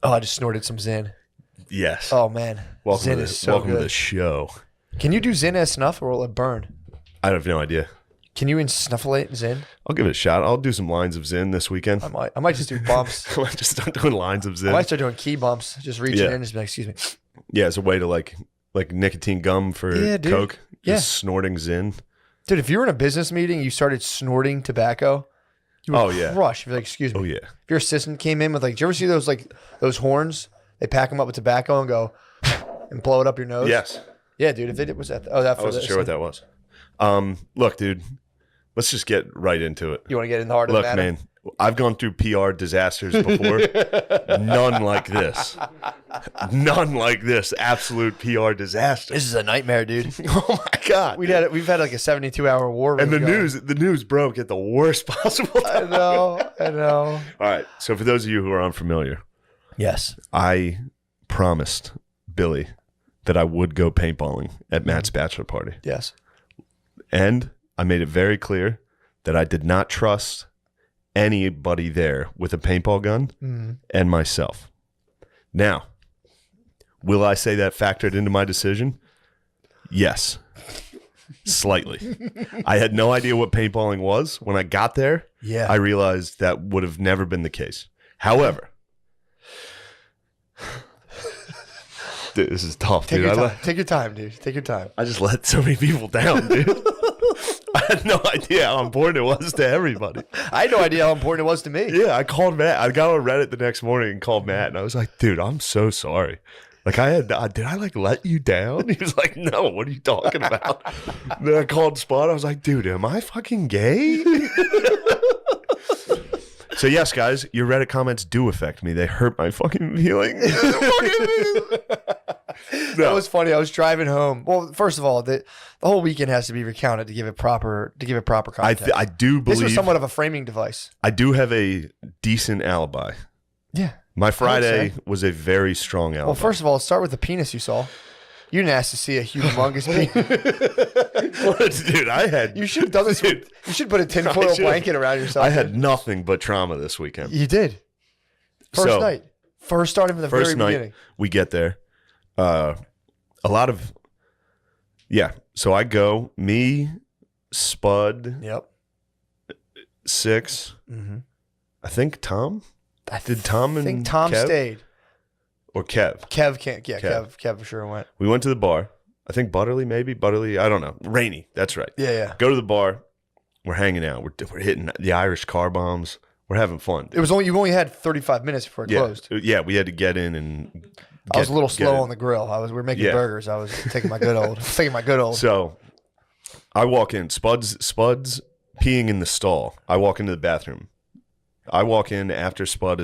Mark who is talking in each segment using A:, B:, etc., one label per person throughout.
A: Oh, I just snorted some Zin.
B: Yes.
A: Oh, man. Zin is so
B: welcome
A: good.
B: to the show.
A: Can you do Zin as snuff or will it burn?
B: I have no idea.
A: Can you snufflate Zin?
B: I'll give it a shot. I'll do some lines of Zin this weekend.
A: I might just do bumps.
B: I might just start doing lines of Zin.
A: I might start doing key bumps. Just reaching in and just be like, excuse me.
B: Yeah, it's a way to like nicotine gum for Coke. Just snorting Zin.
A: Dude, if you were in a business meeting, you started snorting tobacco, you would crush. You'd be like, excuse me.
B: Oh, yeah.
A: If your assistant came in with like, do you ever see those horns? They pack them up with tobacco and go and blow it up your nose.
B: Yes.
A: Yeah, dude. If it was that, that
B: I wasn't sure what that was. Look, dude, let's just get right into it.
A: You want to get in the heart of the matter?
B: Look, man, I've gone through PR disasters before. None like this. None like this. Absolute PR disaster.
A: This is a nightmare, dude.
B: Oh my God.
A: We've had like a 72-hour war.
B: And the news broke at the worst possible time.
A: I know.
B: All right. So for those of you who are unfamiliar,
A: yes,
B: I promised Billy that I would go paintballing at Matt's bachelor party.
A: Yes.
B: And I made it very clear that I did not trust anybody there with a paintball gun and myself. Now, will I say that factored into my decision? Yes. Slightly. I had no idea what paintballing was. When I got there, I realized that would have never been the case. However, dude, this is tough, dude.
A: Take your time, dude. Take your time.
B: I just let so many people down, dude. I had no idea how important it was to everybody.
A: I had no idea how important it was to me.
B: Yeah, I called Matt. I got on Reddit the next morning and called Matt, and I was like, dude, I'm so sorry. Like, did I like let you down? He was like, no, what are you talking about? Then I called Spot. I was like, dude, am I fucking gay? So yes, guys, your Reddit comments do affect me. They hurt my fucking feelings.
A: That was funny. I was driving home. Well, first of all, the whole weekend has to be recounted to give it proper context.
B: I do believe
A: this was somewhat of a framing device.
B: I do have a decent alibi.
A: Yeah.
B: My Friday was a very strong alibi.
A: Well, first of all, let's start with the penis you saw. You didn't ask to see a humongous penis.
B: Dude, I had...
A: You should have done this. You should put a tinfoil blanket around yourself.
B: I had nothing but trauma this weekend.
A: You did. First night. First starting from the very beginning.
B: We get there. A lot of... Yeah. So I go, me, Spud.
A: Yep.
B: 6. Mm-hmm. I think Tom. Did Tom and
A: I think Tom
B: Kev?
A: stayed.
B: Or Kev.
A: Kev can't. Yeah, Kev for sure went.
B: We went to the bar. I think Butterly, maybe. Butterly, I don't know. Rainy. That's right.
A: Yeah.
B: Go to the bar. We're hanging out. We're hitting the Irish car bombs. We're having fun.
A: It was you only had 35 minutes before it closed.
B: Yeah, we had to get in and
A: I was a little slow on the grill. We were making burgers. I was taking my good old.
B: So I walk in. Spud's peeing in the stall. I walk into the bathroom. I walk in after Spud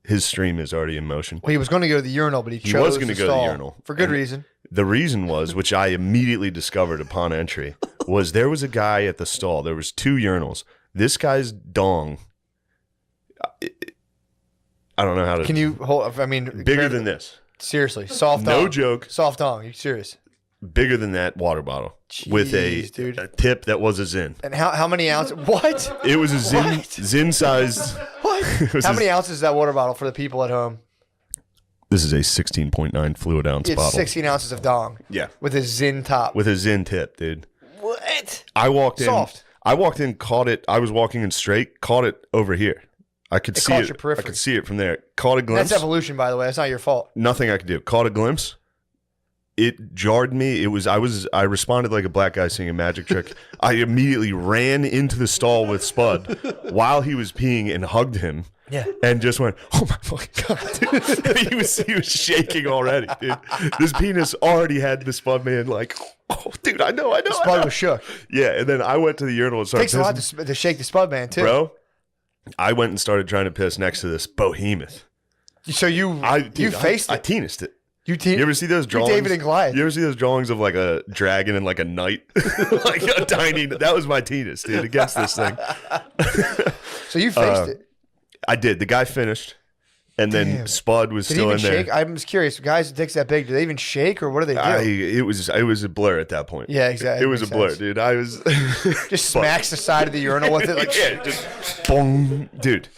B: his stream is already in motion.
A: Well, he was going to go to the urinal, but he
B: was going to go to the urinal
A: for good reason.
B: The reason was, which I immediately discovered upon entry, was there was a guy at the stall. There was 2 urinals. This guy's dong. I don't know how to.
A: Can you hold? I mean,
B: bigger than this.
A: Seriously, soft.
B: No
A: dong.
B: joke.
A: Soft dong. You serious?
B: Bigger than that water bottle.
A: Jeez,
B: with a tip that was a Zin.
A: And how many ounces? What?
B: It was a Zin sized.
A: What? How many ounces is that water bottle for the people at home?
B: This is a 16.9 fluid ounce bottle.
A: 16 ounces of dong.
B: Yeah.
A: With a Zin top.
B: With a Zin tip, dude.
A: What?
B: I walked in.
A: Soft.
B: I walked in, caught it. I was walking in straight, caught it over here. I could see it.
A: Your periphery.
B: I could see it from there. Caught a glimpse.
A: That's evolution, by the way. That's not your fault.
B: Nothing I could do. Caught a glimpse. It jarred me. I responded like a black guy seeing a magic trick. I immediately ran into the stall with Spud while he was peeing and hugged him.
A: Yeah.
B: And just went, oh my fucking God, dude. he was shaking already, dude. This penis already had the Spud man like, oh, dude, I know.
A: Spud was shook.
B: Yeah, and then I went to the urinal and started
A: Takes a lot to shake the Spud man, too.
B: Bro, I went and started trying to piss next to this behemoth.
A: So you faced it?
B: I tenised it.
A: You
B: ever see those drawings?
A: David and Goliath.
B: You ever see those drawings of like a dragon and like a knight? Like a tiny, that was my tennis, dude, against this thing.
A: So you faced it?
B: I did. The guy finished, and then Spud was still in there.
A: Shake? I'm just curious. Guys with dicks that big, do they even shake or what do they do?
B: It was a blur at that point.
A: Yeah, exactly.
B: It was a blur, dude. I was
A: just smacks the side of the urinal with it, like
B: yeah, just boom, dude.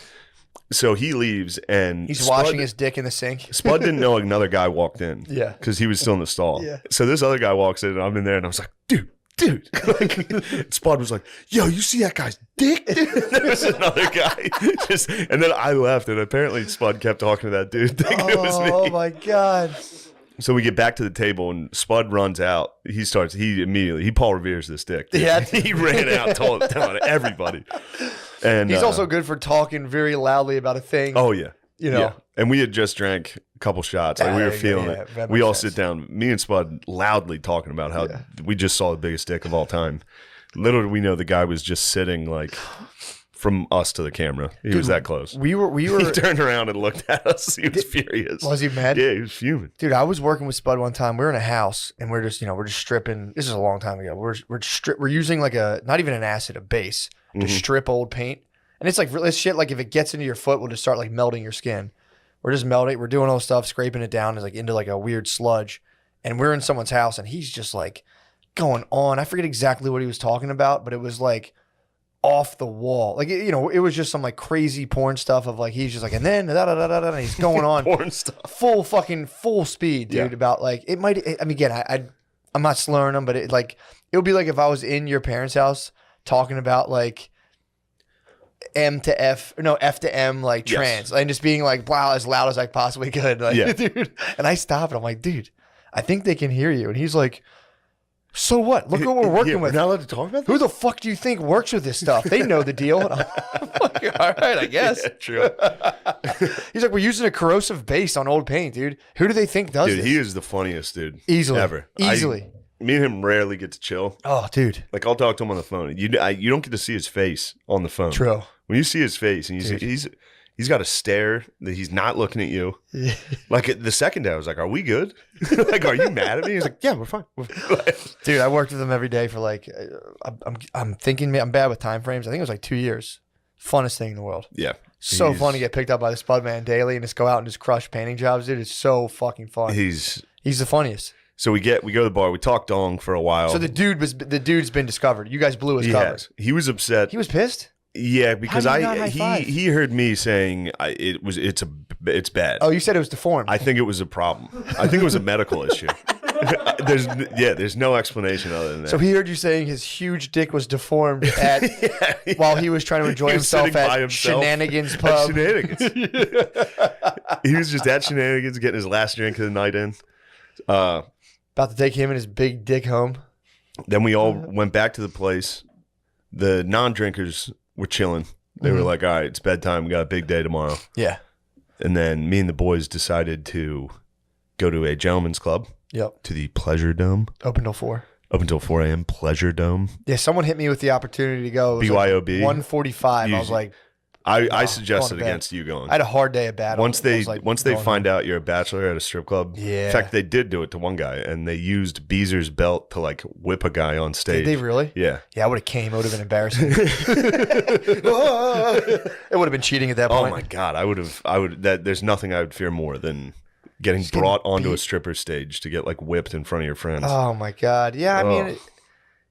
B: So he leaves, and
A: He's washing his dick in the sink.
B: Spud didn't know another guy walked in.
A: Yeah.
B: Because he was still in the stall.
A: Yeah.
B: So this other guy walks in, and I'm in there, and I was like, dude. Like, Spud was like, yo, you see that guy's dick? There was another guy. And then I left, and apparently Spud kept talking to that dude, thinking it was me.
A: Oh, my God.
B: So we get back to the table, and Spud runs out. He Paul Revere's this dick. Dude.
A: Yeah.
B: He ran out, telling everybody. And
A: he's also good for talking very loudly about a thing.
B: Oh, yeah.
A: You know.
B: Yeah. And we had just drank a couple shots. Like, we were feeling it. We all sit down, me and Spud loudly talking about how we just saw the biggest dick of all time. Little did we know the guy was just sitting like from us to the camera. He was that close.
A: We were
B: He turned around and looked at us. He was furious.
A: Was he mad?
B: Yeah, he was fuming.
A: Dude, I was working with Spud one time. We were in a house and we're just stripping. This is a long time ago. We're using like not even an acid, a base to strip old paint. And it's like this shit, like if it gets into your foot, we'll just start like melting your skin. We're just melting. We're doing all this stuff, scraping it down. It's like into like a weird sludge. And we're in someone's house and he's just like going on. I forget exactly what he was talking about, but it was like off the wall. Like, it was just some like crazy porn stuff of like, he's just like, and then and he's going on
B: porn stuff.
A: Full speed, dude, about like, it might, I mean, again, I'm not slurring them, but it would be like if I was in your parents' house talking about like, F to M, like trans, and just being like, wow, as loud as I possibly could. Like, dude. And I stop and I'm like, dude, I think they can hear you. And he's like, so what? Look what we're working with.
B: We're not allowed to talk about this?
A: Who the fuck do you think works with this stuff? They know the deal. And I'm like, all right, I guess.
B: Yeah, true.
A: He's like, we're using a corrosive base on old paint, dude. Who do they think does this?
B: Dude, he is the funniest dude.
A: Easily.
B: Ever.
A: Easily.
B: Me and him rarely get to chill.
A: Oh, dude.
B: Like, I'll talk to him on the phone. You don't get to see his face on the phone.
A: True.
B: When you see his face and he's got a stare that he's not looking at you. Yeah. Like the second day, I was like, "Are we good? Like, are you mad at me?" He's like, "Yeah, we're fine."
A: Dude, I worked with him every day for like, I'm thinking, I'm bad with time frames. I think it was like 2 years. Funnest thing in the world.
B: Yeah.
A: So fun to get picked up by the Spud Man daily and just go out and just crush painting jobs, dude. It's so fucking fun. He's the funniest.
B: So we go to the bar. We talk dong for a while.
A: So the dude's been discovered. You guys blew his cover.
B: He was upset.
A: He was pissed.
B: Yeah, because he heard me saying it's bad.
A: Oh, you said it was deformed.
B: I think it was a problem. I think it was a medical issue. There's no explanation other than that.
A: So he heard you saying his huge dick was deformed while he was trying to enjoy himself at Shenanigans Pub.
B: Shenanigans. He was just at Shenanigans getting his last drink of the night in.
A: About to take him and his big dick home.
B: Then we all went back to the place. The non-drinkers were chilling. They were like, all right, it's bedtime. We got a big day tomorrow.
A: Yeah.
B: And then me and the boys decided to go to a gentleman's club.
A: Yep.
B: To the Pleasure Dome.
A: Open till 4.
B: Open till 4 a.m. Pleasure Dome.
A: Yeah, someone hit me with the opportunity to go.
B: BYOB.
A: Like 1:45. I was like,
B: I suggested against you going.
A: I had a hard day at battle.
B: Once they find out you're a bachelor at a strip club. Yeah. In fact, they did do it to one guy, and they used Beezer's belt to like whip a guy on stage.
A: Did they really?
B: Yeah.
A: Yeah, I would have came. It would have been embarrassing. It would have been cheating at that point.
B: Oh my God, I would. There's nothing I would fear more than getting brought onto a stripper stage to get like whipped in front of your friends.
A: Oh my God. Yeah, I mean.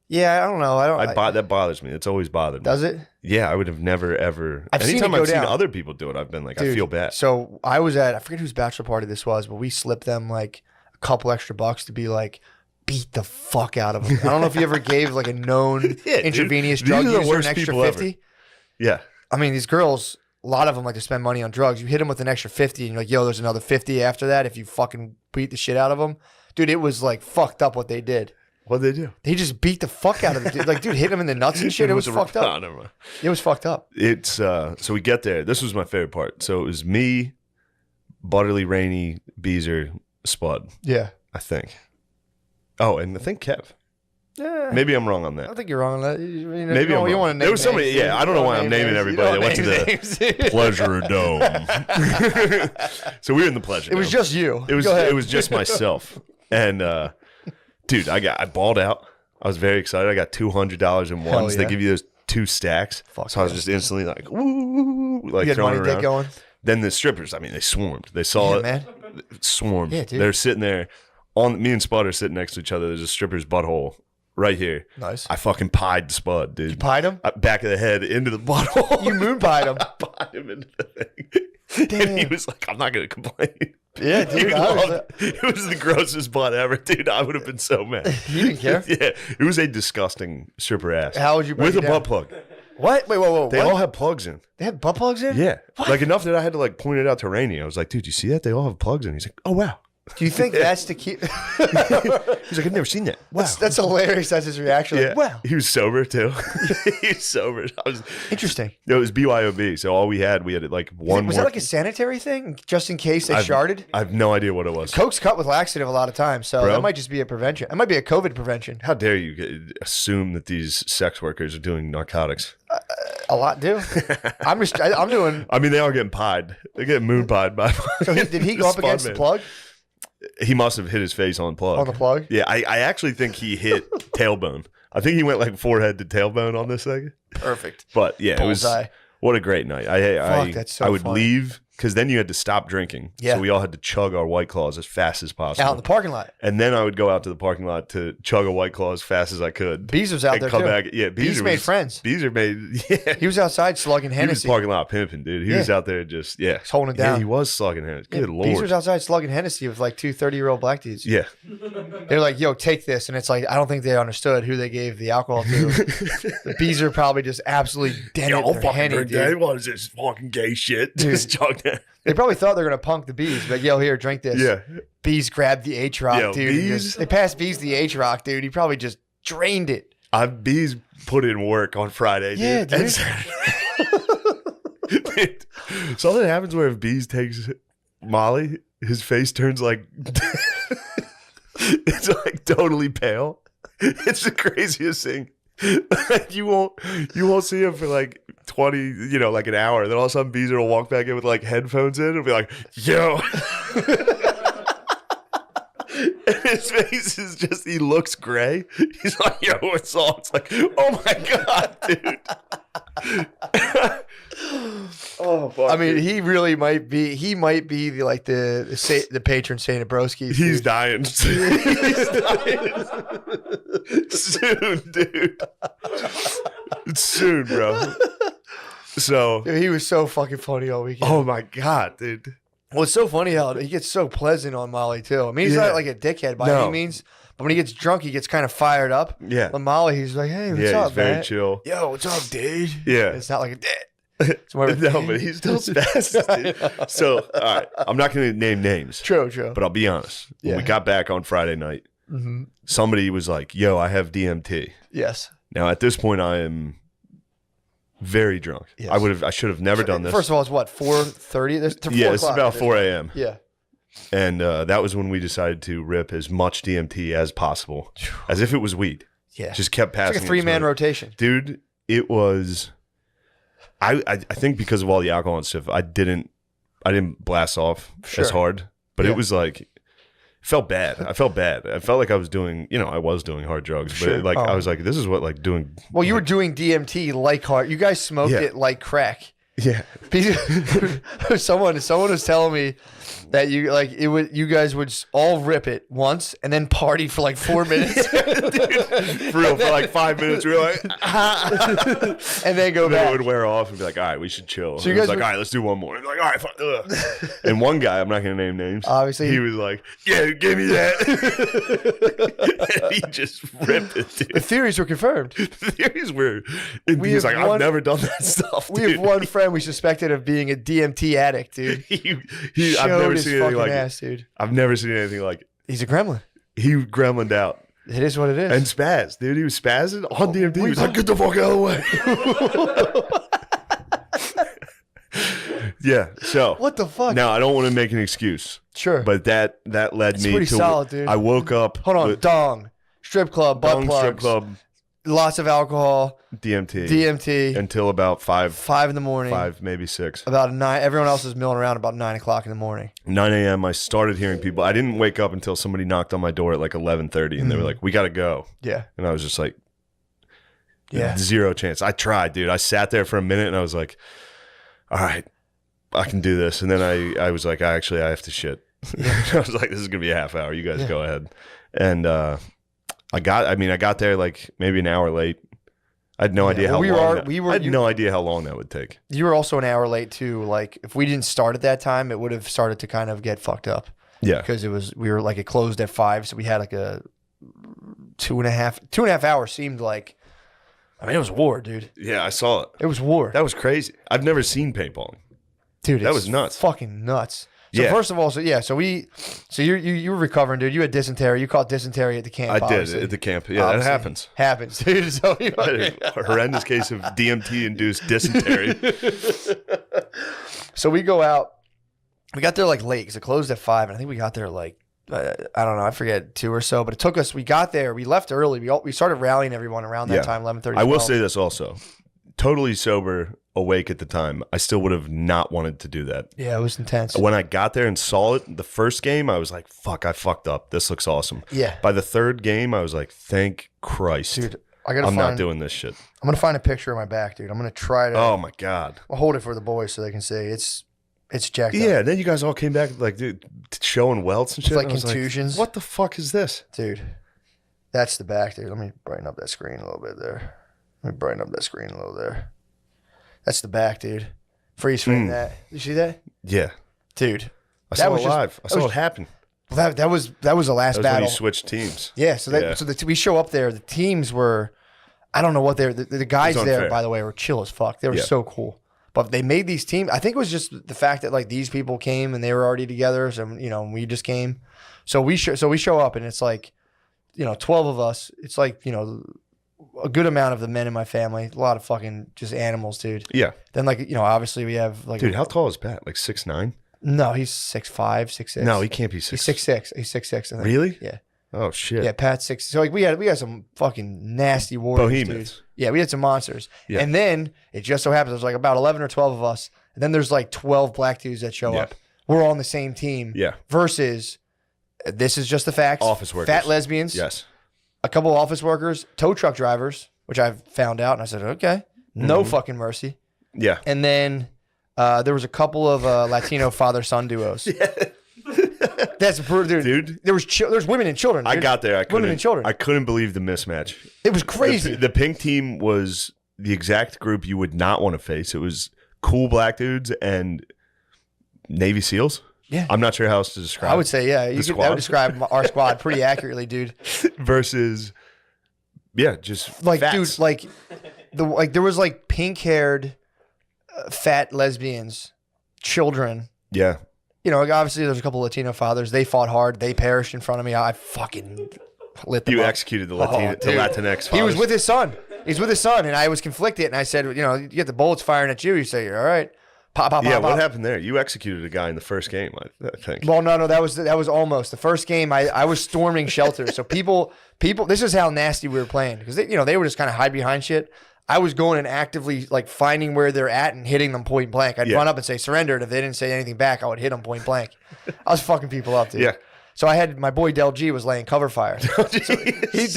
A: Yeah, I don't know.
B: That bothers me. It's always bothered me.
A: Does it?
B: Yeah, I would have never, ever.
A: Anytime
B: I've seen other people do it, I've been like, dude, I feel bad.
A: So I was I forget whose bachelor party this was, but we slipped them like a couple extra bucks to be like, beat the fuck out of them. I don't know if you ever gave like a known intravenous drug user an extra 50. Ever.
B: Yeah.
A: I mean, these girls, a lot of them like to spend money on drugs. You hit them with an extra 50 and you're like, yo, there's another 50 after that if you fucking beat the shit out of them. Dude, it was like fucked up what they did.
B: What'd they do?
A: They just beat the fuck out of it. Like, dude, hit him in the nuts and shit. It was fucked up. It was fucked up.
B: It's so we get there. This was my favorite part. So it was me, Butterly, Rainey, Beezer, Spud.
A: Yeah.
B: I think. Oh, and I think Kev.
A: Yeah.
B: Maybe I'm wrong on that.
A: I think you're wrong on that.
B: Maybe I'm wrong.
A: You want to name
B: there was somebody.
A: names,
B: yeah, I don't know why I'm naming everybody that went to the Pleasure Dome. So we were in the Pleasure Dome.
A: It was just you.
B: It was just myself. And dude, I balled out. I was very excited. I got $200 in ones. They give you those 2 stacks. So I was just instantly like, woo, like
A: you
B: throwing
A: money
B: around.
A: Going?
B: Then the strippers, I mean, they swarmed. They saw it.
A: Man.
B: Swarmed.
A: Yeah, dude.
B: They're sitting there. Me and Spud are sitting next to each other. There's a stripper's butthole right here.
A: Nice.
B: I fucking pied Spud, dude.
A: You pied him?
B: Back of the head into the butthole.
A: You moon pied him.
B: I pied him into the thing.
A: Damn.
B: And he was like, I'm not going to complain.
A: Yeah,
B: He
A: dude.
B: it was the grossest butt ever, dude. I would have been so mad.
A: You didn't care?
B: Yeah, it was a disgusting stripper ass.
A: How would you break
B: with
A: it
B: a
A: down?
B: butt plug?
A: What? Wait, whoa.
B: They all have plugs in.
A: They had butt plugs in?
B: Yeah, like enough that I had to like point it out to Rainey. I was like, dude, you see that? They all have plugs in. He's like, oh wow.
A: Do you think that's to keep?
B: He's like, I've never seen that. Wow,
A: That's hilarious. That's his reaction.
B: yeah.
A: Like, wow.
B: He was sober too. He was sober.
A: Interesting.
B: It was BYOB. So all we had like one.
A: Was that like a sanitary thing, just in case they
B: I've-
A: sharded?
B: I have no idea what it was.
A: Coke's cut with laxative a lot of times, so
B: Bro.
A: that might just be a prevention. It might be a COVID prevention.
B: How dare you assume that these sex workers are doing narcotics?
A: A lot do. I'm doing.
B: I mean, they are getting pied. They're getting moon pied by.
A: So did he go up
B: Spud
A: against
B: man.
A: the plug?
B: He must have hit his face on plug.
A: On the plug?
B: Yeah, I actually think he hit tailbone. I think he went like forehead to tailbone on this thing.
A: Perfect.
B: But yeah, it was
A: Bullseye.
B: what a great night.
A: Fuck, that's so
B: I would
A: fun.
B: leave because then you had to stop drinking.
A: Yeah.
B: So we all had to chug our White Claws as fast as possible.
A: Out in the parking lot.
B: And then I would go out to the parking lot to chug a White Claw as fast as I could.
A: Bees was out
B: and
A: there
B: come
A: too.
B: back. Yeah,
A: Bees
B: Beezer
A: made
B: was-
A: friends.
B: Beezer made. Yeah,
A: He was outside slugging
B: he was
A: Hennessy.
B: parking lot pimping, dude. He was out there just
A: He's holding it
B: Yeah,
A: down.
B: he was slugging Hennessy. Good
A: Bees
B: lord.
A: was outside slugging Hennessy with like 2 30-year-old black dudes.
B: Yeah.
A: They're like, yo, take this. And it's like, I don't think they understood who they gave the alcohol to. The Bees are probably just absolutely dented their Henny, dude.
B: What is this fucking gay shit? Just chug that.
A: They probably thought they were going to punk the Bees. Like, yo, here, drink this.
B: Yeah.
A: Bees grabbed the H-Rock,
B: Yo,
A: dude. and
B: Bees-
A: just- they passed Bees the H-Rock, dude. He probably just drained it.
B: Bees put in work on Friday, dude.
A: Yeah, dude.
B: And Saturday. Dude, something happens where if Bees takes Molly, his face turns like it's like totally pale. It's the craziest thing. Like you won't see him for like 20, like an hour. Then all of a sudden Beezer will walk back in with like headphones in and be like, yo. And his face is just, he looks gray. He's like, yo, what's up? It's like, oh my God, dude. Oh, fuck.
A: I mean, he really might be. He might be the patron saint of broskies.
B: He's
A: dude.
B: dying. He's dying. Soon, dude. Soon, bro. So,
A: Dude, he was so fucking funny all weekend.
B: oh my God, dude.
A: Well, it's so funny how he gets so pleasant on Molly too. I mean, he's
B: Yeah.
A: not like a dickhead by
B: No.
A: any means, but when he gets drunk, he gets kind of fired up.
B: Yeah.
A: But Molly, he's like, "Hey, what's
B: Yeah,
A: up,
B: he's very
A: man?
B: chill.
A: Yo, what's up, dude?"
B: Yeah.
A: It's not like a dick. It's more of a
B: No, but he's still spastic, dude. So, all right, I'm not going to name names,
A: True.
B: but I'll be honest. When
A: Yeah.
B: we got back on Friday night,
A: Mm-hmm.
B: somebody was like, yo, I have DMT.
A: Yes.
B: Now, at this point, I am very drunk.
A: Yes.
B: I should have never done this.
A: First of all, it's what 4:30.
B: Yeah, it's about 4 a.m.
A: Yeah.
B: And that was when we decided to rip as much DMT as possible, as if it was weed.
A: Yeah.
B: Just kept
A: It's
B: passing.
A: like a 3-man rotation.
B: Dude, it was. I think because of all the alcohol and stuff, I didn't blast off
A: Sure.
B: as hard, but
A: Yeah.
B: it was like, it felt bad. I felt bad. I felt like I was doing, I was doing hard drugs, but
A: Sure.
B: like
A: Oh.
B: I was like, this is what like doing.
A: Well, you were doing DMT like hard. You guys smoked
B: Yeah.
A: it like crack.
B: Yeah.
A: someone was telling me that you guys would all rip it once and then party for like 4 minutes
B: For real, for like 5 minutes, we were like,
A: and then go
B: and then it
A: back.
B: would wear off and be like, all right, we should chill.
A: So
B: So
A: you
B: you guys
A: guys
B: like,
A: were-
B: all right, let's do one more. And like, all right, fine. Ugh. And one guy, I'm not gonna name names.
A: Obviously.
B: he was like, yeah, give me that. And he just ripped it,
A: The
B: dude.
A: theories were confirmed.
B: The theories were, and
A: We
B: he's
A: have
B: like, I've
A: one-
B: never done that stuff.
A: We
B: dude.
A: have one friend we suspected of being a DMT addict, dude.
B: I've
A: Showed
B: never
A: his
B: seen anything
A: fucking
B: like
A: ass, dude.
B: it. I've never seen anything like it.
A: He's a gremlin.
B: He gremlined out
A: It is what it is.
B: and spazzed, dude. He was spazzing on DMT. He was like, get the fuck out of the way. Yeah. So
A: what the fuck?
B: now I don't want to make an excuse,
A: Sure.
B: but that led
A: It's
B: me
A: pretty
B: to.
A: solid, dude.
B: I woke up.
A: Hold on.
B: with
A: Dong. Strip club. Butt
B: Dong
A: plugs.
B: strip club,
A: Lots of alcohol.
B: DMT,
A: DMT.
B: until about
A: 5 in the morning.
B: 5, maybe 6,
A: About 9. Everyone else is milling around about 9 o'clock in the morning.
B: 9 a.m. I started hearing people. I didn't wake up until somebody knocked on my door at like 11:30, and they were like, "We got to go,"
A: Yeah.
B: and I was just like,
A: Yeah.
B: zero chance. I tried, dude. I sat there for a minute, and I was like, "All right, I can do this." And then I was like, I have to shit. I was like, this is gonna be a half hour. You guys go ahead. And I got there like maybe an hour late. I had no idea how long. I had no idea how long that would take.
A: You were also an hour late too. Like if we didn't start at that time, it would have started to kind of get fucked up.
B: Yeah,
A: because it closed at 5, so we had like a 2.5 hours. Seemed like, I mean, it was war, dude.
B: Yeah, I saw it.
A: It was war.
B: That was crazy. I've never seen paintballing,
A: dude.
B: That was nuts.
A: Fucking nuts. So first of all, so you were recovering, dude. You had dysentery. You caught dysentery at the camp.
B: I did at the camp. Yeah, that happens.
A: Happens, dude. So
B: a horrendous case of DMT-induced dysentery.
A: So we go out. We got there like late because it closed at 5, and I think we got there like I don't know, I forget 2 or so. But it took us. We got there. We left early. We started rallying everyone around that time, 11:30.
B: I will say this also. Totally sober, awake at the time, I still would have not wanted to do that.
A: Yeah, it was intense.
B: When I got there and saw it, the first game, I was like, fuck, I fucked up. This looks awesome.
A: Yeah.
B: By the third game, I was like, thank Christ.
A: Dude,
B: I'm not doing this shit.
A: I'm going to find a picture of my back, dude. I'm going to try to.
B: Oh, my God.
A: I'll hold it for the boys so they can see. It's jacked up.
B: Yeah, then you guys all came back, like, dude, showing welts and shit.
A: Like contusions.
B: What the fuck is this?
A: Dude, that's the back, dude. Let me brighten up that screen a little bit there. That's the back, dude. Freeze frame that. You see that?
B: Yeah.
A: Dude.
B: I saw it live. I saw it happen.
A: That was the last battle.
B: When you switched teams.
A: Yeah, we show up there. The teams were, I don't know what they're, the guys there, by the way, were chill as fuck. They were so cool. But they made these teams. I think it was just the fact that like these people came and they were already together. So, we just came. So we show up and it's like, 12 of us. It's like, a good amount of the men in my family, a lot of fucking just animals, dude.
B: Yeah.
A: Then obviously we have like,
B: dude, how tall is Pat? Like 6'9"?
A: No, he's 6'5", 6'6".
B: No, he can't be 6'6".
A: He's 6'6". He's 6'6", I think.
B: Really?
A: Yeah.
B: Oh shit.
A: Yeah, Pat's 6. So like we had some fucking nasty warriors,
B: Bohemians.
A: Dude. Yeah, we had some monsters.
B: Yeah.
A: And then it just so happens there's like about 11 or 12 of us, and then there's like 12 black dudes that show up. We're all on the same team.
B: Yeah.
A: Versus, this is just the facts.
B: Office workers.
A: Fat lesbians.
B: Yes.
A: A couple of office workers, tow truck drivers, which I found out, and I said, okay, no fucking mercy.
B: Yeah.
A: And then there was a couple of Latino father-son duos. Yeah. That's brutal, dude. There was women and children. Dude.
B: I got there.
A: Women and children.
B: I couldn't believe the mismatch.
A: It was crazy.
B: The pink team was the exact group you would not want to face. It was cool black dudes and Navy SEALs. Yeah. I'm not sure how else to describe it.
A: I would say, yeah. That would describe our squad pretty accurately, dude.
B: Versus, just
A: like,
B: fats.
A: dude, there was like pink-haired, fat lesbians, children.
B: Yeah.
A: Obviously there's a couple Latino fathers. They fought hard. They perished in front of me. I fucking lit them up.
B: You executed the Latinx fathers.
A: He was with his son. He's with his son, and I was conflicted. And I said, you get the bullets firing at you. You say, all right. Pop, pop,
B: yeah,
A: pop,
B: what
A: pop.
B: happened there? You executed a guy in the first game, I think.
A: Well, no, that was almost the first game. I was storming shelters, so people. This is how nasty we were playing because they were just kind of hide behind shit. I was going and actively like finding where they're at and hitting them point blank. I'd run up and say surrender, and if they didn't say anything back, I would hit them point blank. I was fucking people up, dude. Yeah. So I had my boy Del G was laying cover fire. Del G's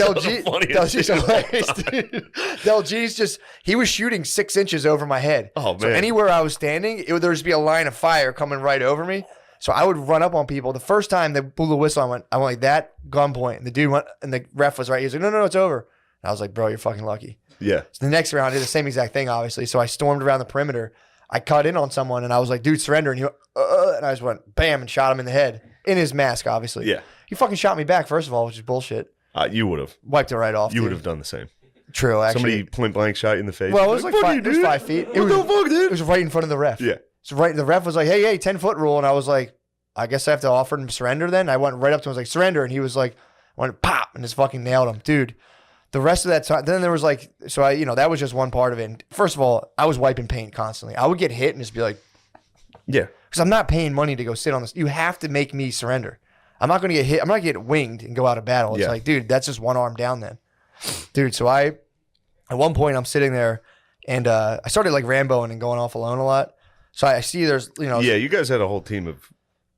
A: hilarious, dude. Del G's he was shooting 6 inches over my head. Oh man! So anywhere I was standing, there would just be a line of fire coming right over me. So I would run up on people. The first time they blew the whistle, I went like that, gunpoint, and the dude went, and the ref was right. He was like, no, it's over. And I was like, bro, you're fucking lucky.
B: Yeah.
A: So the next round, I did the same exact thing, obviously. So I stormed around the perimeter. I cut in on someone, and I was like, dude, surrender. And he went, and I just went, bam, and shot him in the head. In his mask, obviously. Yeah. He fucking shot me back, first of all, which is bullshit.
B: You would have.
A: Wiped it right off.
B: You would have done the same.
A: True, actually.
B: Somebody point blank shot you in the face.
A: Well, it was like 5 feet.
B: What the fuck, dude?
A: It was right in front of the ref.
B: Yeah.
A: So the ref was like, hey, 10-foot rule. And I was like, I guess I have to offer him surrender then. I went right up to him, I was like, surrender. And he was like, went pop, and just fucking nailed him. Dude. The rest of that time, then there was like, so I, that was just one part of it. And first of all, I was wiping paint constantly. I would get hit and just be like, yeah. Because I'm not paying money to go sit on this. You have to make me surrender. I'm not going to get hit. I'm not going to get winged and go out of battle. It's like, dude, that's just one arm down then. Dude, so at one point I'm sitting there and I started like Ramboing and going off alone a lot. So I see there's,
B: Yeah, you guys had a whole team of,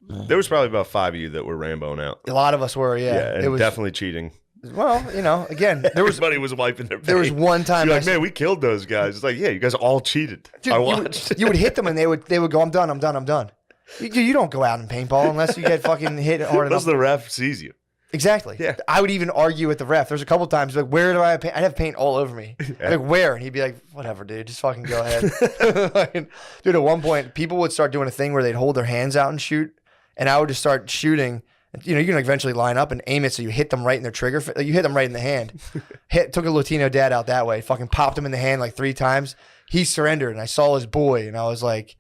B: there was probably about 5 of you that were Ramboing out.
A: A lot of us were, yeah.
B: Yeah, and it was definitely cheating.
A: Well, again,
B: everybody was wiping their paint.
A: There was one time
B: you're like, man, we killed those guys. It's like, yeah, you guys all cheated.
A: Dude,
B: I watched.
A: You would hit them and they would go, I'm done. You don't go out and paintball unless you get fucking hit hard enough.
B: Unless the ref sees you.
A: Exactly.
B: Yeah.
A: I would even argue with the ref. There's a couple times like, where do I have paint? I'd have paint all over me.
B: Yeah.
A: Like, where? And he'd be like, whatever, dude. Just fucking go ahead. Like, dude, at one point, people would start doing a thing where they'd hold their hands out and shoot. And I would just start shooting. You know, you can eventually line up and aim it so you hit them right in their trigger. Like, you hit them right in the hand. Took a Latino dad out that way. Fucking popped him in the hand like 3 times. He surrendered. And I saw his boy. And I was like,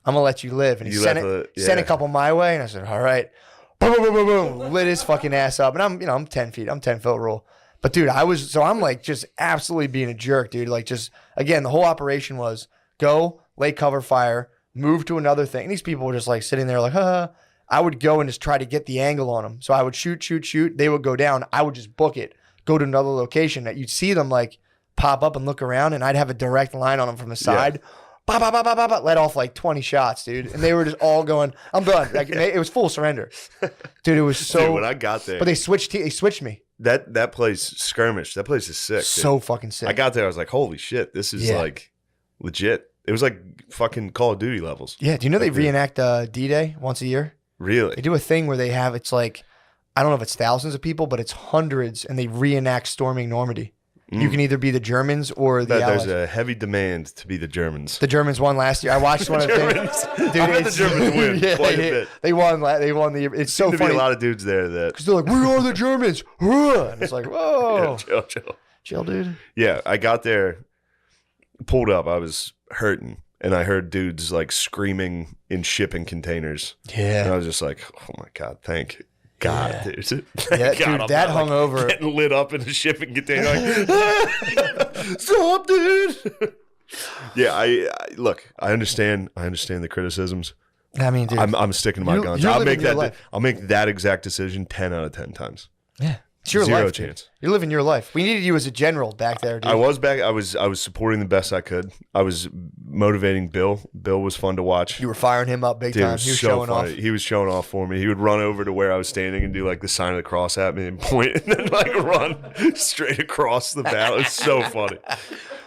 A: I'm going to let you live. And he sent a couple my way. And I said, all right. Boom, boom, boom, boom, boom, lit his fucking ass up. And I'm 10 feet. I'm 10-foot rule. But dude, I'm like just absolutely being a jerk, dude. Like just, again, the whole operation was go, lay cover fire, move to another thing. And these people were just like sitting there like, huh. I would go and just try to get the angle on them. So I would shoot. They would go down. I would just book it, go to another location that you'd see them like pop up and look around. And I'd have a direct line on them from the side. Yeah. Bah, bah, bah, bah, bah, bah, let off like 20 shots, dude. And they were just all going, I'm done. Like, it was full surrender. Dude, it was so.
B: Dude, when I got there.
A: But they switched me.
B: That place, skirmish, that place is sick.
A: So
B: dude.
A: Fucking sick.
B: I got there, I was like, holy shit, this is like legit. It was like fucking Call of Duty levels.
A: Yeah, do you know they reenact D-Day once a year?
B: Really?
A: They do a thing where it's like, I don't know if it's thousands of people, but it's hundreds, and they reenact storming Normandy. You can either be the Germans or the Allies.
B: There's a heavy demand to be the Germans.
A: The Germans won last year. I watched one of the things. Dude,
B: I bet the Germans win quite a bit.
A: They won. It's so funny.
B: There'll be a lot of dudes there that
A: because they're like, we are the Germans. And it's like, whoa,
B: yeah, chill,
A: dude.
B: Yeah, I got there, pulled up. I was hurting, and I heard dudes like screaming in shipping containers.
A: Yeah,
B: and I was just like, oh my god, thank God, dude.
A: Yeah, dude, that hung over.
B: Getting lit up in a shipping container. Like, stop, dude. Yeah, I look. I understand the criticisms.
A: I mean, dude,
B: I'm sticking to my guns. I'll make that exact decision 10 out of 10 times.
A: Yeah. It's your
B: Zero
A: life,
B: chance.
A: Dude. You're living your life. We needed you as a general back there, dude.
B: I was back. I was supporting the best I could. I was motivating Bill. Bill was fun to watch.
A: You were firing him up big time. He was
B: so
A: showing
B: funny.
A: off.
B: He was showing off for me. He would run over to where I was standing and do like the sign of the cross at me and point, and then like run straight across the battle. It's so funny.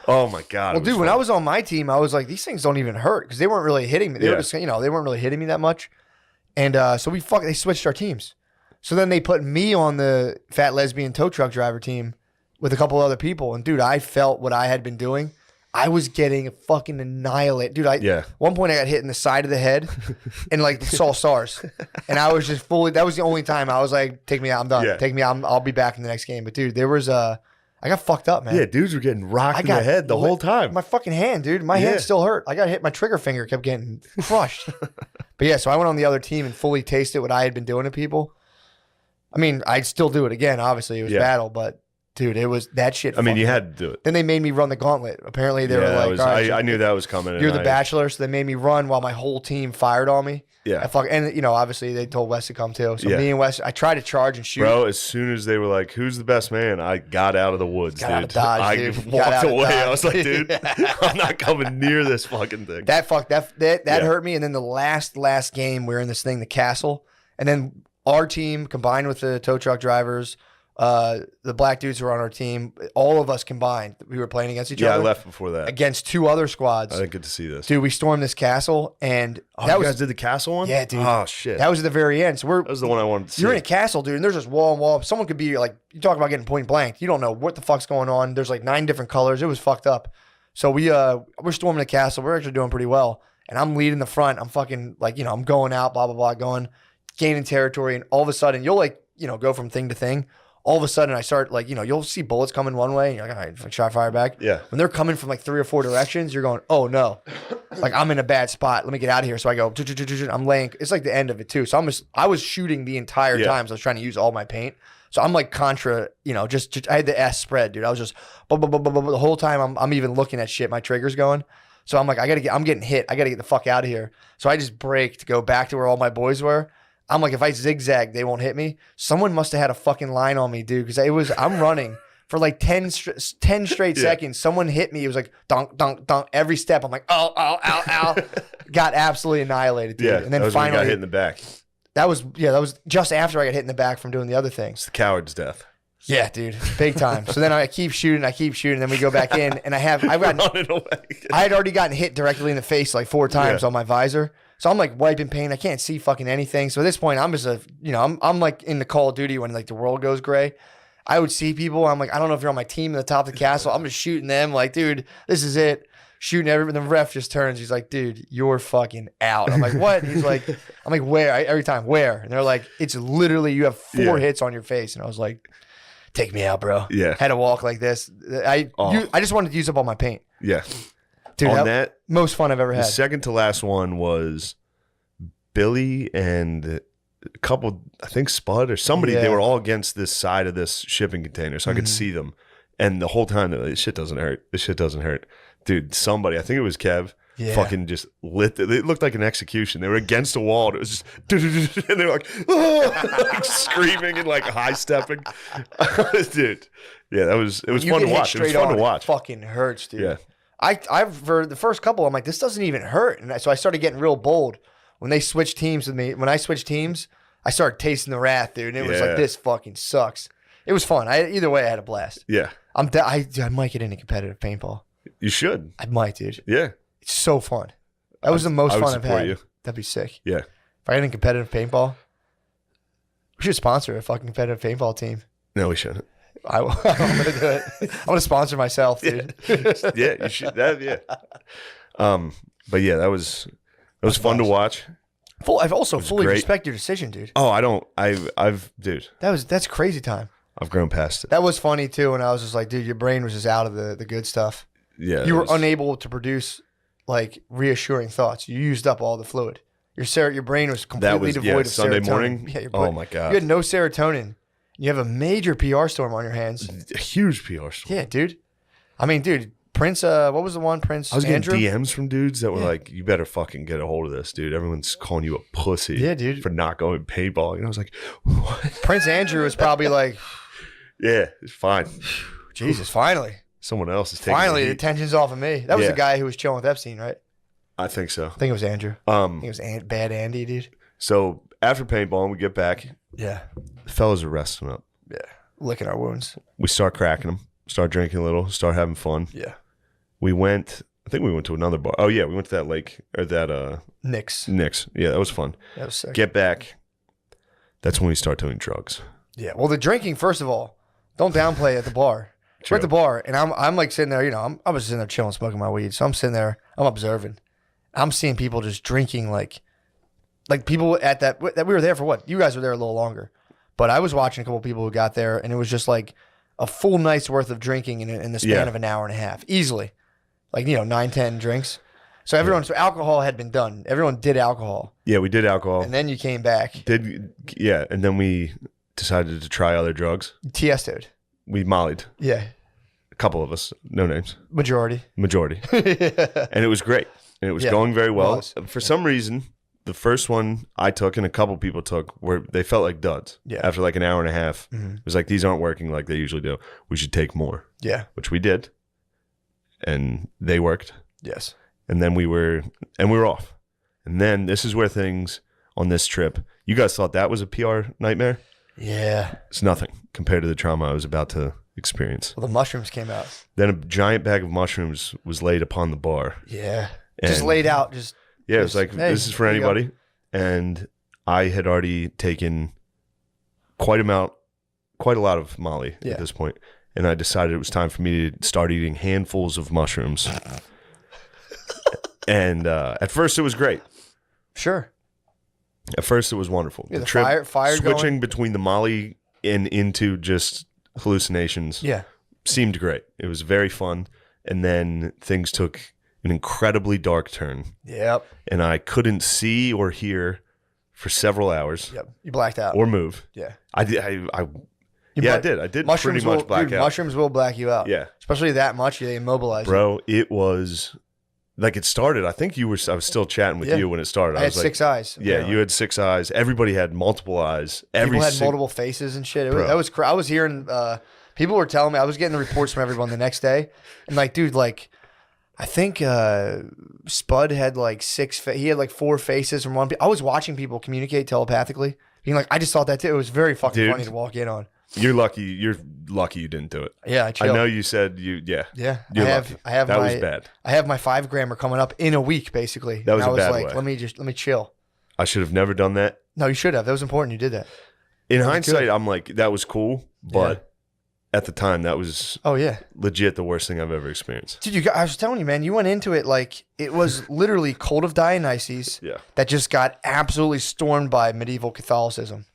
B: Oh my god.
A: Well, dude, when I was on my team, I was like, these things don't even hurt because they weren't really hitting me. They were just, they weren't really hitting me that much. And so they switched our teams. So then they put me on the fat lesbian tow truck driver team with a couple other people. And dude, I felt what I had been doing. I was getting fucking annihilated. Dude, one point I got hit in the side of the head and like saw stars. And I was just that was the only time I was like, take me out, I'm done. Yeah. Take me out, I'll be back in the next game. But dude, I got fucked up, man.
B: Yeah, dudes were getting rocked in the head the whole time.
A: My fucking hand, dude. My hand still hurt. I got hit. My trigger finger kept getting crushed. But yeah, so I went on the other team and fully tasted what I had been doing to people. I mean, I'd still do it again. Obviously, it was battle, but dude, it was that shit.
B: I mean, you had to do it.
A: Then they made me run the gauntlet. Apparently, they were like,
B: I knew that was coming.
A: You're the bachelor, so they made me run while my whole team fired on me.
B: Yeah.
A: And obviously they told Wes to come too. So me and Wes, I tried to charge and shoot.
B: Bro, as soon as they were like, "Who's the best man?" I got out of the woods, dude.
A: Out of Dodge, dude.
B: I walked away. I was like, dude, I'm not coming near this fucking thing.
A: That hurt me. And then the last game, we were in this thing, the castle, and then our team combined with the tow truck drivers, the black dudes who were on our team, all of us combined, we were playing against each other.
B: Yeah, I left before that.
A: Against 2 other squads.
B: I didn't get to see this.
A: Dude, we stormed this castle, and
B: you guys did the castle one?
A: Yeah, dude.
B: Oh, shit.
A: That was at the very end. So
B: that was the one I wanted to see.
A: You're in a castle, dude, and there's just wall and wall. Someone could be like, you talk about getting point blank. You don't know what the fuck's going on. There's like 9 different colors. It was fucked up. So we're storming the castle. We're actually doing pretty well. And I'm leading the front. I'm fucking like, I'm going out, blah, blah, blah, gaining territory. And all of a sudden, you'll like, go from thing to thing. All of a sudden, I start like, you'll see bullets coming one way. And you're like, all right, shot fire back.
B: Yeah.
A: When they're coming from like 3 or 4 directions, you're going, oh no, like I'm in a bad spot. Let me get out of here. So I go, I'm laying. It's like the end of it too. So I was shooting the entire time. So I was trying to use all my paint. So I'm like contra, just I had the S spread, dude. I was just the whole time. I'm even looking at shit. My trigger's going. So I'm like, I'm getting hit. I got to get the fuck out of here. So I just break to go back to where all my boys were. I'm like, if I zigzag, they won't hit me. Someone must have had a fucking line on me, dude, because I'm running for like 10 straight seconds. Someone hit me. It was like dunk, dunk, dunk every step. I'm like, oh, ow, ow, ow. Got absolutely annihilated, dude.
B: Yeah,
A: and then
B: that was
A: finally
B: when you got hit in the back.
A: That was just after I got hit in the back from doing the other things.
B: It's the coward's death.
A: Yeah, dude, big time. So then I keep shooting, then we go back in, and I had already gotten hit directly in the face like 4 times on my visor. So I'm like wiping paint. I can't see fucking anything. So at this point, I'm just I'm like in the Call of Duty when like the world goes gray. I would see people. I'm like, I don't know if you're on my team at the top of the castle. I'm just shooting them. Like, dude, this is it. Shooting everyone. The ref just turns. He's like, dude, you're fucking out. I'm like, what? He's like, I'm like, where? Every time, where? And they're like, it's literally you have 4 hits on your face. And I was like, take me out, bro.
B: Yeah.
A: Had to walk like this. I just wanted to use up all my paint.
B: Yeah.
A: Dude,
B: On that,
A: most fun I've ever
B: the
A: had.
B: second to last one was Billy and a couple, I think Spud or somebody.
A: Yeah.
B: They were all against this side of this shipping container, so I could see them. And the whole time, they're like, this shit doesn't hurt. This shit doesn't hurt. Dude, somebody, I think it was Kev, fucking just lit. It looked like an execution. They were against a wall. And it was just, and they were like, like screaming and like high stepping. Dude, yeah, it was fun to watch. It was fun to watch.
A: It fucking hurts, dude.
B: Yeah.
A: I've for the first couple, I'm like, this doesn't even hurt. And so I started getting real bold when they switched teams with me. When I switched teams, I started tasting the wrath, dude. And it was like, this fucking sucks. It was fun. Either way, I had a blast.
B: Yeah.
A: I might get into competitive paintball.
B: You should.
A: I might, dude.
B: Yeah.
A: It's so fun. That was the most fun I've had.
B: You.
A: That'd be sick.
B: Yeah.
A: If I had a competitive paintball, we should sponsor a fucking competitive paintball team.
B: No, we shouldn't.
A: I'm gonna do it. I'm gonna sponsor myself, dude.
B: Yeah, you should. But yeah, that was fun to watch.
A: I've also fully
B: great.
A: respect your decision, dude.
B: Oh, I don't. Dude.
A: That's crazy time.
B: I've grown past it.
A: That was funny too, and I was just like, dude, your brain was just out of the good stuff.
B: Yeah,
A: you were unable to produce like reassuring thoughts. You used up all the fluid. Your brain was completely devoid of
B: Sunday
A: serotonin.
B: morning.
A: Yeah,
B: oh my god,
A: you had no serotonin. You have a major PR storm on your hands.
B: A huge PR storm.
A: Yeah, dude. I mean, dude, Prince. What was the one? Prince.
B: I was
A: Andrew?
B: getting DMs from dudes that were like, "You better fucking get a hold of this, dude. Everyone's calling you a pussy,
A: yeah, dude,
B: for not going paintball." And I was like, "What?"
A: Prince Andrew was probably like,
B: "Yeah, it's fine."
A: Jesus, finally.
B: Someone else is taking
A: the tension's off of me. That was the guy who was chilling with Epstein, right?
B: I think so.
A: I think it was Andrew. I think it was Bad Andy, dude.
B: So after paintball, we get back.
A: Yeah.
B: The fellas are resting up.
A: Yeah. Licking our wounds.
B: We start cracking them, start drinking a little, start having fun.
A: Yeah.
B: I think we went to another bar. Oh yeah, we went to that lake or that
A: Nick's.
B: Yeah, that was fun.
A: That was sick.
B: Get back. That's when we start doing drugs.
A: Yeah. Well, the drinking, first of all, don't downplay at the bar. We're at the bar, and I'm like sitting there, I was sitting there chilling, smoking my weed. So I'm sitting there, I'm observing. I'm seeing people just drinking like people at that we were there for what? You guys were there a little longer. But I was watching a couple people who got there, and it was just like a full night's worth of drinking in the span of an hour and a half. Easily. Like, 9, 10 drinks. So so alcohol had been done. Everyone did alcohol.
B: Yeah, we did alcohol.
A: And then you came back.
B: And then we decided to try other drugs.
A: Tiesto'd.
B: We mollied.
A: Yeah.
B: A couple of us. No names.
A: Majority.
B: Yeah. And it was great. And it was going very well. For some reason, the first one I took and a couple people took they felt like duds.
A: Yeah.
B: After like an hour and a half. Mm-hmm. It was like, these aren't working like they usually do. We should take more.
A: Yeah.
B: Which we did. And they worked.
A: Yes.
B: And then we were off. And then this is where things on this trip, you guys thought that was a PR nightmare?
A: Yeah.
B: It's nothing compared to the trauma I was about to experience.
A: Well, the mushrooms came out.
B: Then a giant bag of mushrooms was laid upon the bar.
A: Yeah. Just laid out. It
B: was like, hey, this is for anybody. And I had already taken quite a lot of Molly at this point. And I decided it was time for me to start eating handfuls of mushrooms. And at first it was great.
A: Sure.
B: At first it was wonderful.
A: Yeah, the trip, fire
B: switching
A: going.
B: Between the Molly and into just hallucinations seemed great. It was very fun. And then things took an incredibly dark turn.
A: Yep.
B: And I couldn't see or hear for several hours.
A: Yep. You blacked out.
B: Or move.
A: Yeah.
B: I did. I did. I did pretty much black out.
A: Mushrooms will black you out.
B: Yeah.
A: Especially that much, they immobilize you.
B: Bro, it was... Like it started, I think I was still chatting with you when it started.
A: I had 6 eyes.
B: Yeah, you had 6 eyes. Everybody had multiple eyes.
A: People had multiple faces and shit. I was hearing, people were telling me, I was getting the reports from everyone the next day. And like, dude, like, I think Spud had like he had like 4 faces from one. I was watching people communicate telepathically. Being like, I just thought that too. It was very fucking funny to walk in on.
B: You're lucky. You're lucky you didn't do it.
A: Yeah, I chilled.
B: I know you said you. Yeah.
A: Yeah,
B: You're
A: I
B: lucky.
A: have
B: that
A: my,
B: was bad.
A: I have my 5 grammer coming up in a week, basically.
B: That was
A: and
B: a
A: I
B: bad
A: was like,
B: way.
A: let me chill.
B: I should have never done that.
A: No, you should have. That was important. You did that.
B: In
A: That was
B: hindsight,
A: good.
B: I'm like, that was cool, but at the time, that was
A: Oh yeah,
B: legit the worst thing I've ever experienced.
A: dude. I was telling you, man. You went into it like it was literally Cult of Dionysus.
B: Yeah.
A: That just got absolutely stormed by medieval Catholicism.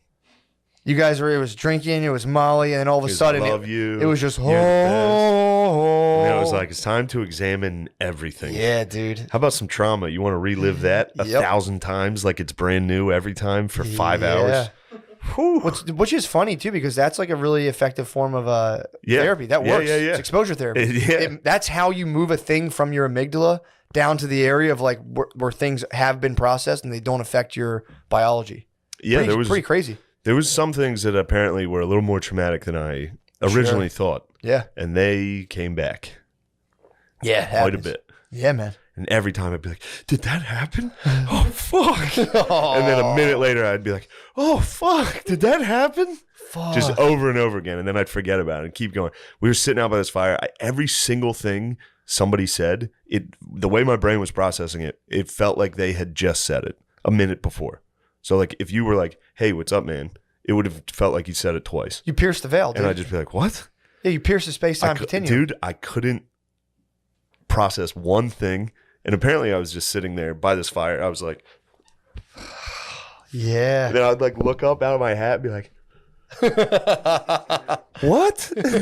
A: You guys were. It was drinking. It was Molly, and then all of a sudden,
B: love you.
A: it was just
B: You're the best.
A: oh.
B: And then I was like, it's time to examine everything.
A: Yeah, dude.
B: How about some trauma? You want to relive that a
A: Yep.
B: 1,000 times like it's brand new every time for 5
A: Yeah.
B: hours? Whew.
A: Which is funny too, because that's like a really effective form of therapy. That
B: Yeah,
A: works.
B: yeah, yeah.
A: It's exposure therapy.
B: Yeah.
A: That's how you move a thing from your amygdala down to the area of like where things have been processed and they don't affect your biology.
B: Yeah,
A: Pretty crazy.
B: there was some things that apparently were a little more traumatic than I originally thought,
A: Yeah.
B: and they came back
A: Yeah. It
B: quite a
A: happens.
B: bit.
A: Yeah, man.
B: And every time I'd be like, did that happen? Oh, fuck. And then a minute later, I'd be like, oh, fuck. Did that happen?
A: Fuck.
B: Just over and over again. And then I'd forget about it and keep going. We were sitting out by this fire. Every single thing somebody said, the way my brain was processing it, it felt like they had just said it a minute before. So, like, if you were like, hey, what's up, man? It would have felt like you said it twice.
A: You pierced the veil, dude.
B: And I'd just be like, what?
A: Yeah, you pierced the space-time continuum.
B: Dude, I couldn't process one thing. And apparently I was just sitting there by this fire. I was like,
A: Yeah.
B: and then I'd like look up out of my hat and be like, what? Dude,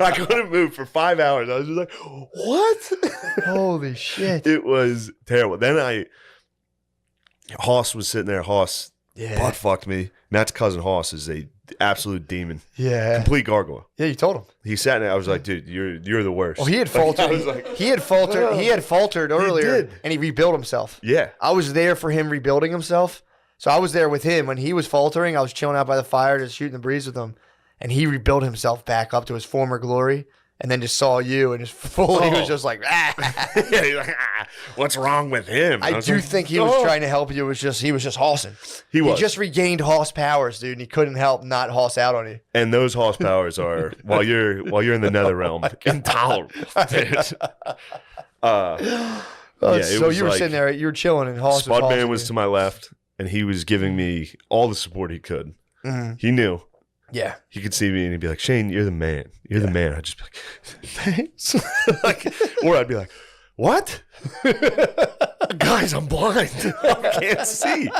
B: I couldn't move for 5 hours. I was just like, what?
A: Holy shit.
B: It was terrible. Then Hoss was sitting there. Hoss
A: Yeah.
B: butt fucked me. Matt's cousin Hoss is a absolute demon.
A: Yeah.
B: Complete gargoyle.
A: Yeah, you told him.
B: He sat there. I was like, dude, you're the worst.
A: Well, he had
B: I
A: faltered.
B: was like,
A: He had faltered earlier,
B: did.
A: and he rebuilt himself.
B: yeah.
A: I was there for him rebuilding himself. So I was there with him when he was faltering. I was chilling out by the fire, just shooting the breeze with him, and he rebuilt himself back up to his former glory. And then just saw you and just fully he was just like, ah.
B: Yeah, he's like, what's wrong with him?
A: I
B: was
A: do
B: like,
A: think he was trying to help you. He was just hossing.
B: He was.
A: He just regained hoss powers, dude, and he couldn't help not hoss out on you.
B: And those horse powers are while you're in the nether realm, intolerable. Dude. Yeah, it
A: so
B: was
A: you were
B: like
A: sitting there, you were chilling, and hoss was
B: Spudman
A: hossing
B: was
A: you.
B: to my left, and he was giving me all the support he could.
A: Mhm.
B: He knew.
A: Yeah.
B: He could see me and he'd be like, Shane, you're the man. You're the man. I'd just be like, thanks. Like, or I'd be like, what? Guys, I'm blind. I can't see.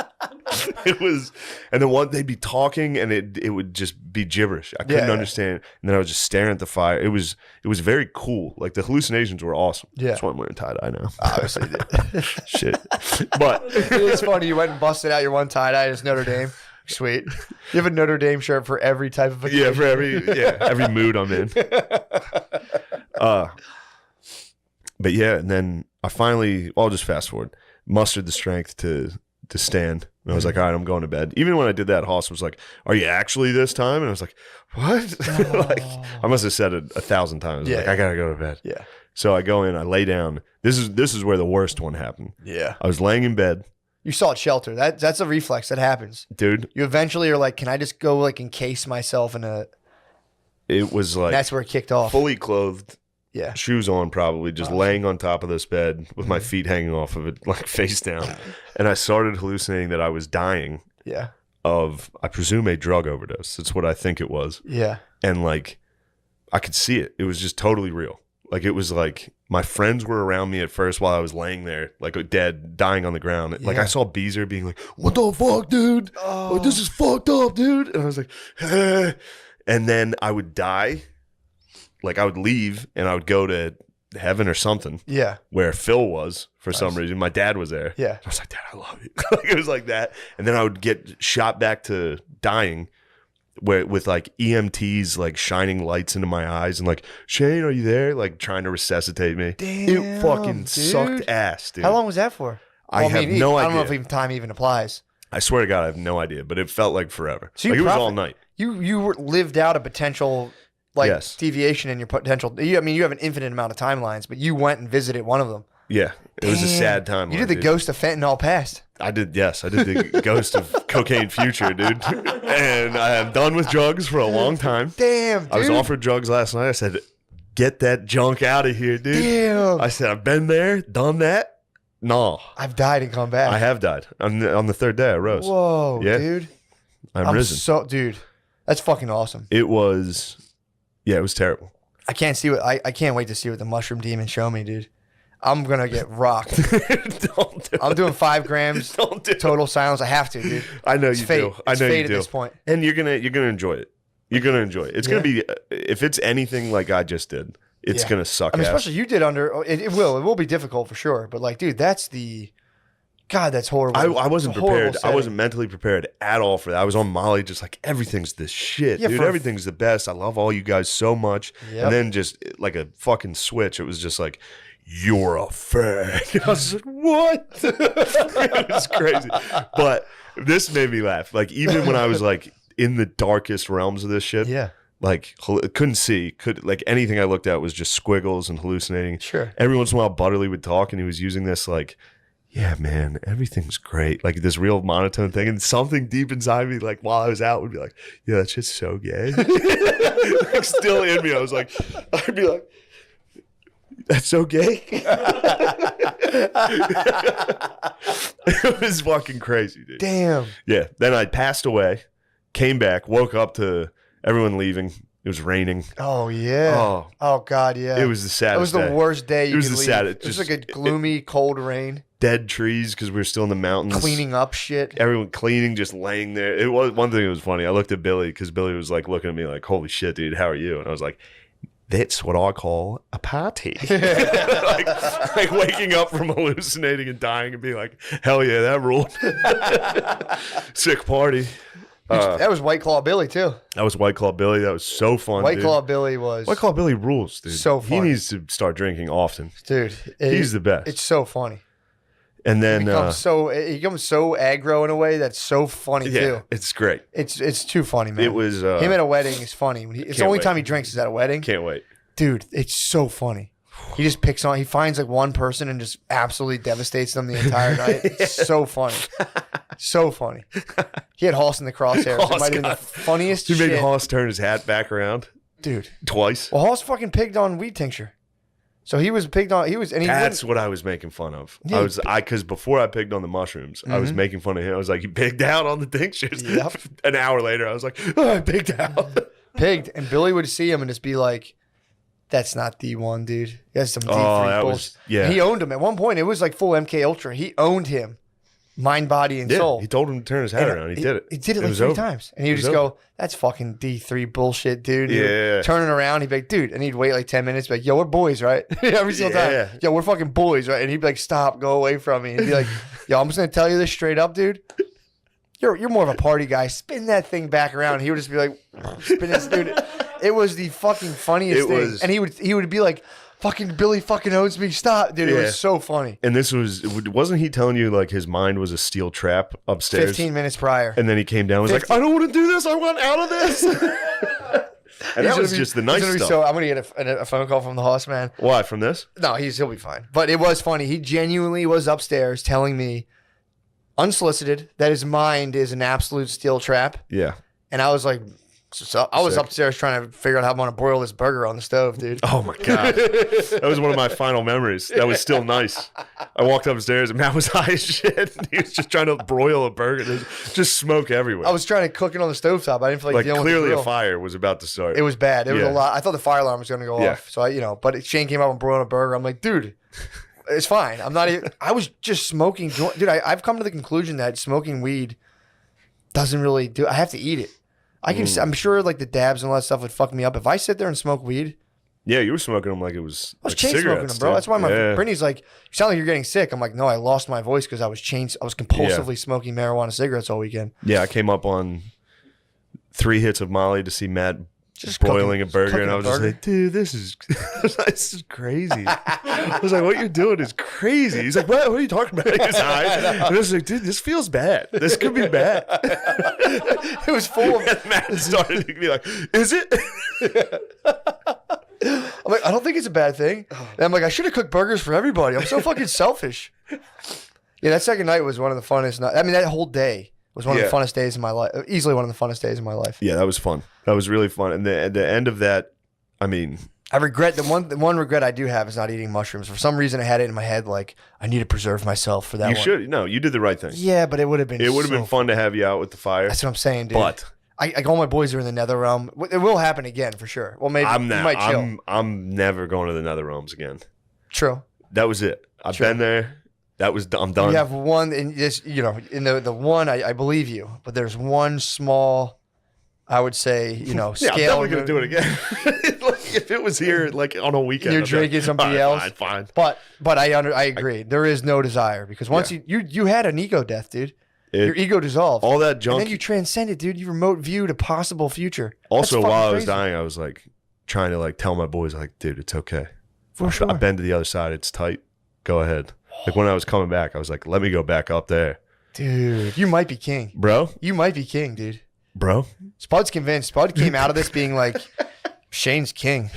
B: It was, and then they'd be talking and it would just be gibberish. I couldn't
A: Yeah.
B: understand. And then I was just staring at the fire. It was very cool. Like the hallucinations were awesome.
A: Yeah.
B: That's why I'm wearing tie-dye now.
A: Obviously did.
B: Shit. But
A: It's funny. You went and busted out your one tie-dye as Notre Dame. Sweet. You have a Notre Dame shirt for every type of occasion.
B: yeah, for every mood I'm in. But yeah, and then I finally, I'll just fast forward, mustered the strength to stand. And I was like, all right, I'm going to bed. Even when I did that, Hoss was like, are you actually this time? And I was like, what? Like, I must have said it 1,000 times.
A: Yeah.
B: Like, I gotta go to bed.
A: Yeah.
B: So I go in, I lay down. This is where the worst one happened.
A: Yeah.
B: I was laying in bed,
A: You sought shelter. That's a reflex that happens.
B: dude.
A: You eventually are like, can I just go like encase myself in a?
B: It was like
A: That's where it kicked off.
B: fully clothed,
A: Yeah.
B: shoes on, probably just laying on top of this bed with my feet hanging off of it, like face down. And I started hallucinating that I was dying
A: Yeah.
B: of, I presume, a drug overdose. That's what I think it was.
A: Yeah.
B: And like, I could see it. It was just totally real. Like, it was like my friends were around me at first while I was laying there, like dead, dying on the ground. Like,
A: Yeah.
B: I saw Beezer being like, what the fuck, dude?
A: Oh.
B: Like, this is fucked up, dude. And I was like, eh. And then I would die. Like, I would leave and I would go to heaven or something
A: Yeah.
B: where Phil was for some
A: Nice.
B: reason. My dad was there.
A: Yeah.
B: I was like, Dad, I love you. Like, it was like that. And then I would get shot back to dying with like EMTs like shining lights into my eyes and like, Shane, are you there? Like trying to resuscitate me.
A: Damn,
B: It fucking
A: dude.
B: sucked ass, dude.
A: How long was that for?
B: I have no
A: I don't know
B: idea.
A: if even time even applies.
B: I swear to God, I have no idea, but it felt like forever.
A: So you
B: like it was all
A: profit-
B: night.
A: You lived out a potential like
B: Yes.
A: deviation in your potential. You have an infinite amount of timelines, but you went and visited one of them.
B: Yeah, it was a
A: Damn.
B: sad time.
A: You did the ghost of fentanyl past.
B: I did, yes. I did the ghost of cocaine future, dude. And I am done with drugs for a long time.
A: Damn, dude.
B: I was offered drugs last night. I said, get that junk out of here, dude.
A: Damn.
B: I said, I've been there, done that. No.
A: I've died and come back.
B: I have died. On the third day, I rose.
A: Whoa,
B: Yeah.
A: dude.
B: I'm risen.
A: Dude, that's fucking awesome.
B: It was terrible.
A: I can't see what I can't wait to see what the mushroom demon show me, dude. I'm gonna get rocked.
B: Don't do
A: I'm
B: it.
A: doing 5 grams
B: Don't do it.
A: total silence. I have to, dude.
B: I know
A: It's
B: you
A: fate.
B: do. I
A: It's
B: know
A: fate
B: you
A: at
B: do.
A: this point.
B: And you're gonna enjoy it. You're gonna enjoy it. It's gonna be, if it's anything like I just did, it's gonna suck.
A: I mean,
B: ass.
A: especially you did under. It will be difficult for sure. But like, dude, that's horrible.
B: I wasn't
A: It's a horrible
B: prepared. I
A: setting.
B: wasn't mentally prepared at all for that. I was on Molly, just like everything's the shit,
A: Yeah,
B: dude.
A: for-
B: Everything's the best. I love all you guys so much.
A: Yep.
B: And then just like a fucking switch, it was just like, you're a fag. I was just like, what? It was crazy. But this made me laugh. Like even when I was like in the darkest realms of this shit,
A: Yeah,
B: like couldn't see, like anything I looked at was just squiggles and hallucinating.
A: sure.
B: Every once in a while, Butterly would talk, and he was using this like, yeah, man, everything's great. Like this real monotone thing. And something deep inside me, like while I was out, would be like, yeah, that shit's so gay. Like still in me. I'd be like, that's so gay. It was fucking crazy, dude.
A: Damn.
B: Yeah. Then I passed away, came back, woke up to everyone leaving. It was raining.
A: Oh yeah. Oh god, yeah.
B: It was the saddest
A: That was the
B: day.
A: worst day you
B: It was
A: could
B: the
A: leave.
B: saddest-
A: It was
B: just-
A: like a gloomy, cold rain.
B: Dead trees because we were still in the mountains.
A: Cleaning up shit.
B: Everyone cleaning, just laying there. It was one thing that was funny. I looked at Billy because Billy was like looking at me like, holy shit, dude, how are you? And I was like, that's what I call a party. like waking up from hallucinating and dying and being like, hell yeah, that ruled. Sick party.
A: That was White Claw Billy too.
B: That was White Claw Billy. That was so fun.
A: White
B: dude.
A: Claw Billy was
B: White Claw Billy rules, dude.
A: So
B: He
A: funny.
B: needs to start drinking often.
A: dude.
B: He's the best.
A: It's so funny.
B: And then
A: He becomes so aggro in a way that's so funny
B: yeah,
A: too.
B: it's great.
A: It's too funny, man.
B: It was
A: him at a wedding is funny. It's the
B: Can't
A: only
B: wait.
A: time he drinks is at a wedding.
B: Can't wait.
A: Dude, it's so funny. He just picks on. He finds like one person and just absolutely devastates them the entire night. It's so funny, so funny. He had Hoss in the crosshairs. It
B: Hoss
A: might have been the
B: got-
A: funniest
B: He
A: shit,
B: made Hoss turn his hat back around
A: dude.
B: twice.
A: Well, Hoss fucking pigged on weed tincture, so he was pigged on. He was, and he
B: That's what I was making fun of.
A: Yeah.
B: Because before I pigged on the mushrooms, I was making fun of him. I was like, he pigged out on the tinctures.
A: Yep.
B: An hour later, I was like, oh, I pigged out.
A: pigged, and Billy would see him and just be like, "That's not D1, dude. That's some D3
B: that
A: bullshit."
B: was- yeah.
A: He owned him at one point. It was like full MK Ultra. He owned him, mind, body, and
B: Yeah,
A: soul.
B: he told him to turn his hat
A: And
B: around. He did it.
A: He did it like
B: was
A: 3
B: over.
A: times. And he would
B: It
A: just
B: was
A: go, that's fucking D3 bullshit, dude. He would
B: Yeah.
A: turn it around. He'd be like, dude. And he'd wait like 10 minutes. Be like, yo, we're boys, right? Every single
B: Yeah.
A: time. Yo, we're fucking boys, right? And he'd be like, stop, go away from me. And he'd be like, yo, I'm just going to tell you this straight up, dude. You're more of a party guy. Spin that thing back around. He would just be like, spin this, dude. It was the fucking funniest
B: It
A: thing.
B: was-
A: And he would be like, fucking Billy fucking owns me. Stop, dude. It
B: Yeah.
A: was so funny.
B: And this wasn't he telling you like his mind was a steel trap upstairs?
A: 15 minutes prior.
B: And then he came down and was like,
A: 15
B: I don't want to do this. I want out of this. And
A: That
B: this
A: would
B: was
A: be-
B: just the
A: it's
B: nice
A: gonna be
B: stuff.
A: So I'm gonna get a phone call from the host man.
B: Why? From this?
A: No, he'll be fine. But it was funny. He genuinely was upstairs telling me, unsolicited, that his mind is an absolute steel trap.
B: Yeah.
A: And I was like, so I was
B: Sick.
A: upstairs trying to figure out how I'm gonna broil this burger on the stove, dude.
B: Oh my God. That was one of my final memories. That was still nice. I walked upstairs and Matt was high as shit. He was just trying to broil a burger. There's just smoke everywhere.
A: I was trying to cook it on the stovetop. I didn't feel like,
B: like
A: dealing with the
B: clearly a
A: grill.
B: fire was about to start.
A: It was bad. It was
B: Yeah.
A: a lot. I thought the fire alarm was gonna go
B: Yeah.
A: off. So but Shane came up and broiled a burger. I'm like, dude, it's fine. I'm not even. I was just smoking. Dude, I've come to the conclusion that smoking weed doesn't really do. I have to eat it. I can. I'm sure like the dabs and all that stuff would fuck me up if I sit there and smoke weed.
B: Yeah, you were smoking them like it was.
A: I was
B: like
A: chain smoking
B: cigarettes,
A: them, bro.
B: dude.
A: That's why my
B: Yeah.
A: Brittany's like, "You sound like you're getting sick." I'm like, "No, I lost my voice because I was compulsively smoking marijuana cigarettes all weekend."
B: Yeah, I came up on 3 hits of Molly to see Matt
A: Just
B: broiling
A: cooking-
B: a burger,
A: cooking
B: and I
A: a
B: was just
A: burger.
B: like, dude, this is crazy. I was like, what you're doing is crazy. He's like, what are you talking about? He was high. And I was like, dude, this feels bad. This could be bad.
A: It was full of.
B: And Matt started to be like, is it?
A: I'm I'm like, I don't think it's a bad thing. And I'm like, I should have cooked burgers for everybody. I'm so fucking selfish. Yeah, that second night was one of the funnest. I mean, that whole day was one of the funnest days in my life. Easily one of the funnest days in my life.
B: Yeah, that was fun. That was really fun. And at the end of that, I mean,
A: I regret the one regret I do have is not eating mushrooms. For some reason, I had it in my head like I need to preserve myself for that.
B: You should. No, you did the right thing.
A: Yeah, but it would have been.
B: It would have been fun to have you out with the fire.
A: That's what I'm saying, dude.
B: But
A: all my boys are in the nether realm. It will happen again for sure. Well, maybe
B: I'm
A: you might chill.
B: I'm never going to the nether realms again.
A: True.
B: That was it. I've been there. I'm done.
A: You have one, and this, in the one, I believe you, but there's one small, I would say, scale.
B: Yeah, I'm definitely gonna do it again. Like, if it was here, like on a weekend,
A: You're drinking somebody else.
B: Fine.
A: But I agree. There is no desire because once you had an ego death, dude. Your ego dissolved.
B: All that junk.
A: And then you transcended, dude. You remote viewed a possible future.
B: Also, while I was dying, I was like trying to like tell my boys, like, dude, it's okay.
A: For sure.
B: I've been to the other side. It's tight. Go ahead. Like when I was coming back, I was like, let me go back up there.
A: Dude, you might be king.
B: Bro?
A: You might be king, dude.
B: Bro?
A: Spud's convinced. Spud came out of this being like, Shane's king.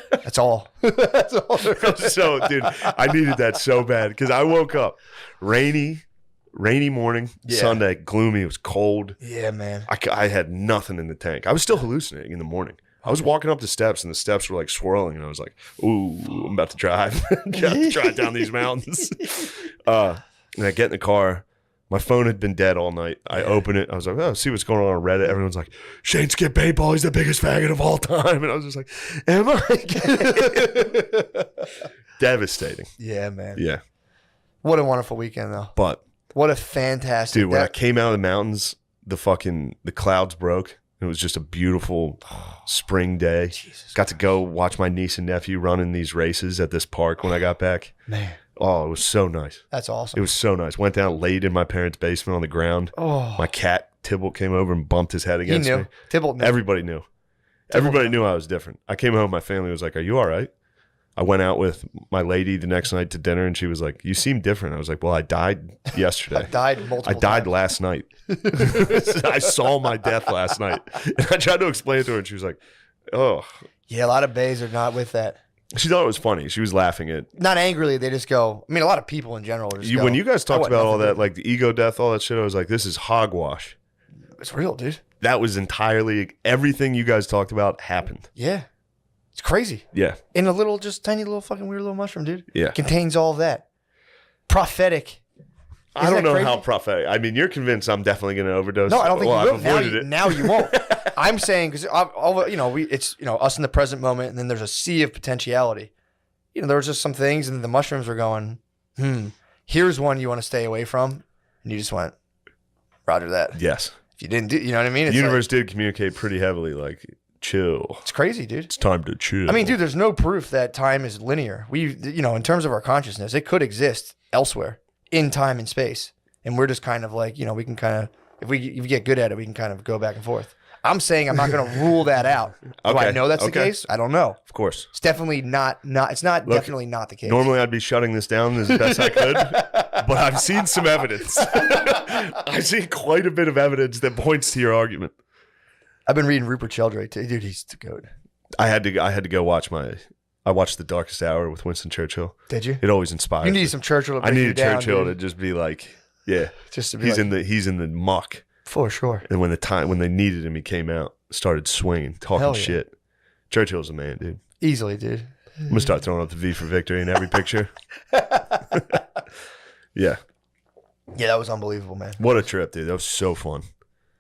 A: That's all. That's all.
B: So, dude, I needed that so bad because I woke up rainy morning, Sunday, gloomy. It was cold.
A: Yeah, man.
B: I had nothing in the tank. I was still hallucinating in the morning. I was walking up the steps and the steps were like swirling and I was like, ooh, I'm about to drive. Got to drive down these mountains. And I get in the car. My phone had been dead all night. I open it. I was like, oh, see what's going on Reddit. Everyone's like, Shane skip paintball. He's the biggest faggot of all time. And I was just like, am I? Devastating.
A: Yeah, man.
B: Yeah.
A: What a wonderful weekend, though.
B: But
A: what a fantastic.
B: Dude, when I came out of the mountains, the clouds broke. It was just a beautiful spring day.
A: Jesus
B: got to go watch my niece and nephew running these races at this park when I got back.
A: Man.
B: Oh, it was so nice.
A: That's awesome.
B: It was so nice. Went down, laid in my parents' basement on the ground.
A: Oh.
B: My cat, Tybalt, came over and bumped his head against me.
A: Tybalt knew.
B: Everybody knew. Everybody knew I was different. I came home, my family was like, are you all right? I went out with my lady the next night to dinner, and she was like, you seem different. I was like, well, I died yesterday.
A: I died multiple times.
B: Last night. I saw my death last night. And I tried to explain it to her, and she was like, oh.
A: Yeah, a lot of bays are not with that.
B: She thought it was funny. She was laughing at.
A: Not angrily, they just go. I mean, a lot of people in general just go.
B: When you guys talked about all that, like the ego death, all that shit, I was like, this is hogwash.
A: It's real, dude.
B: That was entirely everything you guys talked about happened.
A: Yeah. It's crazy.
B: Yeah.
A: In a little, just tiny little fucking weird little mushroom, dude.
B: Yeah.
A: Contains all of that. Prophetic.
B: I don't know how prophetic. I mean, you're convinced I'm definitely going to overdose.
A: No, I don't think you will.
B: I've avoided it.
A: Now you won't. I'm saying because it's us in the present moment, and then there's a sea of potentiality. There was just some things, and the mushrooms were going. Here's one you want to stay away from, and you just went, Roger that.
B: Yes.
A: If you didn't do, you know what I mean?
B: The universe did communicate pretty heavily, like chill.
A: It's crazy, dude.
B: It's time to chill.
A: I mean, dude, there's no proof that time is linear. In terms of our consciousness, it could exist elsewhere in time and space. And we're just kind of like, we can kind of, if we get good at it, we can kind of go back and forth. I'm saying I'm not going to rule that out. Do I know that's the case? I don't know.
B: Of course.
A: It's definitely not it's not definitely not the case.
B: Normally I'd be shutting this down as best I could, but I've seen some evidence. I've seen quite a bit of evidence that points to your argument.
A: I've been reading Rupert Sheldrake too. Dude, he's the goat.
B: I had to go watch I watched The Darkest Hour with Winston Churchill.
A: Did you?
B: It always inspires me.
A: You need some Churchill to
B: I
A: bring you
B: needed
A: down,
B: Churchill
A: dude.
B: to just be like, yeah.
A: Just to be
B: he's in the muck.
A: For sure.
B: And when they needed him, he came out, started swinging, talking shit. Churchill's a man, dude.
A: Easily, dude.
B: I'm gonna start throwing up the V for victory in every picture. Yeah.
A: Yeah, that was unbelievable, man.
B: What a trip, dude. That was so fun.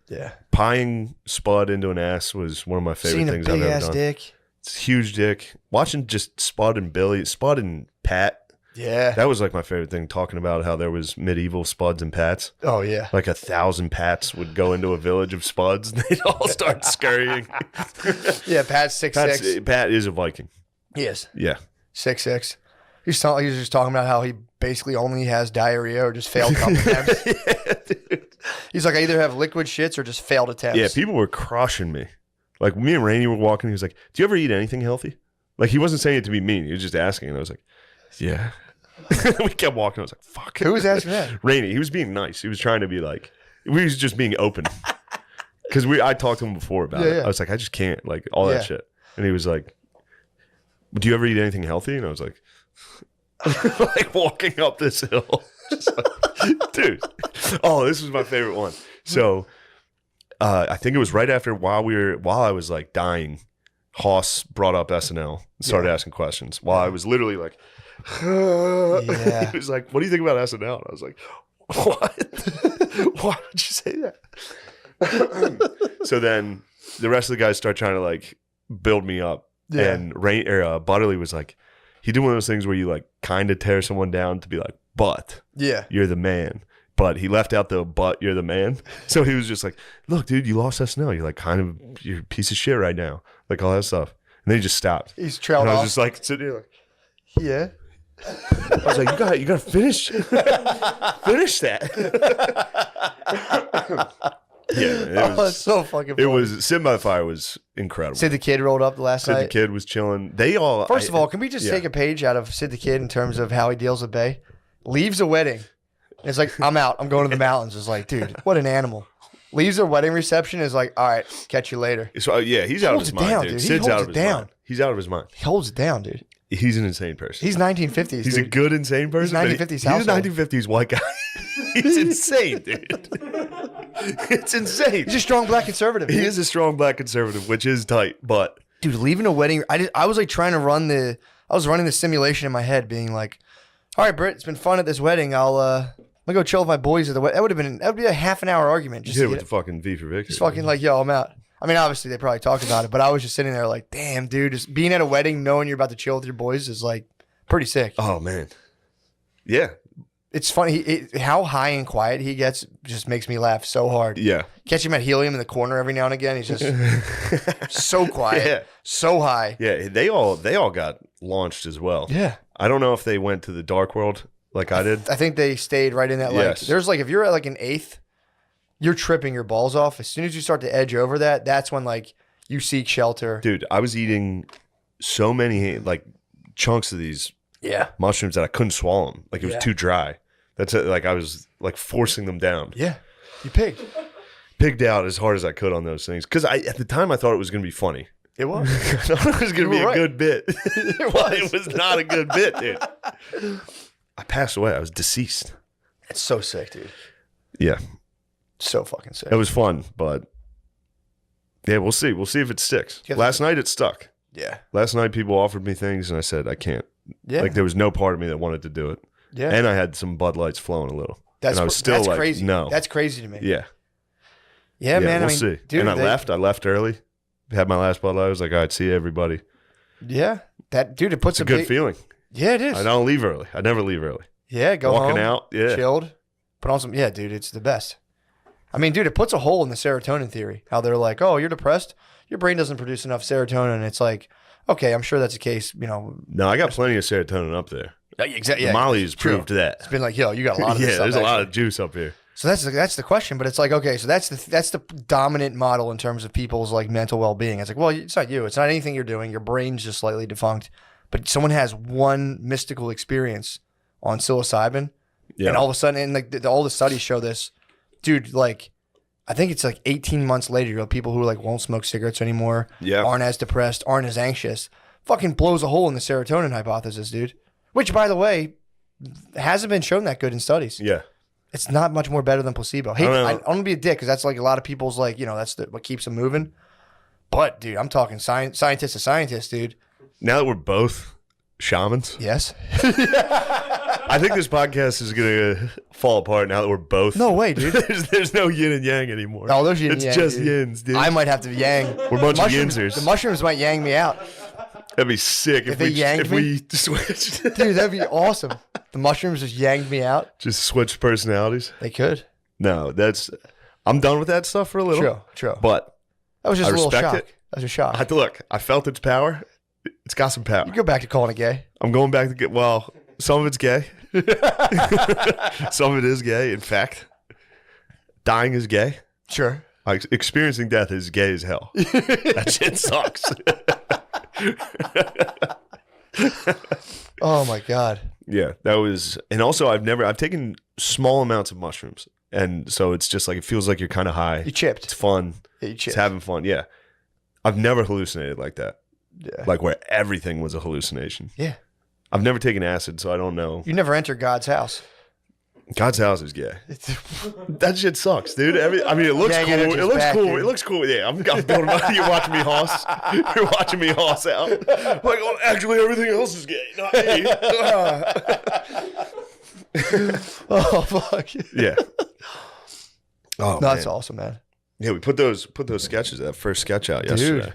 A: Yeah.
B: Pieing Spud into an ass was one of my favorite things I've ever done.
A: Seeing a big ass dick.
B: It's a huge dick. Watching just Spud and Pat.
A: Yeah.
B: That was like my favorite thing, talking about how there was medieval Spuds and Pats.
A: Oh, yeah.
B: Like 1,000 Pats would go into a village of Spuds and they'd all start scurrying.
A: Yeah, Pat's 6'6".
B: Pat is a Viking.
A: He is.
B: Yeah.
A: 6'6". He was just talking about how he basically only has diarrhea or just failed couple attempts.
B: Yeah, dude.
A: He's like, I either have liquid shits or just failed attempts.
B: Yeah, people were crushing me. Like me and Rainey were walking. He was like, do you ever eat anything healthy? Like he wasn't saying it to be mean. He was just asking. And I was like, yeah. We kept walking. I was like, fuck.
A: Who was asking that?
B: Rainey. He was being nice. He was trying to be like, we was just being open. Because I talked to him before about it.
A: Yeah.
B: I was like, I just can't. Like all that shit. And he was like, do you ever eat anything healthy? And I was like, like walking up this hill. Just like, dude. Oh, this was my favorite one. So I think it was right after while I was like dying, Hoss brought up SNL and started asking questions while I was literally like, he was like, what do you think about SNL? And I was like, what? Why would you say that? So then the rest of the guys start trying to like build me up. Yeah. And Butterly was like, he did one of those things where you like kind of tear someone down to be like, but you're the man. But he left out the but you're the man. So he was just like, look, dude, you lost SNL. You're like you're a piece of shit right now. Like all that stuff. And then he just stopped.
A: He's trailed
B: and
A: off.
B: I was just like sitting there like,
A: yeah.
B: I was like, you gotta finish that. Yeah, it was
A: so fucking funny.
B: It was Sim by the Fire was incredible.
A: Sid the Kid rolled up the last night.
B: Sid the Kid was chilling. They all
A: First of all, can we just take a page out of Sid the Kid in terms of how he deals with Bay? Leaves a wedding. It's like, I'm out. I'm going to the mountains. It's like, dude, what an animal. Leaves a wedding reception. Is like, all right, catch you later.
B: So he's out of his mind, dude. Sid's out of his mind. He's out of his mind.
A: He holds it down, dude.
B: He's an insane person.
A: He's 1950s.
B: He's a good insane person.
A: He's 1950s.
B: He's a 1950s white guy. He's insane, dude. It's insane.
A: He's a strong black conservative.
B: He is a strong black conservative, which is tight. But
A: dude, leaving a wedding. I was like trying to run the. I was running the simulation in my head, being like, all right, Britt, it's been fun at this wedding. I'm gonna go chill with my boys at the wedding. That would be a half an hour argument. Just
B: with the fucking V for Victory.
A: Just fucking like, yo, I'm out. I mean, obviously they probably talked about it, but I was just sitting there like, damn, dude, just being at a wedding, knowing you're about to chill with your boys is like pretty sick.
B: Oh man, yeah.
A: It's funny how high and quiet he gets. Just makes me laugh so hard.
B: Yeah,
A: catch him at helium in the corner every now and again. He's just so quiet, so high.
B: Yeah, they all got launched as well.
A: Yeah,
B: I don't know if they went to the dark world like I did.
A: I think they stayed right in that. Like, yes. There's like if you're at like an eighth, you're tripping your balls off. As soon as you start to edge over that, that's when like you seek shelter.
B: Dude, I was eating so many like chunks of these mushrooms that I couldn't swallow them. Like it was too dry. That's it. Like I was like forcing them down.
A: Yeah, you pigged
B: out as hard as I could on those things because at the time I thought it was going to be funny.
A: It was.
B: I thought it was going to be a good bit. It was not a good bit, dude. I passed away. I was deceased.
A: It's so sick, dude.
B: Yeah.
A: So fucking sick.
B: It was fun, but yeah, we'll see. We'll see if it sticks. Last night it stuck.
A: Yeah.
B: Last night people offered me things and I said I can't. Yeah. Like there was no part of me that wanted to do it. Yeah. And I had some Bud Lights flowing a little. And I was still like,
A: crazy.
B: No.
A: That's crazy to me.
B: Yeah.
A: Yeah, man.
B: We'll see. Dude, and I left early. Had my last Bud Light. I was like, all right, see you, everybody.
A: Yeah. It puts
B: a good feeling.
A: Yeah, it is.
B: I don't leave early. I never leave early.
A: Yeah, go
B: Walking
A: home,
B: out. Yeah.
A: Chilled. Put on some. Yeah, dude, it's the best. I mean, dude, it puts a hole in the serotonin theory. How they're like, oh, you're depressed. Your brain doesn't produce enough serotonin. It's like, okay, I'm sure that's the case. No,
B: I got plenty of serotonin up there.
A: Exactly.
B: Yeah, Molly has proved that.
A: It's been like, yo, you got a lot of this stuff,
B: there's a lot of juice up here.
A: So that's the question, but it's like, okay, so that's the dominant model in terms of people's like mental well-being. It's like, well, it's not you. It's not anything you're doing. Your brain's just slightly defunct. But someone has one mystical experience on psilocybin, and all of a sudden, and like all the studies show this, dude. Like, I think it's like 18 months later, you know, people who like won't smoke cigarettes anymore, aren't as depressed, aren't as anxious, fucking blows a hole in the serotonin hypothesis, dude. Which, by the way, hasn't been shown that good in studies. Yeah. It's not much more better than placebo. Hey, I'm going to be a dick because that's like a lot of people's like, you know, that's what keeps them moving. But, dude, I'm talking scientist to scientist, dude.
B: Now that we're both shamans.
A: Yes.
B: I think this podcast is going to fall apart now that we're both.
A: No way, dude.
B: There's no yin and yang anymore.
A: No, there's yin and yang.
B: It's just yins, dude.
A: I might have to yang.
B: We're a bunch of yinsers.
A: The mushrooms might yang me out.
B: That'd be sick if we switched.
A: Dude, that'd be awesome. The mushrooms just yanged me out.
B: Just switched personalities.
A: They could.
B: No, I'm done with that stuff for a little.
A: True.
B: But
A: that was just a little shock.
B: It.
A: That was a shock.
B: Look, I felt its power. It's got some power.
A: You go back to calling it gay.
B: I'm going back to well, some of it's gay. Some of it is gay. In fact, dying is gay.
A: Sure.
B: Like experiencing death is gay as hell. That shit sucks.
A: Oh my God.
B: Yeah, that was, and also I've taken small amounts of mushrooms, and so it's just like it feels like you're kind of high.
A: You chipped.
B: It's fun.
A: Yeah, you chipped.
B: It's having fun. Yeah, I've never hallucinated like that.
A: Yeah.
B: Like where everything was a hallucination.
A: Yeah.
B: I've never taken acid, so I don't know.
A: You never enter God's house.
B: God's house is gay. That shit sucks, dude. I mean, it looks
A: Gang
B: cool. It
A: energy's
B: looks
A: back,
B: cool.
A: dude.
B: It looks cool. Yeah, I'm building my. You're watching me hoss. You're watching me hoss out. Like, oh, actually, everything else is gay, not me.
A: Oh fuck.
B: Yeah. Oh,
A: No, that's
B: man.
A: awesome, man.
B: Yeah, we put those sketches, that first sketch out yesterday.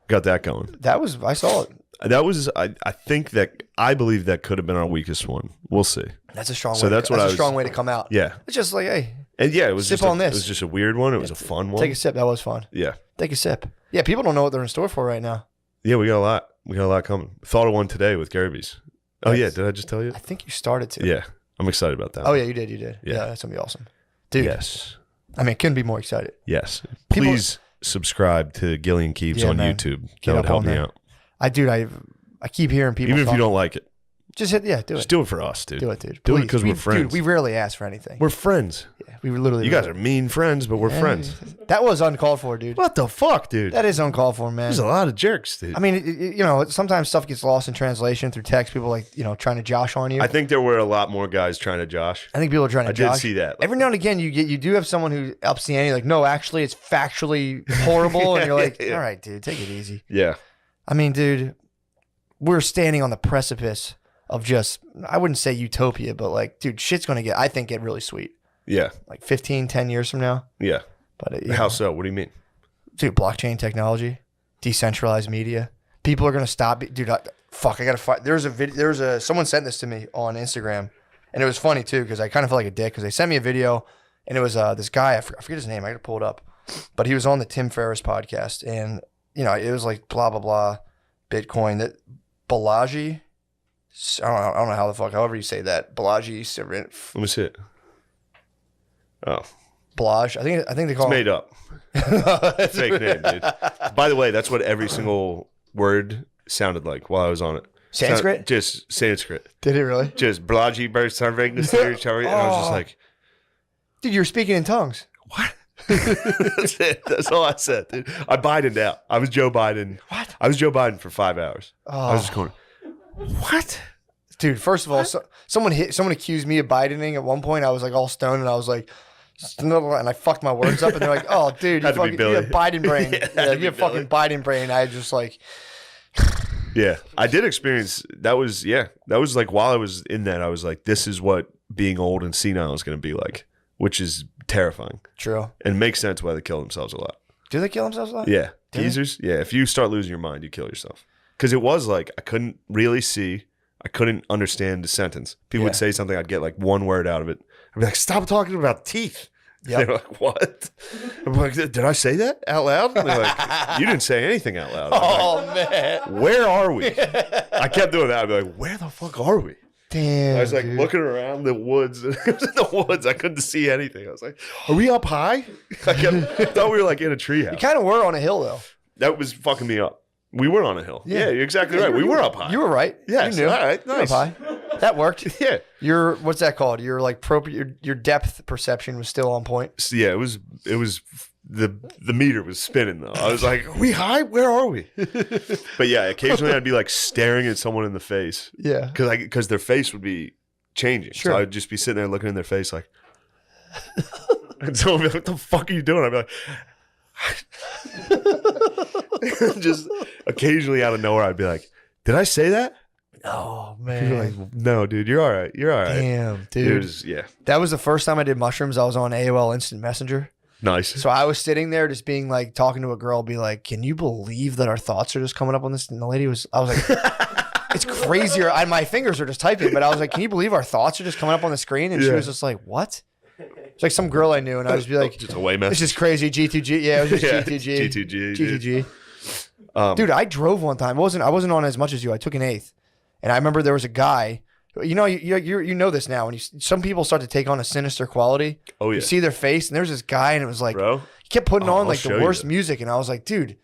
B: Got that going.
A: I saw it.
B: That was, I believe that could have been our weakest one. We'll see.
A: That's a strong way.
B: So that's what I
A: a
B: was-
A: strong way to come out.
B: Yeah.
A: It's just like, hey,
B: And yeah, it was
A: Sip
B: just
A: on this.
B: It was just a weird one. It was a fun one.
A: take a sip. That was fun.
B: Yeah.
A: Take a sip. Yeah, people don't know what they're in store for right now.
B: Yeah, we got a lot. We got a lot coming. Thought of one today with Gary's. Oh yeah,
A: Nice.
B: did I just tell you?
A: I think you started to.
B: Yeah. I'm excited about that.
A: Oh yeah, you did. You did.
B: Yeah.
A: Yeah, that's gonna be awesome, dude.
B: Yes.
A: I mean, couldn't be more excited.
B: Yes.
A: People-
B: Please subscribe to Gillian Keeves
A: Yeah,
B: on
A: man.
B: YouTube.
A: Get
B: That would
A: up
B: help
A: on
B: me
A: there.
B: out.
A: I keep hearing people.
B: Even if you
A: talk-
B: don't like it,
A: just hit. Yeah, do
B: just
A: it.
B: do it for us, dude.
A: Do it, dude.
B: Do it
A: Please.
B: because we're friends.
A: Dude, we rarely ask for anything.
B: We're friends.
A: Yeah, we literally.
B: You guys are mean friends, but we're friends.
A: That was uncalled for, dude.
B: What the fuck, dude?
A: That is uncalled for, man.
B: There's a lot of jerks, dude.
A: I mean, sometimes stuff gets lost in translation through text. People like, trying to josh on you.
B: I think there were a lot more guys trying to josh.
A: I think people are trying to
B: I
A: josh.
B: did see that.
A: Every now and again, you do have someone who ups the ante, like, no, actually, it's factually horrible, and you're like,
B: Yeah.
A: all right, dude, take it easy.
B: Yeah.
A: I mean, dude, we're standing on the precipice of just, I wouldn't say utopia, but like, dude, shit's gonna get really sweet.
B: Yeah.
A: Like 15, 10 years from now.
B: Yeah.
A: But
B: How so? What do you mean?
A: dude, blockchain technology, decentralized media, people are gonna stop. Dude, I gotta find. There's a video. Someone sent this to me on Instagram, and it was funny too because I kind of felt like a dick because they sent me a video, and it was this guy. I forget his name. I gotta pull it up, but he was on the Tim Ferriss podcast, and it was like blah blah blah, Bitcoin. That Balaji. I don't know how the fuck. However you say that, Balaji.
B: Let me see it. Oh,
A: Balaj. I think they
B: it's
A: call
B: made up. Fake name, dude. By the way, that's what every single word sounded like while I was on it.
A: Sanskrit?
B: Just Sanskrit.
A: Did it really?
B: Just Blaji burst on Vegas territory. And I was just like,
A: Dude, you were speaking in tongues.
B: what? That's it. That's all I said, dude. I Bidened out. I was Joe Biden.
A: What?
B: I was Joe Biden for 5 hours. I was just going, what?
A: Dude, first of all, someone accused me of Bidening at one point. I was like all stoned and I was like, and I fucked my words up and they're like, oh, dude, you
B: Had to be
A: you
B: Billy.
A: have Biden brain.
B: Yeah, had
A: yeah,
B: to
A: you
B: be
A: have fucking Biden brain. I just like,
B: Yeah, I did experience that was like while I was in that, I was like, this is what being old and senile is going to be like, which is terrifying
A: true.
B: and makes sense why they kill themselves a lot.
A: Do they kill themselves a lot?
B: Yeah,
A: Do they?
B: teasers. Yeah, if you start losing your mind, you kill yourself. Because it was like I couldn't really see, I couldn't understand the sentence. People would
A: Yeah.
B: say something, I'd get like one word out of it. I'd be like, stop talking about teeth.
A: Yep.
B: They're like, what? I'm like, did I say that out loud? And they're like, you didn't say anything out loud. I'm
A: Oh, man.
B: like, where are we? I kept doing that. I'd be like, where the fuck are we?
A: Damn.
B: I was like
A: dude.
B: looking around the woods. It was in the woods. I couldn't see anything. I was like, are we up high? I thought we were like in a
A: You
B: treehouse.
A: kind of were on a hill, though.
B: That was fucking me up. We were on a hill.
A: Yeah.
B: Yeah, you're exactly right. We were up high.
A: You were right.
B: Yes.
A: You knew.
B: All right.
A: You were
B: Nice.
A: up high. That worked.
B: Yeah.
A: Your, what's that called? Your like your depth perception was still on point.
B: So, yeah, it was the meter was spinning though. I was like, are we high? Where are we? But yeah, occasionally I'd be like staring at someone in the face
A: Yeah.
B: because their face would be changing.
A: Sure.
B: So I'd just be sitting there looking in their face like, and someone would be like, what the fuck are you doing? I'd be like, just occasionally out of nowhere, I'd be like, did I say that?
A: Oh,
B: People
A: man.
B: were like, no, dude, you're all right. You're all right.
A: Damn,
B: It
A: dude.
B: was, yeah,
A: That was the first time I did mushrooms. I was on AOL Instant Messenger.
B: nice.
A: So I was sitting there just being like, talking to a girl, be like, can you believe that our thoughts are just coming up on this? And the lady was, I was like, it's crazier. My fingers are just typing, but I was like, can you believe our thoughts are just coming up on the screen? And she
B: Yeah.
A: was just like, what? It's like some girl I knew. And I was be like,
B: Just a way
A: it's
B: message.
A: just crazy. G2G. Yeah, it was just
B: Yeah,
A: G2G.
B: G2G.
A: G2G. Dude, I drove one time. I wasn't on as much as you. I took an eighth. And I remember there was a guy, you know this now. When some people start to take on a sinister quality,
B: Oh, yeah.
A: you see their face, and there was this guy, and it was like,
B: Bro.
A: he kept putting on
B: I'll
A: like
B: show
A: the
B: you
A: worst
B: that.
A: music, and I was like, dude,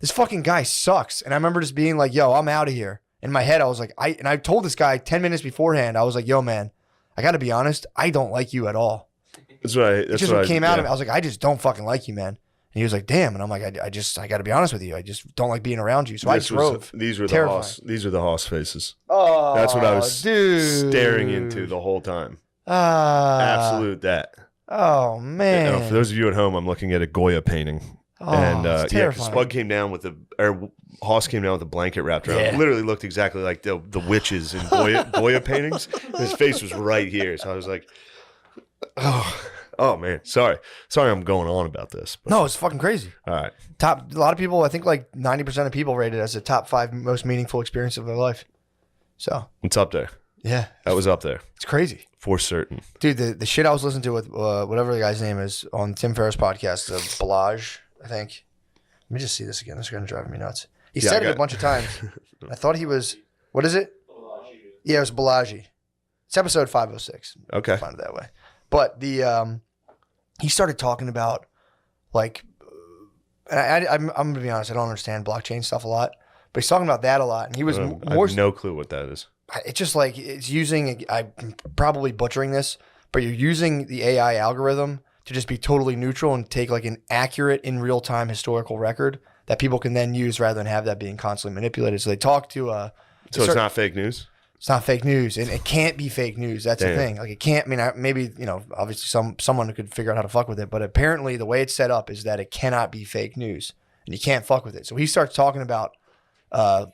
A: this fucking guy sucks. And I remember just being like, yo, I'm out of here. In my head, I was like, I told this guy 10 minutes beforehand, I was like, yo, man, I got to be honest, I don't like you at all.
B: That's what I.
A: It
B: That's
A: just
B: what
A: came out
B: yeah.
A: of me. I was like, I just don't fucking like you, man. And he was like, damn. And I'm like, I got to be honest with you. I just don't like being around you. So I drove.
B: These were
A: terrifying.
B: These are the Hoss faces.
A: Oh,
B: that's what I was
A: dude.
B: staring into the whole time. Absolute that.
A: Oh man.
B: For those of you at home, I'm looking at a Goya painting.
A: Oh,
B: and
A: it's terrifying.
B: Spud came down with Hoss came down with a blanket wrapped around. It literally looked exactly like the witches in Goya paintings. His face was right here, so I was like, oh man, sorry, I'm going on about this. But.
A: No, it's fucking crazy.
B: All right,
A: a lot of people, I think like 90% of people rate it as the top 5 most meaningful experience of their life. So
B: it's up there.
A: Yeah,
B: that was up there.
A: It's crazy
B: for certain,
A: dude. The shit I was listening to with whatever the guy's name is on Tim Ferriss' podcast, Balaj, I think. Let me just see this again. This is going to drive me nuts. He said it a bunch of times. I thought he was, what is it? Balaji. Yeah, it was Balaji. It's episode 506.
B: Okay.
A: Find it that way. But he started talking about like, and I'm going to be honest, I don't understand blockchain stuff a lot, but he's talking about that a lot. And he was more.
B: I have no clue what that is.
A: It's just like, it's using, I'm probably butchering this, but you're using the AI algorithm to just be totally neutral and take like an accurate in real time historical record that people can then use rather than have that being constantly manipulated. So they talk to
B: so it's not fake news?
A: It's not fake news, and it can't be fake news. That's the thing. Like it can't. I mean, maybe obviously someone could figure out how to fuck with it, but apparently the way it's set up is that it cannot be fake news, and you can't fuck with it. So he starts talking about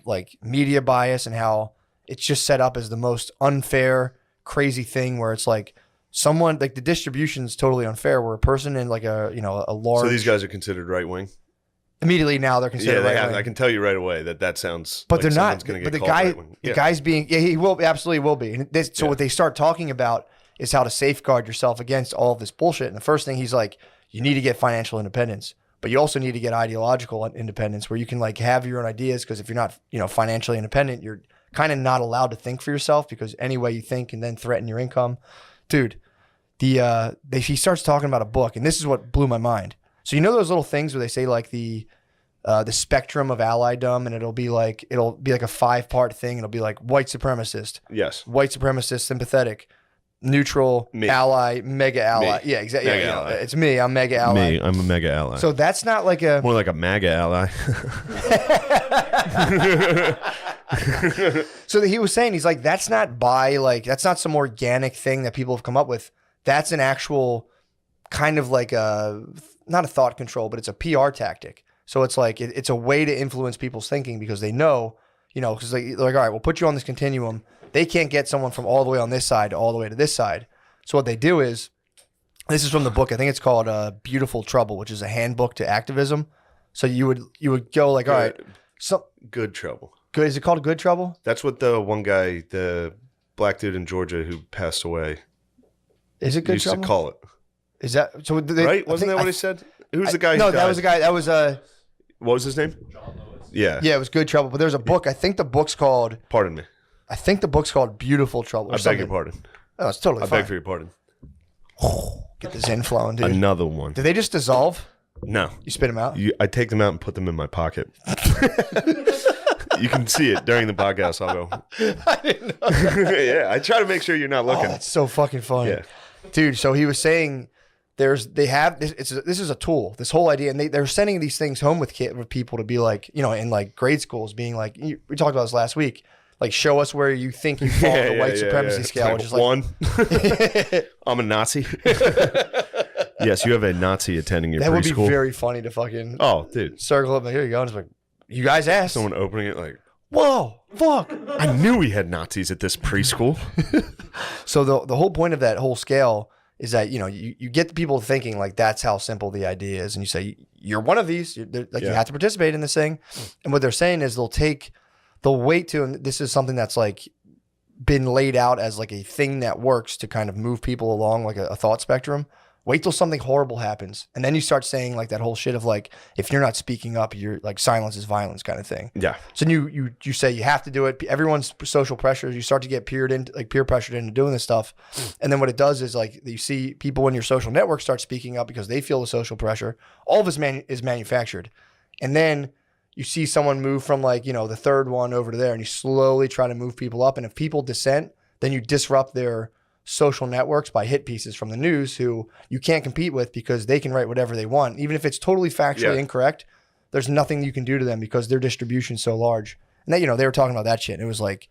A: like media bias and how it's just set up as the most unfair, crazy thing where it's like. Someone like the distribution is totally unfair. Where a person in like a large.
B: So these guys are considered right wing.
A: Immediately now they're considered right wing.
B: I can tell you right away that sounds.
A: But
B: like
A: they're not.
B: But
A: the guy's being. Yeah, he will absolutely will be. And so what they start talking about is how to safeguard yourself against all of this bullshit. And the first thing he's like, you need to get financial independence, but you also need to get ideological independence, where you can like have your own ideas. Because if you're not financially independent, you're kind of not allowed to think for yourself, because any way you think can then threaten your income, dude. He starts talking about a book, and this is what blew my mind. So those little things where they say like the spectrum of allydom, and it'll be like a 5-part thing. It'll be like white supremacist,
B: yes,
A: white supremacist, sympathetic, neutral,
B: me.
A: Ally, mega ally. Yeah, exactly. Yeah, it's me. I'm mega ally.
B: Me, I'm a mega ally.
A: So that's not like a
B: more like a MAGA ally.
A: So he was saying, he's like, that's not some organic thing that people have come up with. That's an actual kind of like not a thought control, but it's a PR tactic. So it's like, it's a way to influence people's thinking, because they know, because they're like, all right, we'll put you on this continuum. They can't get someone from all the way on this side to all the way to this side. So what they do is, this is from the book, I think it's called Beautiful Trouble, which is a handbook to activism. So you would go like, all right,
B: Good Trouble.
A: Good. Is it called Good Trouble?
B: That's what the one guy, the black dude in Georgia who passed away.
A: Is it Good
B: used
A: Trouble?
B: to call it.
A: Is that so?
B: Right? Wasn't that what he said? Who's the guy?
A: No, that was the guy. That was
B: What was his name? John Lewis. Yeah.
A: Yeah, it was Good Trouble. But there's a book. I think the book's called.
B: Pardon me.
A: I think the book's called Beautiful Trouble.
B: I beg your pardon.
A: Oh, it's totally fine.
B: I beg for your pardon.
A: Get this in flowing, dude.
B: Another one.
A: Did they just dissolve?
B: No.
A: You spit them out?
B: I take them out and put them in my pocket. You can see it during the podcast. I'll go.
A: I didn't know that.
B: Yeah, I try to make sure you're not looking.
A: Oh, it's so fucking funny.
B: Yeah.
A: Dude, so he was saying this is a tool, this whole idea, and they're sending these things home with people to be like, in like grade schools, being like, we talked about this last week, like show us where you think you fall on the white supremacy scale, which is like
B: 1. I'm a Nazi. Yes, you have a Nazi attending your preschool.
A: That would be very funny to fucking
B: dude,
A: circle up, like, here you go, and just like, you guys asked.
B: Someone opening it like,
A: whoa, fuck.
B: I knew we had Nazis at this preschool.
A: So the whole point of that whole scale is that, you get the people thinking like that's how simple the idea is. And you say, you're one of these, you have to participate in this thing. And what they're saying is they'll wait to, and this is something that's like been laid out as like a thing that works to kind of move people along like a thought spectrum. Wait till something horrible happens. And then you start saying like that whole shit of like, if you're not speaking up, you're like silence is violence kind of thing.
B: Yeah.
A: So you say you have to do it. Everyone's social pressures. You start to get peer pressured into doing this stuff. And then what it does is like you see people in your social network start speaking up because they feel the social pressure. All of this is manufactured. And then you see someone move from like, the third one over to there, and you slowly try to move people up. And if people dissent, then you disrupt their social networks by hit pieces from the news who you can't compete with because they can write whatever they want. Even if it's totally factually incorrect, there's nothing you can do to them because their distribution's so large. And that, they were talking about that shit. And it was like,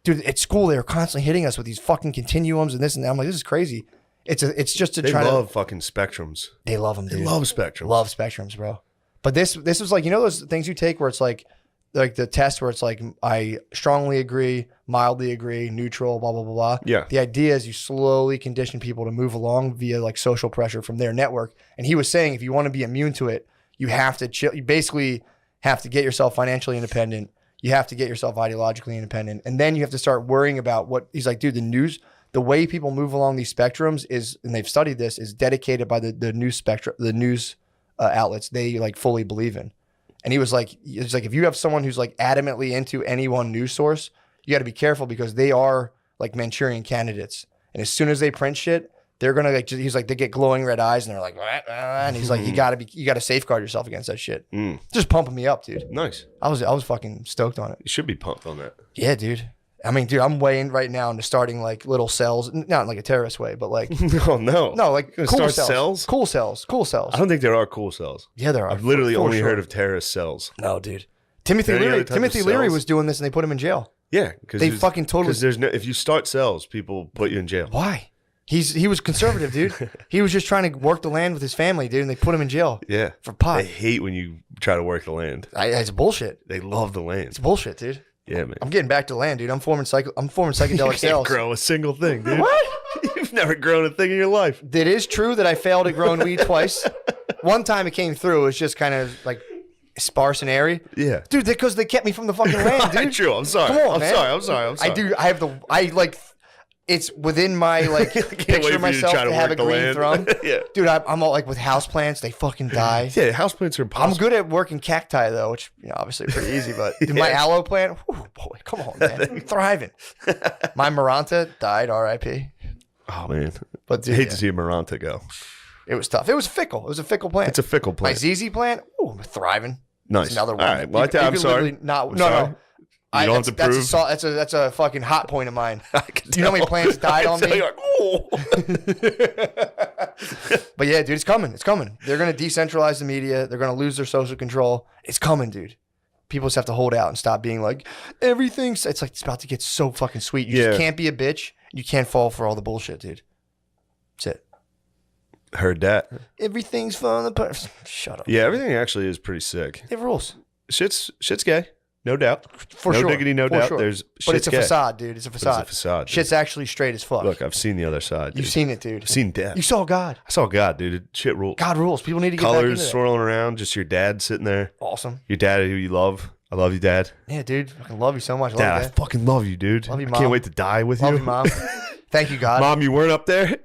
A: dude, at school, they were constantly hitting us with these fucking continuums and this and that. I'm like, this is crazy. It's just to
B: they
A: try
B: love fucking spectrums.
A: They love them, dude.
B: They love spectrums.
A: Love spectrums, bro. But this was like, those things you take where it's like the test where it's like, I strongly agree, mildly agree, neutral, blah, blah, blah, blah.
B: Yeah.
A: The idea is you slowly condition people to move along via like social pressure from their network. And he was saying, if you want to be immune to it, you have to chill. You basically have to get yourself financially independent. You have to get yourself ideologically independent. And then you have to start worrying about what he's like, dude, the way people move along these spectrums is, and they've studied this, is dedicated by the news spectrum, the news outlets they like fully believe in. And he was like, it's like, if you have someone who's like adamantly into any one news source, you got to be careful because they are like Manchurian candidates. And as soon as they print shit, they're going to like, he's like, they get glowing red eyes and they're like, and he's like, you got to safeguard yourself against that shit. Just pumping me up, dude.
B: Nice.
A: I was fucking stoked on it.
B: You should be pumped on that.
A: Yeah, dude. I mean, dude, I'm way in right now into starting like little cells, not in like a terrorist way, but like
B: no,
A: like cool
B: start
A: cells.
B: cells.
A: Cool cells.
B: I don't think there are cool cells.
A: Yeah, there are.
B: I've literally
A: for
B: only
A: sure.
B: heard of terrorist cells.
A: No, dude. Timothy
B: Any other
A: Leary.
B: type
A: Timothy
B: of
A: Leary
B: cells?
A: was doing this, and they put him in jail.
B: Yeah, because
A: They fucking totally.
B: Because there's no. If you start cells, people put you in jail.
A: Why? He was conservative, dude. He was just trying to work the land with his family, dude, and they put him in jail.
B: Yeah,
A: for pot.
B: They hate when you try to work the land.
A: It's bullshit.
B: They love the land.
A: It's bullshit, dude.
B: Yeah, man.
A: I'm getting back to land, dude. I'm forming psychedelic
B: You can't
A: cells.
B: grow a single thing, dude.
A: What?
B: You've never grown a thing in your life.
A: It is true that I failed at growing weed twice. One time it came through. It was just kind of like sparse and airy.
B: Yeah.
A: Dude, because they kept me from the fucking land, dude.
B: True. I'm sorry.
A: Come on,
B: I'm
A: man.
B: sorry.
A: It's within my like
B: wait for
A: picture
B: you to
A: myself
B: try
A: to
B: to
A: have a
B: work the
A: green
B: land.
A: thumb.
B: Yeah.
A: Dude, I'm all like with houseplants, they fucking die.
B: Yeah, houseplants are impossible.
A: I'm good at working cacti though, which obviously pretty easy, but dude, my aloe plant, whew, boy, come on, man. I'm thriving. My Maranta died, R.I.P.
B: Oh man.
A: But dude,
B: I hate to see a Maranta go.
A: It was tough. It was fickle. It was a fickle plant.
B: It's a fickle
A: My
B: plant.
A: ZZ plant, ooh, thriving.
B: Nice.
A: It's another one.
B: All right. Well,
A: You
B: I'm
A: could
B: sorry.
A: literally not.
B: I'm
A: no,
B: sorry.
A: no.
B: You don't have to prove.
A: That's a fucking hot point of mine. Do you know how many plants died on me?
B: Like, oh.
A: But yeah, dude, it's coming. It's coming. They're going to decentralize the media. They're going to lose their social control. It's coming, dude. People just have to hold out and stop being like, everything's... It's like it's about to get so fucking sweet. You just can't be a bitch. You can't fall for all the bullshit, dude. That's it.
B: Heard that.
A: Everything's falling apart. Shut up.
B: Yeah, everything actually is pretty sick.
A: They have rules.
B: Shit's gay. No doubt.
A: For
B: no
A: sure.
B: diggity, no
A: For
B: doubt.
A: sure.
B: There's
A: But it's a
B: gay.
A: facade, dude. It's a facade.
B: It's a facade. Dude.
A: Shit's actually straight as fuck.
B: Look, I've seen the other side.
A: You've
B: dude.
A: seen it, dude.
B: I've seen death.
A: You saw God.
B: I saw God, dude. Shit rules.
A: God rules. People need to get back into
B: Colors
A: that.
B: swirling around. Just your dad sitting there.
A: Awesome.
B: Your dad who you love. I love you, Dad.
A: Yeah, dude. I love you so much. I
B: Dad,
A: love
B: I
A: you, Dad.
B: fucking love you, dude.
A: Love you,
B: I
A: Mom.
B: can't wait to die with
A: Love
B: you.
A: you, Mom. Thank you, God.
B: Mom, you weren't up there?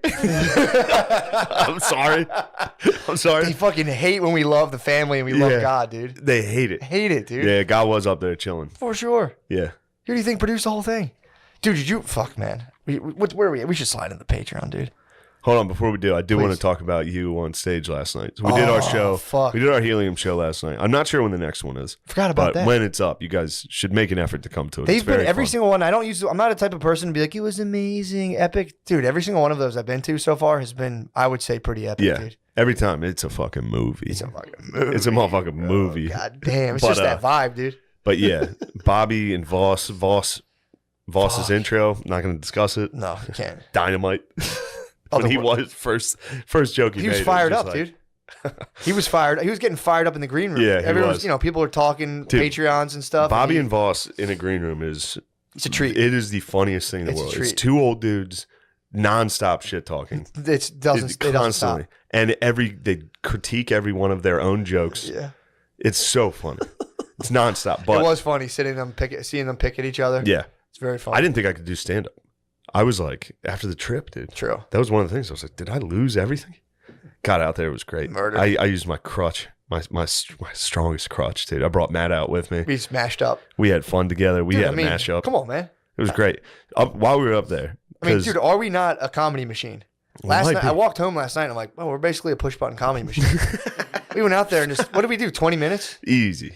B: I'm sorry. I'm
A: They
B: sorry.
A: fucking hate when we love the family and we love God, dude.
B: They hate it.
A: Hate it, dude.
B: Yeah, God was up there chilling.
A: For sure.
B: Yeah.
A: Who do you think produced the whole thing? Dude, did you... Fuck, man. Where are we at? We should slide in the Patreon, dude.
B: Hold on, before we do, I do want
A: Please.
B: to talk about you on stage last night. So we did our show.
A: Fuck.
B: We did our helium show last night. I'm not sure when the next one is.
A: Forgot about
B: but
A: that.
B: when it's up, you guys should make an effort to come to it.
A: They've
B: It's
A: been
B: very
A: every
B: fun.
A: single one. I'm not a type of person to be like, it was amazing, epic. Dude, every single one of those I've been to so far has been, I would say, pretty epic,
B: Yeah.
A: dude.
B: Every time. It's a fucking movie.
A: It's a fucking movie.
B: It's a motherfucking movie.
A: God damn. It's
B: But,
A: just that vibe, dude.
B: But yeah, Bobby and Voss's intro, not going to discuss it.
A: No, you can't.
B: Dynamite.
A: Oh,
B: when he
A: the-
B: was first joke he
A: He
B: made.
A: was
B: it
A: fired
B: just
A: up,
B: like-
A: dude. He was fired. He was getting fired up in the green room.
B: Yeah, he
A: Everyone
B: was.
A: people were talking
B: Dude,
A: Patreons and stuff.
B: Bobby
A: he-
B: and Voss in a green room is
A: it's a treat.
B: It is the funniest thing in the
A: It's a
B: world. It's
A: treat.
B: two old dudes nonstop shit talking.
A: It doesn't
B: Constantly.
A: stop.
B: And they critique every one of their own jokes.
A: Yeah.
B: It's so funny. It's nonstop. But
A: It was funny seeing them pick at each other.
B: yeah.
A: It's very funny.
B: I didn't think I could do stand up. I was like, after the trip, dude.
A: True.
B: That was one of the things. I was like, did I lose everything? Got out there. It was great.
A: Murder.
B: I used my crutch, my strongest crutch, dude. I brought Matt out with me.
A: We smashed up.
B: We had fun together. We
A: Dude,
B: had a mash up.
A: Come on, man.
B: It was great. While we were up there.
A: I mean,
B: 'cause-
A: dude, are we not a comedy machine?
B: might
A: Last night,
B: be.
A: I walked home last night and I'm like, well, we're basically a push button comedy machine. We went out there and just, what did we do? 20 minutes?
B: Easy.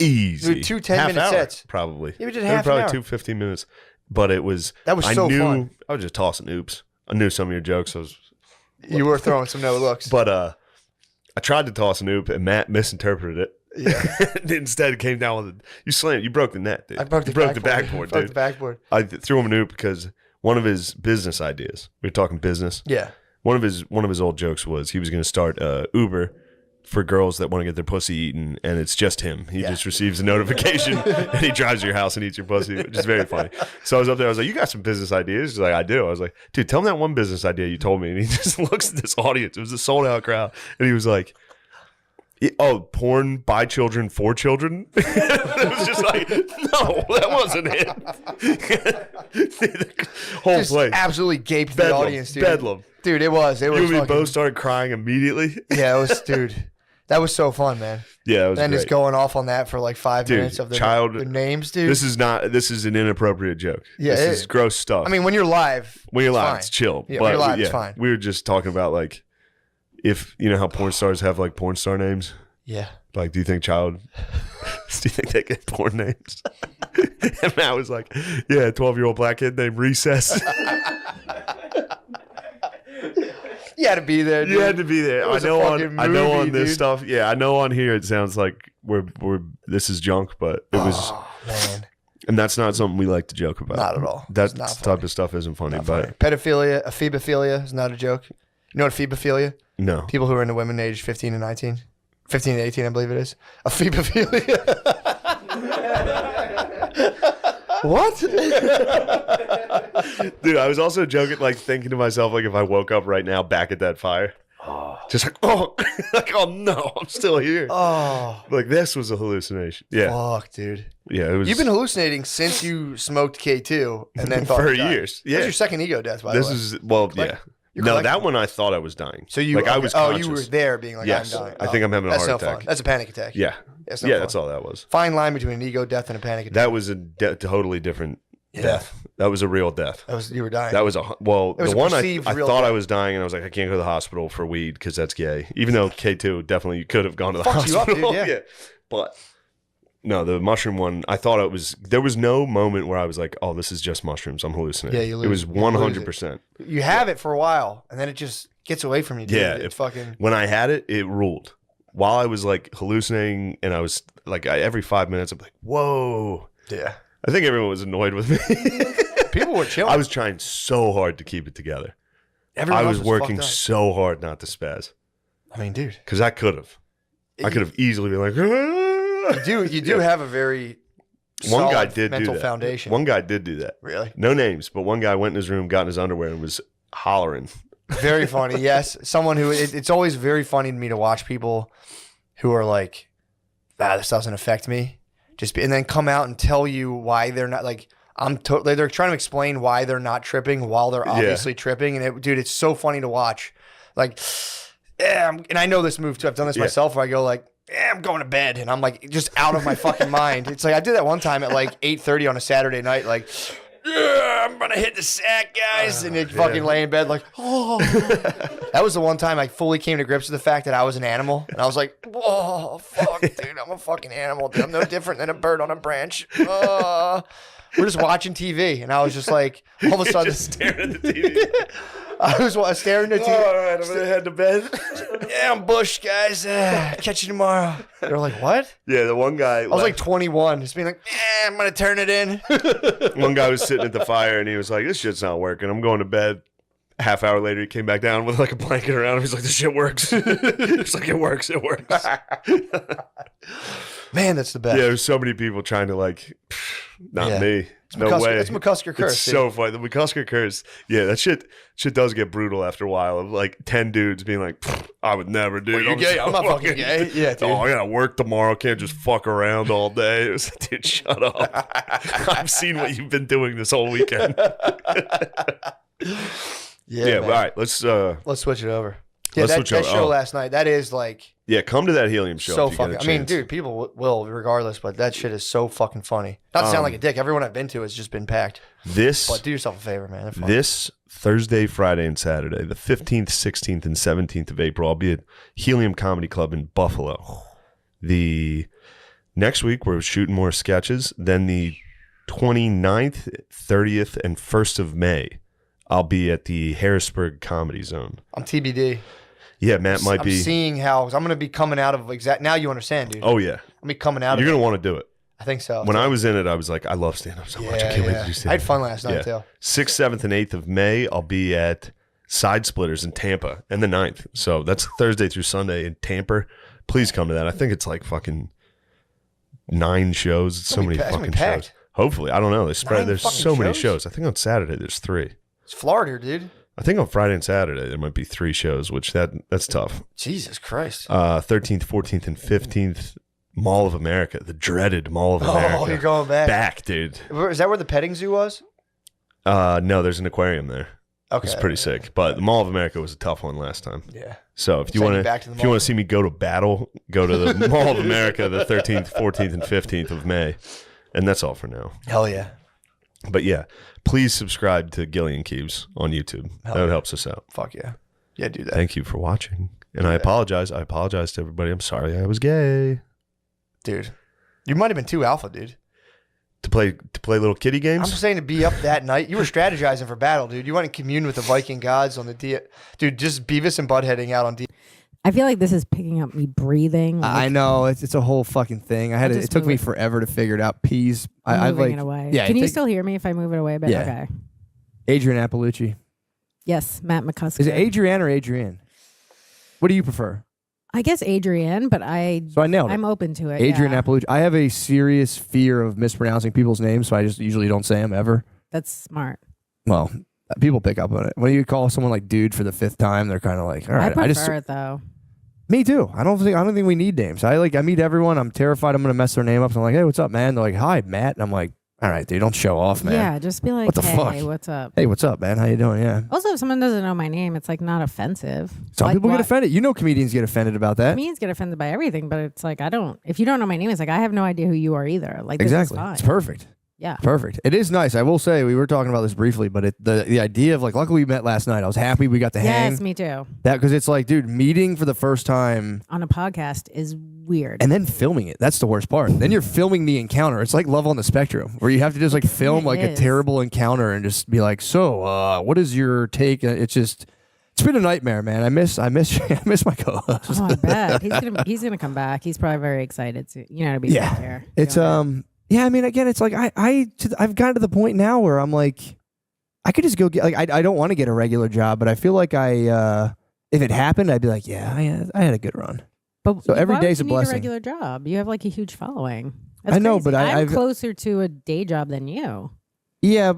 A: We did two 10-minute
B: Half hour,
A: sets.
B: Probably.
A: Yeah, we did
B: They were
A: half an
B: probably
A: hour.
B: 2 15 minutes. But it was.
A: That was
B: I
A: so
B: knew
A: fun.
B: I was just tossing oops. I knew some of your jokes.
A: You were throwing some no looks.
B: But I tried to toss an oop, and Matt misinterpreted it.
A: Yeah.
B: Instead, it came down with you slammed. You broke the net, dude.
A: I broke the
B: backboard, dude.
A: The backboard.
B: I threw him an oop because one of his business ideas. We were talking business.
A: Yeah.
B: One of his old jokes was he was going to start Uber for girls that want to get their pussy eaten, and it's just him. He just receives a notification, and he drives to your house and eats your pussy, which is very funny. So I was up there. I was like, "You got some business ideas?" He's like, "I do." I was like, "Dude, tell me that one business idea you told me." And he just looks at this audience. It was a sold out crowd, and he was like, "Oh, porn by children for children." It was just like, no, that wasn't it. The whole
A: Just
B: place
A: absolutely gaped
B: Bedlam.
A: the audience, dude.
B: Bedlam.
A: Dude, it was.
B: You and me
A: fucking,
B: both started crying immediately.
A: Yeah, it was, dude. That was so fun, man.
B: Yeah, it was
A: And
B: great.
A: just going off on that for like 5
B: Dude,
A: minutes of the names, dude.
B: This is an inappropriate joke.
A: Yeah,
B: this is gross stuff.
A: I mean, when you're live,
B: when you're live,
A: fine.
B: it's chill.
A: Yeah,
B: but
A: when you're live, it's fine.
B: We were just talking about like, if you know how porn stars have like porn star names.
A: Yeah.
B: Like, do you think they get porn names? And Matt was like, yeah, a 12-year-old black kid named Recess.
A: You had to be there, dude.
B: You had to be there. I know on this
A: dude.
B: stuff. Yeah, I know on here it sounds like this is junk, but it was.
A: Oh, man.
B: And that's not something we like to joke about.
A: Not at all.
B: That
A: It's not
B: type
A: funny.
B: of stuff isn't funny.
A: Not
B: but
A: funny. Pedophilia, ephebophilia is not a joke. You know what ephebophilia?
B: no.
A: People who are into women aged 15 and 19. 15 and 18, I believe it is. Ephebophilia. What?
B: Dude, I was also joking, like thinking to myself, like if I woke up right now back at that fire, just like, oh, like, oh no, I'm still here.
A: Oh,
B: Like this was a hallucination. Yeah.
A: fuck, dude.
B: Yeah. It was.
A: You've been hallucinating since you smoked K2 and then thought
B: for
A: you died.
B: years.
A: What's
B: Yeah.
A: your second ego death, by the way?
B: This is, well, yeah.
A: You're
B: No,
A: collecting-
B: that one I thought I was dying.
A: So you,
B: like I was conscious.
A: you were there being like,
B: Yes.
A: I'm dying.
B: I think I'm having a
A: that's
B: heart
A: no
B: attack.
A: fun. That's a panic attack.
B: Yeah.
A: That's no
B: Yeah,
A: fun.
B: that's all that was.
A: Fine line between an ego death and a panic attack.
B: That was a totally different death. That was a real death.
A: You were dying.
B: That was
A: was
B: the
A: a
B: one I
A: perceived
B: thought
A: real
B: I
A: death.
B: was dying, and I was like, I can't go to the hospital for weed because that's gay. Even though K2 definitely could have gone to the
A: Fucked you up,
B: hospital.
A: dude, yeah.
B: But no, the mushroom one, I thought it was. There was no moment where I was like, oh, this is just mushrooms. I'm hallucinating.
A: Yeah, you lose-
B: It was
A: you lose it.
B: 100%.
A: You have it for a while, and then it just gets away from you, dude.
B: Yeah,
A: It's fucking...
B: When I had it, it ruled. While I was like hallucinating, and I was like, every 5 minutes, I'm like, whoa.
A: Yeah.
B: I think everyone was annoyed with me.
A: People were chilling.
B: I was trying so hard to keep it together.
A: Everyone
B: I
A: else
B: was working
A: fucked up.
B: so hard not to spaz.
A: I mean, dude.
B: Because I could have. I could have easily been like,
A: You do have a very
B: One guy
A: solid
B: did do
A: mental
B: that.
A: foundation.
B: One guy did do that.
A: Really?
B: No names, but one guy went in his room, got in his underwear, and was hollering.
A: Very funny. Yes. Someone who it's always very funny to me to watch people who are like, this doesn't affect me. And then come out and tell you why they're not like, they're trying to explain why they're not tripping while they're obviously tripping. And dude, it's so funny to watch. Like, and I know this move too. I've done this myself where I go like, I'm going to bed. And I'm like, just out of my fucking mind. It's like, I did that one time at like 8:30 on a Saturday night. Like, I'm going to hit the sack, guys. And you fucking lay in bed like, oh. That was the one time I fully came to grips with the fact that I was an animal. And I was like, whoa, fuck, dude. I'm a fucking animal. Dude. I'm no different than a bird on a branch. We're just watching TV. And I was just like, all of a sudden.
B: Just staring at the TV.
A: I was staring at TV.
B: All right, I'm going to head to bed.
A: Yeah, I'm Bush, guys. Catch you tomorrow. They were like, what?
B: Yeah, the one guy.
A: I was like 21, just being like, I'm going to turn it in.
B: One guy was sitting at the fire, and he was like, this shit's not working. I'm going to bed. Half hour later, he came back down with like a blanket around him. He's like, this shit works. It's like, it works. It works.
A: Man, that's the best.
B: Yeah, there's so many people trying to like, not me. No way.
A: It's McCusker curse.
B: It's so funny. The McCusker curse. Yeah, that shit does get brutal after a while of like 10 dudes being like, I would never, dude.
A: Well, you're gay. I'm not fucking gay. Yeah, dude.
B: Oh, I gotta work tomorrow. Can't just fuck around all day. It was like, dude, shut up. I've seen what you've been doing this whole weekend.
A: Yeah,
B: all right. Let's
A: switch it over. Yeah,
B: Let's switch
A: that
B: over.
A: show
B: Oh.
A: last night, that is like
B: come to that Helium show.
A: so
B: if you get a
A: fucking. I mean,
B: chance.
A: dude, people will regardless, but that shit is so fucking funny. Not to sound like a dick. Everyone I've been to has just been packed. But do yourself a favor, man. They're fun.
B: This Thursday, Friday, and Saturday, the 15th, 16th, and 17th of April, I'll be at Helium Comedy Club in Buffalo. The next week, we're shooting more sketches. Then the 29th, 30th, and 1st of May, I'll be at the Harrisburg Comedy Zone.
A: I'm TBD.
B: Yeah, Matt might
A: I'm
B: be.
A: seeing how I'm going to be coming out of now you understand, dude.
B: Oh yeah,
A: I'm be coming out.
B: You're
A: of
B: gonna want to do it.
A: I think so.
B: When I was in it, I was like, I love stand up so much. I can't wait to do stand up.
A: I had fun last night too.
B: 6th, 7th, and 8th of May, I'll be at Side Splitters in Tampa, and the 9th. So that's Thursday through Sunday in Tampa. Please come to that. I think it's like fucking 9 shows. It's so many fucking shows. Hopefully, I don't know. There's so many shows. I think on Saturday there's 3.
A: It's Florida, dude.
B: I think on Friday and Saturday there might be 3 shows, which that's tough.
A: Jesus Christ.
B: 13th, 14th, and 15th, Mall of America, the dreaded Mall of America.
A: Oh, you're going back.
B: Back, dude.
A: Is that where the petting zoo was?
B: No, there's an aquarium there.
A: Okay.
B: It's pretty sick. But the Mall of America was a tough one last time.
A: Yeah.
B: So if you want to see me go to battle, go to the Mall of America the 13th, 14th, and 15th of May. And that's all for now.
A: Hell yeah.
B: But yeah, please subscribe to Gillian Keeves on YouTube. That helps us out.
A: Fuck yeah. Yeah, do that.
B: Thank you for watching. And I apologize. I apologize to everybody. I'm sorry I was gay.
A: Dude, you might have been too alpha, dude.
B: To play little kiddie games?
A: I'm just saying to be up that night. You were strategizing for battle, dude. You went and commune with the Viking gods on the dude, just Beavis and Buttheading out on
C: I feel like this is picking up me breathing. Like,
D: I know it's a whole fucking thing. It took me forever to figure it out. Peas.
C: I'm moving it away.
D: Yeah.
C: Can you still hear me if I move it away a bit?
D: Yeah.
C: Okay.
D: Adrian Appalucci.
C: Yes, Matt McCusker.
D: Is it Adrian or Adrienne? What do you prefer?
C: I guess Adrienne, but
D: So I nailed it.
C: I'm open to it.
D: Adrian
C: yeah.
D: Appalucci. I have a serious fear of mispronouncing people's names, so I just usually don't say them ever.
C: That's smart.
D: Well, people pick up on it. When you call someone like dude for the 5th time, they're kind of like, all right.
C: I prefer it though.
D: Me too. I don't think we need names. I meet everyone. I'm terrified I'm gonna mess their name up. So I'm like, hey, what's up, man? They're like, hi, Matt. And I'm like, all right, dude, don't show off, man.
C: Yeah, just be like,
D: what the
C: hey,
D: fuck?
C: what's up?
D: Hey, what's up, man? How you doing? Yeah.
C: Also, if someone doesn't know my name, it's like not offensive.
D: Some people get offended. You know, comedians get offended about that.
C: Comedians get offended by everything, but it's like if you don't know my name, it's like I have no idea who you are either. Like
D: exactly,
C: this is fine.
D: it's perfect.
C: Yeah,
D: perfect. It is nice. I will say we were talking about this briefly, but the idea of like, luckily we met last night. I was happy we got to hang.
C: Yes, me too.
D: That because it's like, dude, meeting for the first time
C: on a podcast is weird,
D: and then filming it. That's the worst part. Then you're filming the encounter. It's like Love on the Spectrum, where you have to just like film like a terrible encounter and just be like, so, what is your take? It's been a nightmare, man. I miss I miss my co-host.
C: Oh, I bet he's gonna come back. He's probably very excited to to be back here.
D: It's Yeah, I mean, again, it's like I've gotten to the point now where I'm like, I could just go get like I don't want to get a regular job, but I feel like if it happened, I'd be like, yeah, I had a good run.
C: But
D: so every day's a blessing.
C: A regular job, you have like a huge following. That's
D: I know,
C: crazy.
D: but
C: I'm closer to a day job than you.
D: Yeah,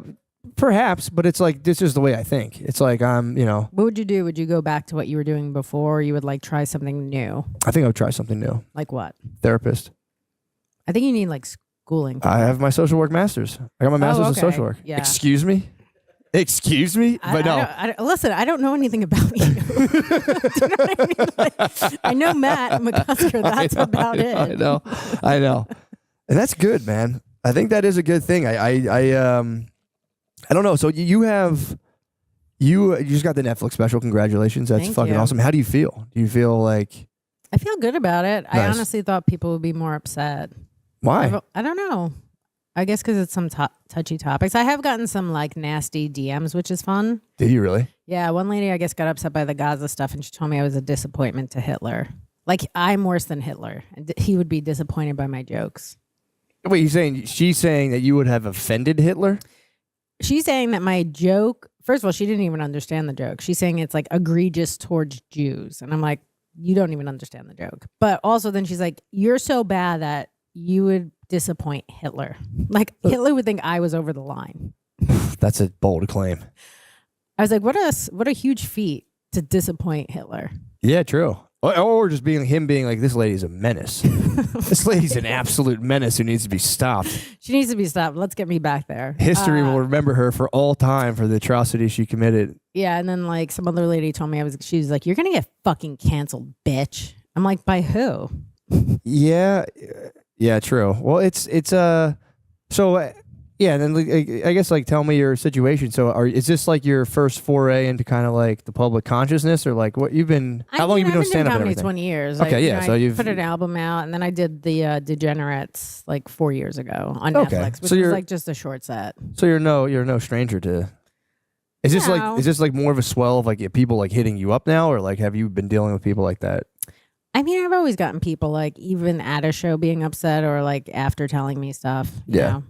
D: perhaps, but it's like this is the way I think. It's like
C: What would you do? Would you go back to what you were doing before? Or you would like try something new?
D: I think I would try something new.
C: Like what?
D: Therapist.
C: I think you need like schooling.
D: I have my social work master's. I got my master's in social work.
C: Yeah.
D: Excuse me?
C: Listen, I don't know anything about you. Do you know what I mean? Like, I know Matt McCusker. That's about it.
D: I know. And that's good, man. I think that is a good thing. I don't know. So you just got the Netflix special. Congratulations. That's fucking awesome. How do you feel? Do you feel like...
C: I feel good about it.
D: Nice.
C: I honestly thought people would be more upset.
D: Why?
C: I don't know. I guess because it's some touchy topics. I have gotten some like nasty DMs, which is fun.
D: Did you really?
C: Yeah. One lady, I guess, got upset by the Gaza stuff, and she told me I was a disappointment to Hitler. Like, I'm worse than Hitler. And he would be disappointed by my jokes.
D: Wait, she's saying that you would have offended Hitler?
C: She's saying that my joke, first of all, she didn't even understand the joke. She's saying it's like egregious towards Jews. And I'm like, you don't even understand the joke. But also then she's like, you're so bad that you would disappoint Hitler. Like, Hitler would think I was over the line.
D: That's a bold claim.
C: I was like, what a huge feat to disappoint Hitler.
D: Yeah, true. Or just being like, this lady's a menace. This lady's an absolute menace who needs to be stopped.
C: She needs to be stopped. Let's get me back there.
D: History will remember her for all time for the atrocities she committed.
C: Yeah, and then like some other lady told me she was like, you're gonna get fucking canceled, bitch. I'm like, by who?
D: Yeah, true. Well, it's so. Yeah, and then I guess like tell me your situation. So is this like your first foray into kind of like the public consciousness, or like what you've been? How long have you been doing stand up and everything?
C: 20 years.
D: Okay,
C: so you've put an album out, and then I did the Degenerates like 4 years ago on Netflix, which was like just a short set.
D: So you're no stranger to Is this like more of a swell of like people like hitting you up now, or like have you been dealing with people like that?
C: I mean, I've always gotten people like even at a show being upset or like after telling me stuff. You know?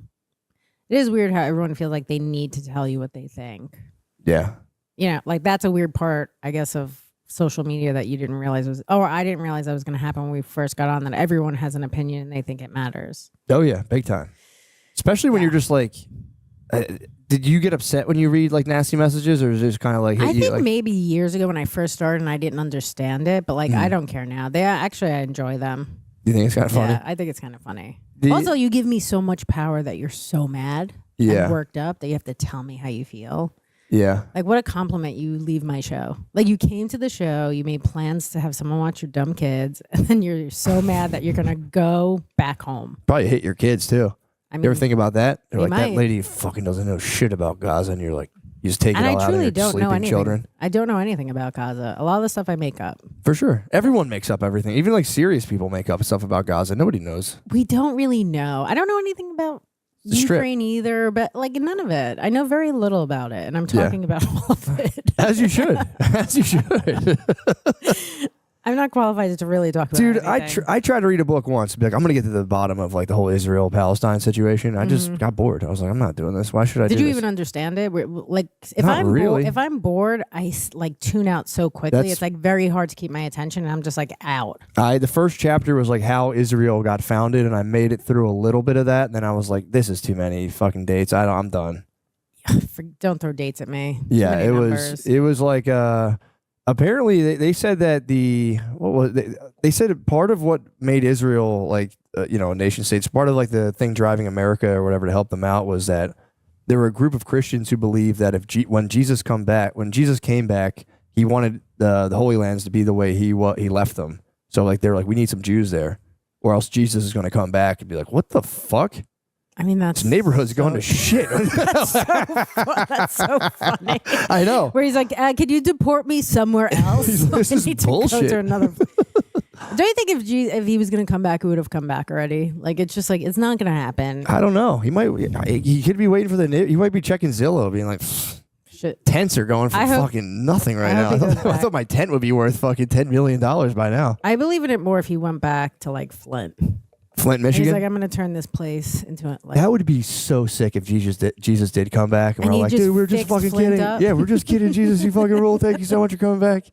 C: It is weird how everyone feels like they need to tell you what they think.
D: Yeah.
C: You know, like that's a weird part, I guess, of social media that you didn't realize was, or I didn't realize that was going to happen when we first got on, that everyone has an opinion and they think it matters.
D: Oh yeah, big time. Especially when you're just like, did you get upset when you read like nasty messages, or is it just kind of like?
C: I think maybe years ago when I first started and I didn't understand it, but like I don't care now. I enjoy them.
D: You think it's kind of funny?
C: Yeah, I think it's kind of funny. Also, you give me so much power that you're so mad and worked up that you have to tell me how you feel.
D: Yeah.
C: Like, what a compliment you leave my show. Like, you came to the show, you made plans to have someone watch your dumb kids, and then you're so mad that you're going to go back home.
D: Probably hate your kids, too. I mean, you ever think about that? They're like,
C: might.
D: that lady fucking doesn't know shit about Gaza, and you're like, you just take it all out of your sleeping children.
C: I don't know anything about Gaza. A lot of the stuff I make up.
D: For sure. Everyone makes up everything. Even like serious people make up stuff about Gaza. Nobody knows.
C: We don't really know. I don't know anything about Ukraine either, but like none of it. I know very little about it, and I'm talking about all of it.
D: As you should. As you should.
C: I'm not qualified to really talk about
D: Dude,
C: anything.
D: I tried to read a book once. Be like, I'm going to get to the bottom of like the whole Israel-Palestine situation. I just got bored. I was like, I'm not doing this. Why should I do this?
C: Did you even understand it? Like, if
D: Not
C: I'm bored, I like tune out so quickly. It's like very hard to keep my attention, and I'm just like out.
D: The first chapter was like how Israel got founded, and I made it through a little bit of that, and then I was like, this is too many fucking dates. I'm done.
C: Don't throw dates at me.
D: Yeah, it was like apparently they said that they said part of what made Israel like a nation state, part of like the thing driving America or whatever to help them out, was that there were a group of Christians who believed that when Jesus came back, he wanted the Holy Lands to be the way he left them. So like they're like, we need some Jews there, or else Jesus is going to come back and be like, what the fuck?
C: I mean, this
D: neighborhood's going to shit.
C: That's so funny.
D: I know.
C: Where he's like, could you deport me somewhere else?
D: This is bullshit.
C: Don't you think if he was going to come back, he would have come back already? Like, it's just like, it's not going to happen.
D: I don't know. He could be waiting for he might be checking Zillow, being like, shit. Tents are going for fucking nothing right now. I thought my tent would be worth fucking $10 million by now.
C: I believe in it more if he went back to like Flint,
D: Michigan.
C: He's like, I'm going to turn this place into it. Like,
D: that would be so sick if Jesus did come back, and we're like, dude, we're just fucking kidding. Yeah, we're just kidding. Jesus, you fucking rule. Thank you so much for coming back.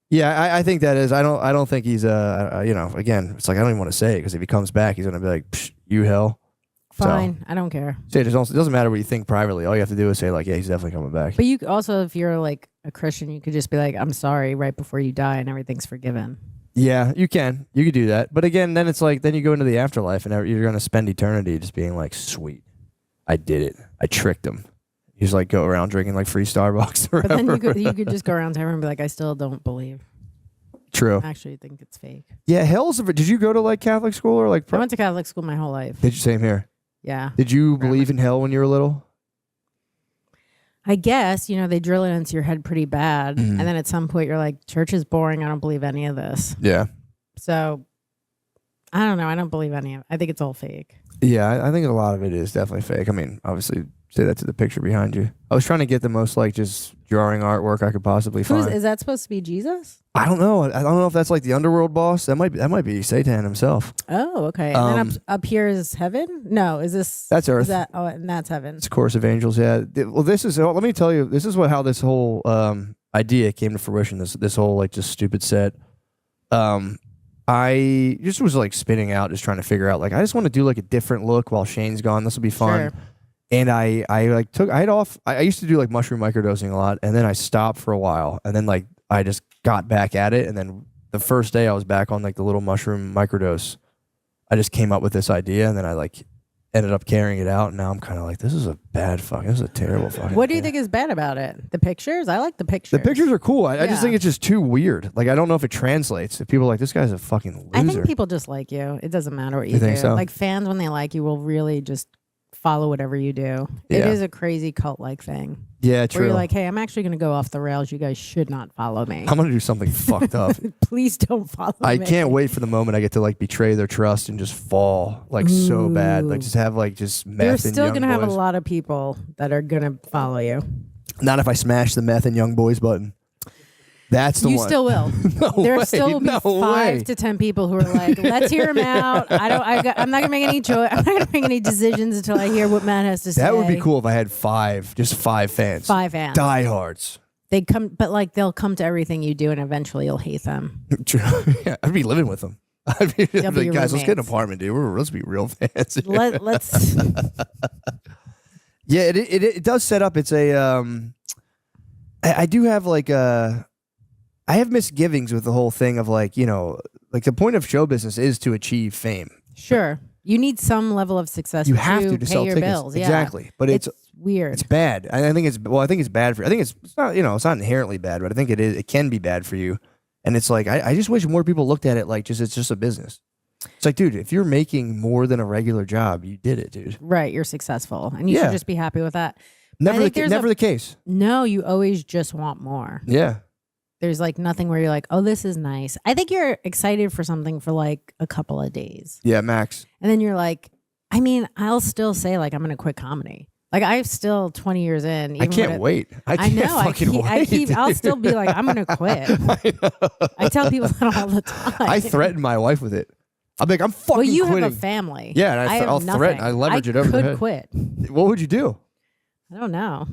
D: Yeah, I think that is. I don't think he's again, it's like, I don't even want to say it, because if he comes back, he's gonna be like, psh, you hell.
C: Fine,
D: so,
C: I don't care.
D: It doesn't matter what you think privately. All you have to do is say like, yeah, he's definitely coming back.
C: But you also, if you're like a Christian, you could just be like, I'm sorry, right before you die, and everything's forgiven.
D: Yeah, you can. You could do that. But again, then it's like, then you go into the afterlife, and you're going to spend eternity just being like, sweet, I did it. I tricked him. You just like go around drinking like free Starbucks or
C: whatever. But then you could just go around to everyone and be like, I still don't believe.
D: True.
C: I actually think it's fake.
D: Yeah, did you go to like Catholic school or like?
C: I went to Catholic school my whole life.
D: Did you? Same here.
C: Yeah.
D: Did you believe in hell when you were little?
C: I guess, they drill it into your head pretty bad. And then at some point you're like, church is boring. I don't believe any of this.
D: Yeah.
C: So, I don't know. I don't believe any of it. I think it's all fake.
D: Yeah, I think a lot of it is definitely fake. I mean, obviously, say that to the picture behind you. I was trying to get the most like just drawing artwork I could possibly find.
C: Is that supposed to be Jesus?
D: I don't know. I don't know if that's like the underworld boss. That might be Satan himself.
C: Oh, okay. And then up here is heaven? No, is this?
D: That's earth.
C: And that's heaven.
D: It's a course of angels. Yeah. Well, let me tell you. This is how this whole idea came to fruition. This whole like just stupid set. I just was like spinning out, just trying to figure out like, I just want to do like a different look while Shane's gone. This will be fun. Sure. And I used to do like mushroom microdosing a lot, and then I stopped for a while, and then like I just got back at it, and then the first day I was back on like the little mushroom microdose, I just came up with this idea, and then I like ended up carrying it out, and now I'm kind of like, this is a terrible fucking
C: What do you think is bad about it? The pictures? I like the pictures.
D: The pictures are cool. I just think it's just too weird. Like, I don't know if it translates. If people are like, this guy's a fucking loser.
C: I think people just like you. It doesn't matter what you do.
D: Think so?
C: Like, fans, when they like you, will really just follow whatever you do.
D: Yeah.
C: It is a crazy cult-like thing.
D: Yeah, true.
C: Where you're like, hey, I'm actually going to go off the rails. You guys should not follow me.
D: I'm going to do something fucked up.
C: Please don't follow me.
D: I can't wait for the moment I get to like betray their trust and just fall like so bad. Like just have like just meth.
C: You're still going to have a lot of people that are going to follow you.
D: Not if I smash the meth and young boys button. That's the
C: You
D: one.
C: still will. There
D: way,
C: still will be
D: no
C: 5
D: way.
C: to 10 people who are like, let's hear him out. I'm not gonna make any choice. I'm not gonna make any decisions until I hear what Matt has to say.
D: That would be cool if I had just 5 fans.
C: 5 fans.
D: Diehards.
C: They come, but like they'll come to everything you do, and eventually you'll hate them.
D: Yeah, I'd be living with them. I'd be
C: They'll be
D: like,
C: your
D: guys, let's get an
C: roommates.
D: apartment, dude. Let's be real fans.
C: Let's.
D: Yeah, it does set up. It's a I do have like I have misgivings with the whole thing of like, you know, like the point of show business is to achieve fame.
C: Sure, you need some level of success.
D: You have to
C: pay
D: sell
C: your
D: tickets.
C: bills. Yeah.
D: Exactly. But it's
C: weird.
D: it's bad. I think it's bad for you. I think it's not, you know, it's not inherently bad, but I think it can be bad for you. And it's like I just wish more people looked at it like it's just a business. It's like, dude, if you're making more than a regular job, you did it, dude.
C: Right, you're successful, and you
D: Yeah.
C: should just be happy with that.
D: Never the case.
C: No, you always just want more.
D: Yeah.
C: There's like nothing where you're like, oh, this is nice. I think you're excited for something for like a couple of days.
D: Yeah, max.
C: And then you're like, I mean, I'll still say like I'm going to quit comedy. Like I'm still 20 years in.
D: I can't wait. I
C: I
D: can't
C: know.
D: fucking wait.
C: I'll
D: dude.
C: still be like, I'm going to quit. I tell people that all the time.
D: I threaten my wife with it. I'm like, I'm fucking
C: Well, you
D: quitting.
C: have a family.
D: Yeah, and
C: I'll
D: threaten. I leverage it over the
C: I
D: head.
C: could quit.
D: What would you do?
C: I don't know.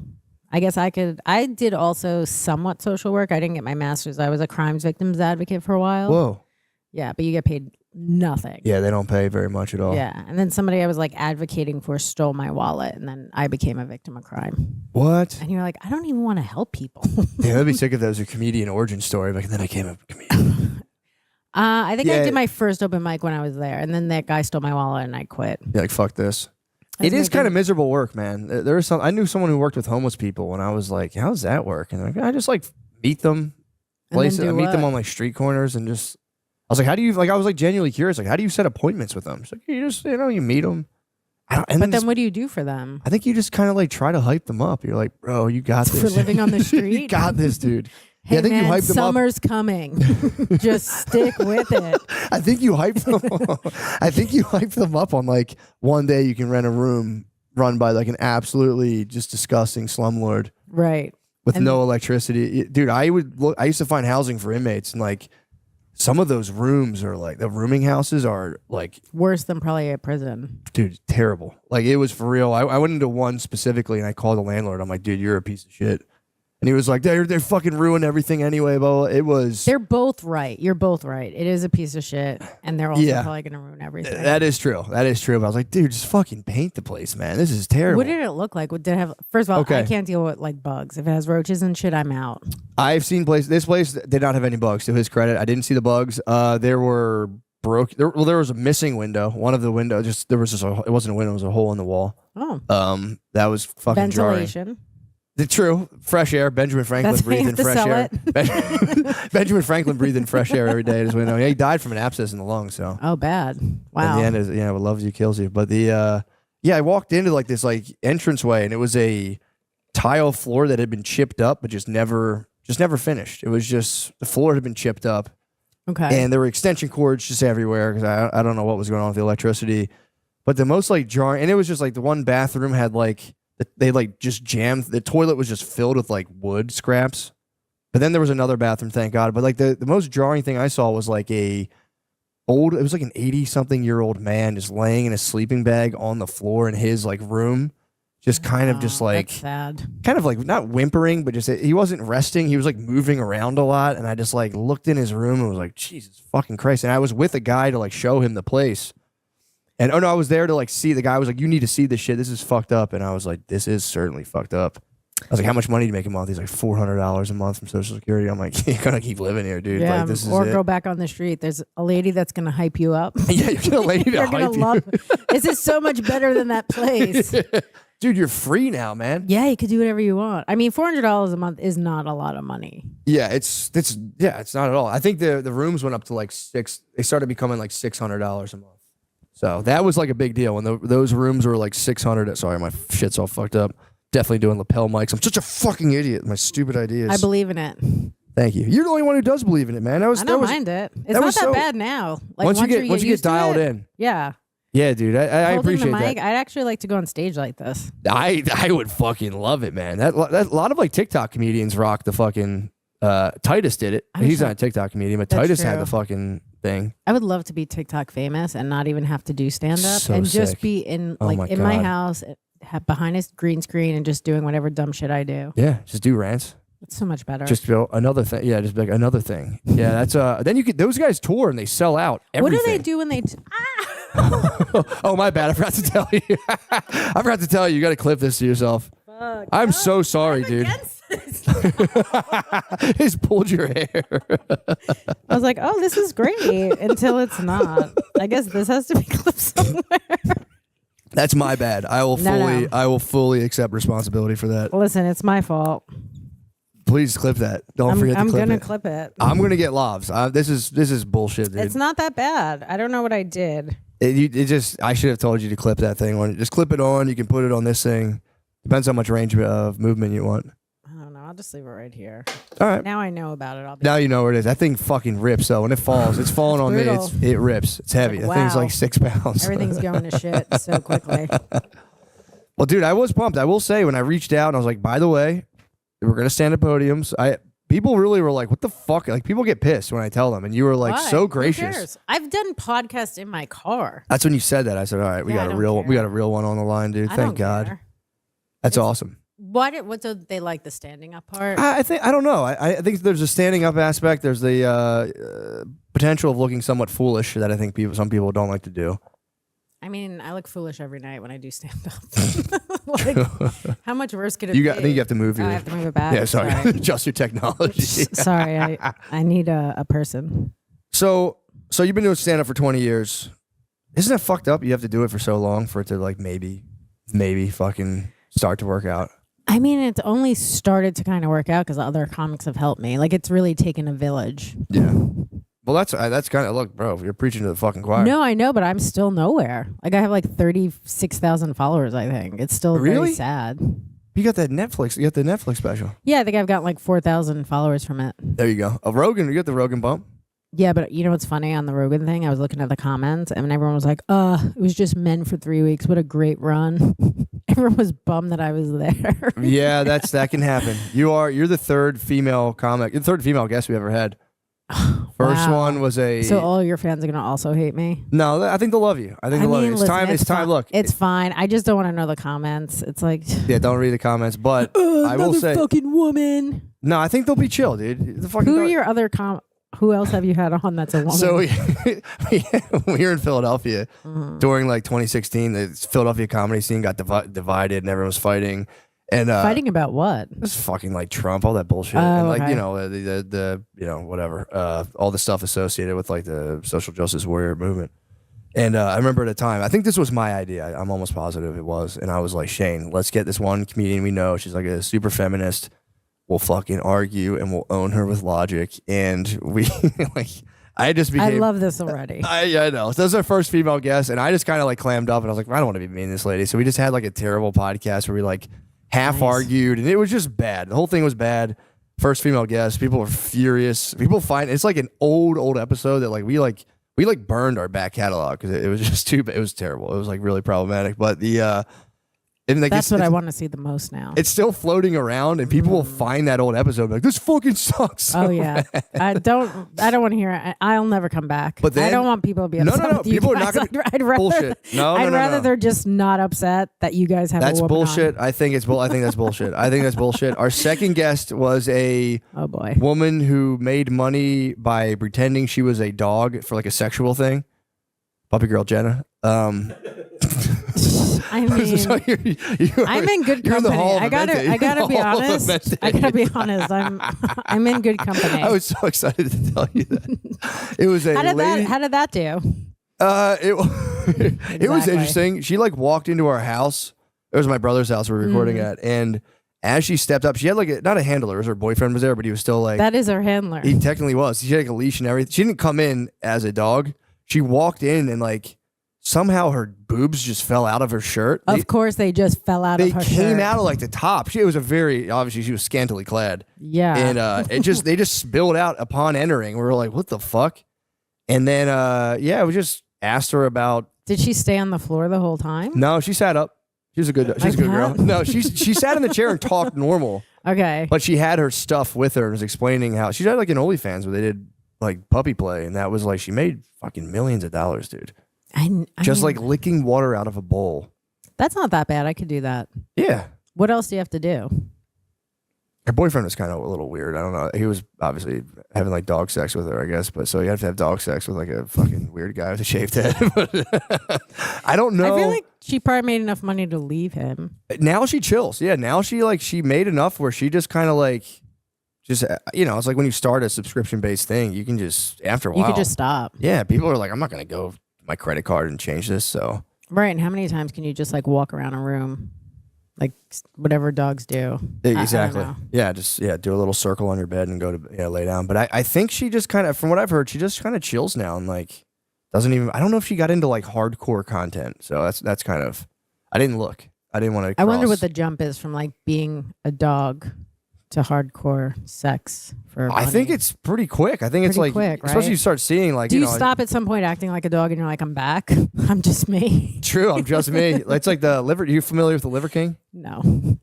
C: I guess I could. I did also somewhat social work. I didn't get my master's. I was a crimes victims advocate for a while.
D: Whoa.
C: Yeah, but you get paid nothing.
D: Yeah, they don't pay very much at all.
C: Yeah. And then somebody I was like advocating for stole my wallet, and then I became a victim of crime.
D: What?
C: And you're like, I don't even want to help people.
D: Yeah, I'd be sick if that was a comedian origin story. Like, and then I became a comedian.
C: I think I
D: Yeah.
C: did my first open mic when I was there, and then that guy stole my wallet, and I quit.
D: Yeah, like, fuck this.
C: That's
D: It is
C: making-
D: kind of miserable work, man. There is some. I knew someone who worked with homeless people, and I was like, "How does that work?" And I just like meet them,
C: And then
D: I
C: do
D: meet them
C: what?
D: on like street corners, and just. I was like, "How do you like?" I was like genuinely curious, like, "How do you set appointments with them?" She's like, "You just, you meet them."
C: But then what do you do for them?
D: I think you just kind of like try to hype them up. You're like, "Bro, you got this."
C: For living on the
D: you
C: street?
D: got this, dude.
C: Hey,
D: yeah, I think
C: man,
D: you hype them up.
C: summer's coming. Just stick with it.
D: I think you hype them. I think you hype them up on like one day you can rent a room run by like an absolutely just disgusting slumlord
C: Right.
D: with
C: And-
D: no electricity. Dude, I used to find housing for inmates, and like some of those rooms are like the rooming houses are like,
C: Worse than probably a prison.
D: dude, terrible. Like it was for real. I went into one specifically and I called the landlord. I'm like, dude, you're a piece of shit. And he was like, they fucking ruined everything anyway. But it was.
C: They're both right. You're both right. It is a piece of shit, and they're also
D: Yeah.
C: probably going to ruin everything.
D: That is true. That is true. But I was like, dude, just fucking paint the place, man. This is terrible.
C: What did it look like? Did it have? First of all,
D: Okay.
C: I can't deal with like bugs. If it has roaches and shit, I'm out.
D: I've seen this place did not have any bugs. To his credit, I didn't see the bugs. There were there was a missing window. One of the windows, it wasn't a window, it was a hole in the wall.
C: Oh,
D: That was fucking jarring.
C: ventilation.
D: True. Fresh air. Benjamin Franklin
C: That's how you
D: breathed in
C: have to
D: fresh
C: sell
D: air. Benjamin Franklin breathed in fresh air every day at his window. Yeah, he died from an abscess in the lung, so
C: Oh, bad. Wow.
D: in the end is what loves you kills you. But the I walked into like this like entranceway, and it was a tile floor that had been chipped up but just never finished. It was just the floor had been chipped up,
C: Okay.
D: and there were extension cords just everywhere because I don't know what was going on with the electricity. But the most like jarring, and it was just like the one bathroom had like they like just jammed, the toilet was just filled with like wood scraps. But then there was another bathroom, thank God. But like the most jarring thing I saw was like it was like an 80-something-year-old man just laying in a sleeping bag on the floor in his like room, just kind of just
C: Oh,
D: like
C: that's sad.
D: kind of like not whimpering, but just he wasn't resting. He was like moving around a lot, and I just like looked in his room and was like, Jesus fucking Christ! And I was with a guy to like show him the place, and I was there to like see. The guy was like, "You need to see this shit. This is fucked up." And I was like, "This is certainly fucked up." I was like, "How much money do you make a month?" He's like, $400 a month from Social Security. I'm like, "You're gonna keep living here, dude.
C: Yeah,
D: Like this is
C: or
D: it."
C: go back on the street. There's a lady that's going to hype you up.
D: Yeah, you're gonna lady to
C: You're going
D: hype
C: to
D: you.
C: love This is so much better than that place.
D: Dude, you're free now, man.
C: Yeah, you could do whatever you want. I mean, $400 a month is not a lot of money.
D: Yeah, it's not at all. I think the rooms went up to like they started becoming like $600 a month. So that was like a big deal when those rooms were like 600. Sorry, my shit's all fucked up. Definitely doing lapel mics. I'm such a fucking idiot. My stupid ideas.
C: I believe in it.
D: Thank you. You're the only one who does believe in it, man.
C: I don't mind it. It's
D: that
C: not
D: was
C: that
D: so-
C: bad now. Like
D: once you get
C: used to
D: dialed
C: it,
D: in.
C: Yeah.
D: Yeah, dude. I
C: Holding
D: appreciate
C: the mic,
D: that.
C: I'd actually like to go on stage like this.
D: I would fucking love it, man. That a lot of like TikTok comedians rock the fucking. Titus did it.
C: I'm
D: He's
C: sure-
D: not a TikTok comedian, but
C: That's
D: Titus had
C: true.
D: the fucking thing.
C: I would love to be TikTok famous and not even have to do stand up
D: So
C: and
D: sick.
C: just be in
D: Oh
C: like
D: my
C: in my
D: God.
C: house behind a green screen and just doing whatever dumb shit I do.
D: Yeah, just do rants.
C: It's so much better.
D: Just go another thing. Yeah, just be like another thing. Yeah, that's then you could. Those guys tour and they sell out.
C: what
D: Everything.
C: do they do when they?
D: Oh, my bad. I forgot to tell you. I forgot to tell you. You got to clip this to yourself.
C: Fuck.
D: I'm so sorry, dude. Just pulled your hair.
C: I was like, oh, this is great until it's not. I guess this has to be clipped somewhere.
D: That's my bad. I will
C: No.
D: I will fully accept responsibility for that.
C: Listen, it's my fault.
D: Please clip that. Don't forget to
C: I'm
D: clip
C: gonna
D: it.
C: clip it.
D: I'm gonna get lobs. This is bullshit, dude.
C: It's not that bad. I don't know what I did.
D: It just I should have told you to clip that thing on. Just clip it on. You can put it on this thing. Depends how much range of movement you want.
C: I don't know. I'll just leave it right here.
D: All right.
C: Now I know about it. I'll be
D: Now you know where it is. That thing fucking rips though. When it falls, it's falling on me.
C: brutal.
D: It rips. It's heavy.
C: Like,
D: That thing's
C: wow.
D: like 6 pounds.
C: everything's going to shit so quickly.
D: Well, dude, I was pumped. I will say when I reached out and I was like, by the way, we're gonna stand at podiums. People really were like, what the fuck? Like people get pissed when I tell them, and you were like
C: Why?
D: so
C: Who
D: gracious.
C: cares? I've done podcasts in my car.
D: That's when you said that. I said, all right, we
C: Yeah, I
D: got a
C: don't
D: real
C: care.
D: we got a real one on the line, dude.
C: I
D: Thank
C: don't
D: God.
C: care.
D: That's
C: It's-
D: awesome.
C: What do they like the standing up part?
D: I don't know. I think there's a standing up aspect. There's the potential of looking somewhat foolish that I think some people don't like to do.
C: I mean, I look foolish every night when I do stand up. Like, how much worse could it be?
D: I think you have to move
C: Oh,
D: your.
C: I have to move it back.
D: Yeah, sorry. Adjust your technology.
C: Sorry, I need a person.
D: So you've been doing stand up for 20 years. Isn't that fucked up? You have to do it for so long for it to like maybe fucking start to work out.
C: I mean, it's only started to kind of work out because other comics have helped me. Like, it's really taken a village.
D: Yeah. Well, that's kind of look, bro. You're preaching to the fucking choir.
C: No, I know, but I'm still nowhere. Like, I have like 36,000 followers. I think it's still
D: Really?
C: very sad.
D: You got that Netflix. You got the Netflix special.
C: Yeah, I think I've got like 4,000 followers from it.
D: There you go. A Rogan. You got the Rogan bump.
C: Yeah, but you know what's funny on the Rogan thing? I was looking at the comments and everyone was like, it was just men for 3 weeks. What a great run. Everyone was bummed that I was there.
D: Yeah, that can happen. You're the third female comic, the third female guest we ever had. First
C: Wow.
D: one was a.
C: So all your fans are going to also hate me?
D: No, I think they'll love you. I think they'll love you. It's
C: listen,
D: time. It's time.
C: fine.
D: Look,
C: It's fine. I just don't want to know the comments. It's like,
D: yeah, don't read the comments, but I will
C: another
D: say,
C: fucking woman.
D: no, I think they'll be chill, dude. The fucking
C: Who are your other Who else have you had on that's a woman?
D: So we were in Philadelphia during like 2016. The Philadelphia comedy scene got divided and everyone was fighting. And
C: Fighting about what?
D: Just fucking like Trump, all that bullshit,
C: Oh,
D: and like
C: okay.
D: you know the you know whatever, all the stuff associated with like the social justice warrior movement. And I remember at a time, I think this was my idea. I'm almost positive it was, and I was like, Shane, let's get this one comedian we know. She's like a super feminist. We'll fucking argue and we'll own her with logic. And we like, I just became.
C: I love this already.
D: I know. So that was our first female guest, and I just kind of like clammed up, and I was like, I don't want to be mean to this lady. So we just had like a terrible podcast where we like half
C: Nice.
D: argued, and it was just bad. The whole thing was bad. First female guest, people were furious. People find it's like an old episode that like we burned our back catalog because it was just too. It was terrible. It was like really problematic. But the and like
C: That's what I want to see the most now.
D: It's still floating around, and people will find that old episode and be like, this fucking sucks. so
C: Oh yeah,
D: bad."
C: I don't want to hear it. I'll never come back.
D: But
C: I
D: then-
C: don't want people to be
D: No,
C: upset
D: no.
C: with you
D: People are
C: guys.
D: not gonna-
C: I'd rather,
D: Bullshit. No,
C: I'd
D: no, no,
C: rather
D: no.
C: they're just not upset that you guys have
D: That's
C: a woman
D: bullshit. I think that's bullshit. I think that's bullshit. Our second guest was a
C: On. Oh boy.
D: woman who made money by pretending she was a dog for like a sexual thing. Puppy girl Jenna.
C: I mean,
D: So
C: I'm in good
D: you're in the
C: company.
D: hall of
C: I gotta
D: Mente.
C: be
D: Hall of
C: honest.
D: Mente.
C: I gotta be honest. I'm in good company.
D: I was so excited to tell you that. It was a lady.
C: How did that do?
D: It was
C: Exactly.
D: interesting. She like walked into our house. It was my brother's house we were recording at, and as she stepped up, she had like not a handler. It was her boyfriend was there, but he was still like
C: That is our handler.
D: he technically was. She had like a leash and everything. She didn't come in as a dog. She walked in and like somehow her boobs just fell out of her shirt.
C: Of course, they just fell out
D: They
C: of her
D: came
C: shirt.
D: out of like the top. It was a very obviously she was scantily clad,
C: Yeah.
D: and they just spilled out upon entering. We were like, what the fuck? And then we just asked her about
C: Did she stay on the floor the whole time?
D: No, she sat up. She's a good girl. No, she sat in the chair and talked normal.
C: Okay.
D: But she had her stuff with her and was explaining how she had like an OnlyFans where they did like puppy play, and that was like she made fucking millions of dollars, dude. Just like licking water out of a bowl.
C: That's not that bad. I could do that.
D: Yeah.
C: What else do you have to do?
D: Her boyfriend was kind of a little weird. I don't know. He was obviously having like dog sex with her, I guess. But so you have to have dog sex with like a fucking weird guy with a shaved head. I don't know.
C: I feel like she probably made enough money to leave him.
D: Now she chills. Yeah. Now she made enough where she just kind of like, it's like when you start a subscription based thing, you can just, after a while.
C: You could just stop.
D: Yeah. People are like, I'm not going to go my credit card and change this. So.
C: Right. And how many times can you just like walk around a room? Like whatever dogs do.
D: Exactly. Do a little circle on your bed and go to lay down. But I think she just kind of, from what I've heard, she just kind of chills now and like doesn't even. I don't know if she got into like hardcore content. So that's kind of. I didn't look. I didn't want to.
C: I wonder what the jump is from like being a dog to hardcore sex for.
D: I think it's pretty quick. I think it's like
C: quick, right?
D: Especially you start seeing like.
C: Do you stop at some point acting like a dog and you're like, I'm back. I'm just me.
D: True, I'm just me. It's like the liver. Are you familiar with the Liver King?
C: No.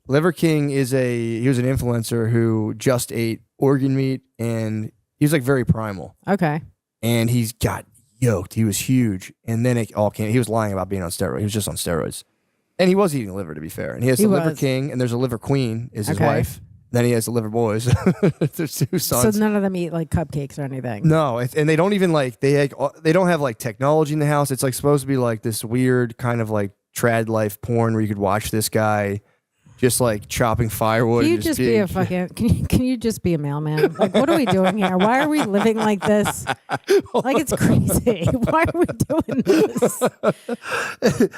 D: Liver King he was an influencer who just ate organ meat and he was like very primal.
C: Okay.
D: And he's got yoked. He was huge. And then it all came. He was lying about being on steroids. He was just on steroids. And he was eating liver, to be fair. And he has the Liver King and there's a Liver Queen is his wife. Then he has the Liver Boys. There's two sons.
C: So none of them eat like cupcakes or anything.
D: No, and they don't even like they don't have like technology in the house. It's like supposed to be like this weird kind of like trad life porn where you could watch this guy just like chopping firewood.
C: Can you just be a fucking? Can you just be a mailman? Like, what are we doing here? Why are we living like this? Like, it's crazy. Why are we doing this?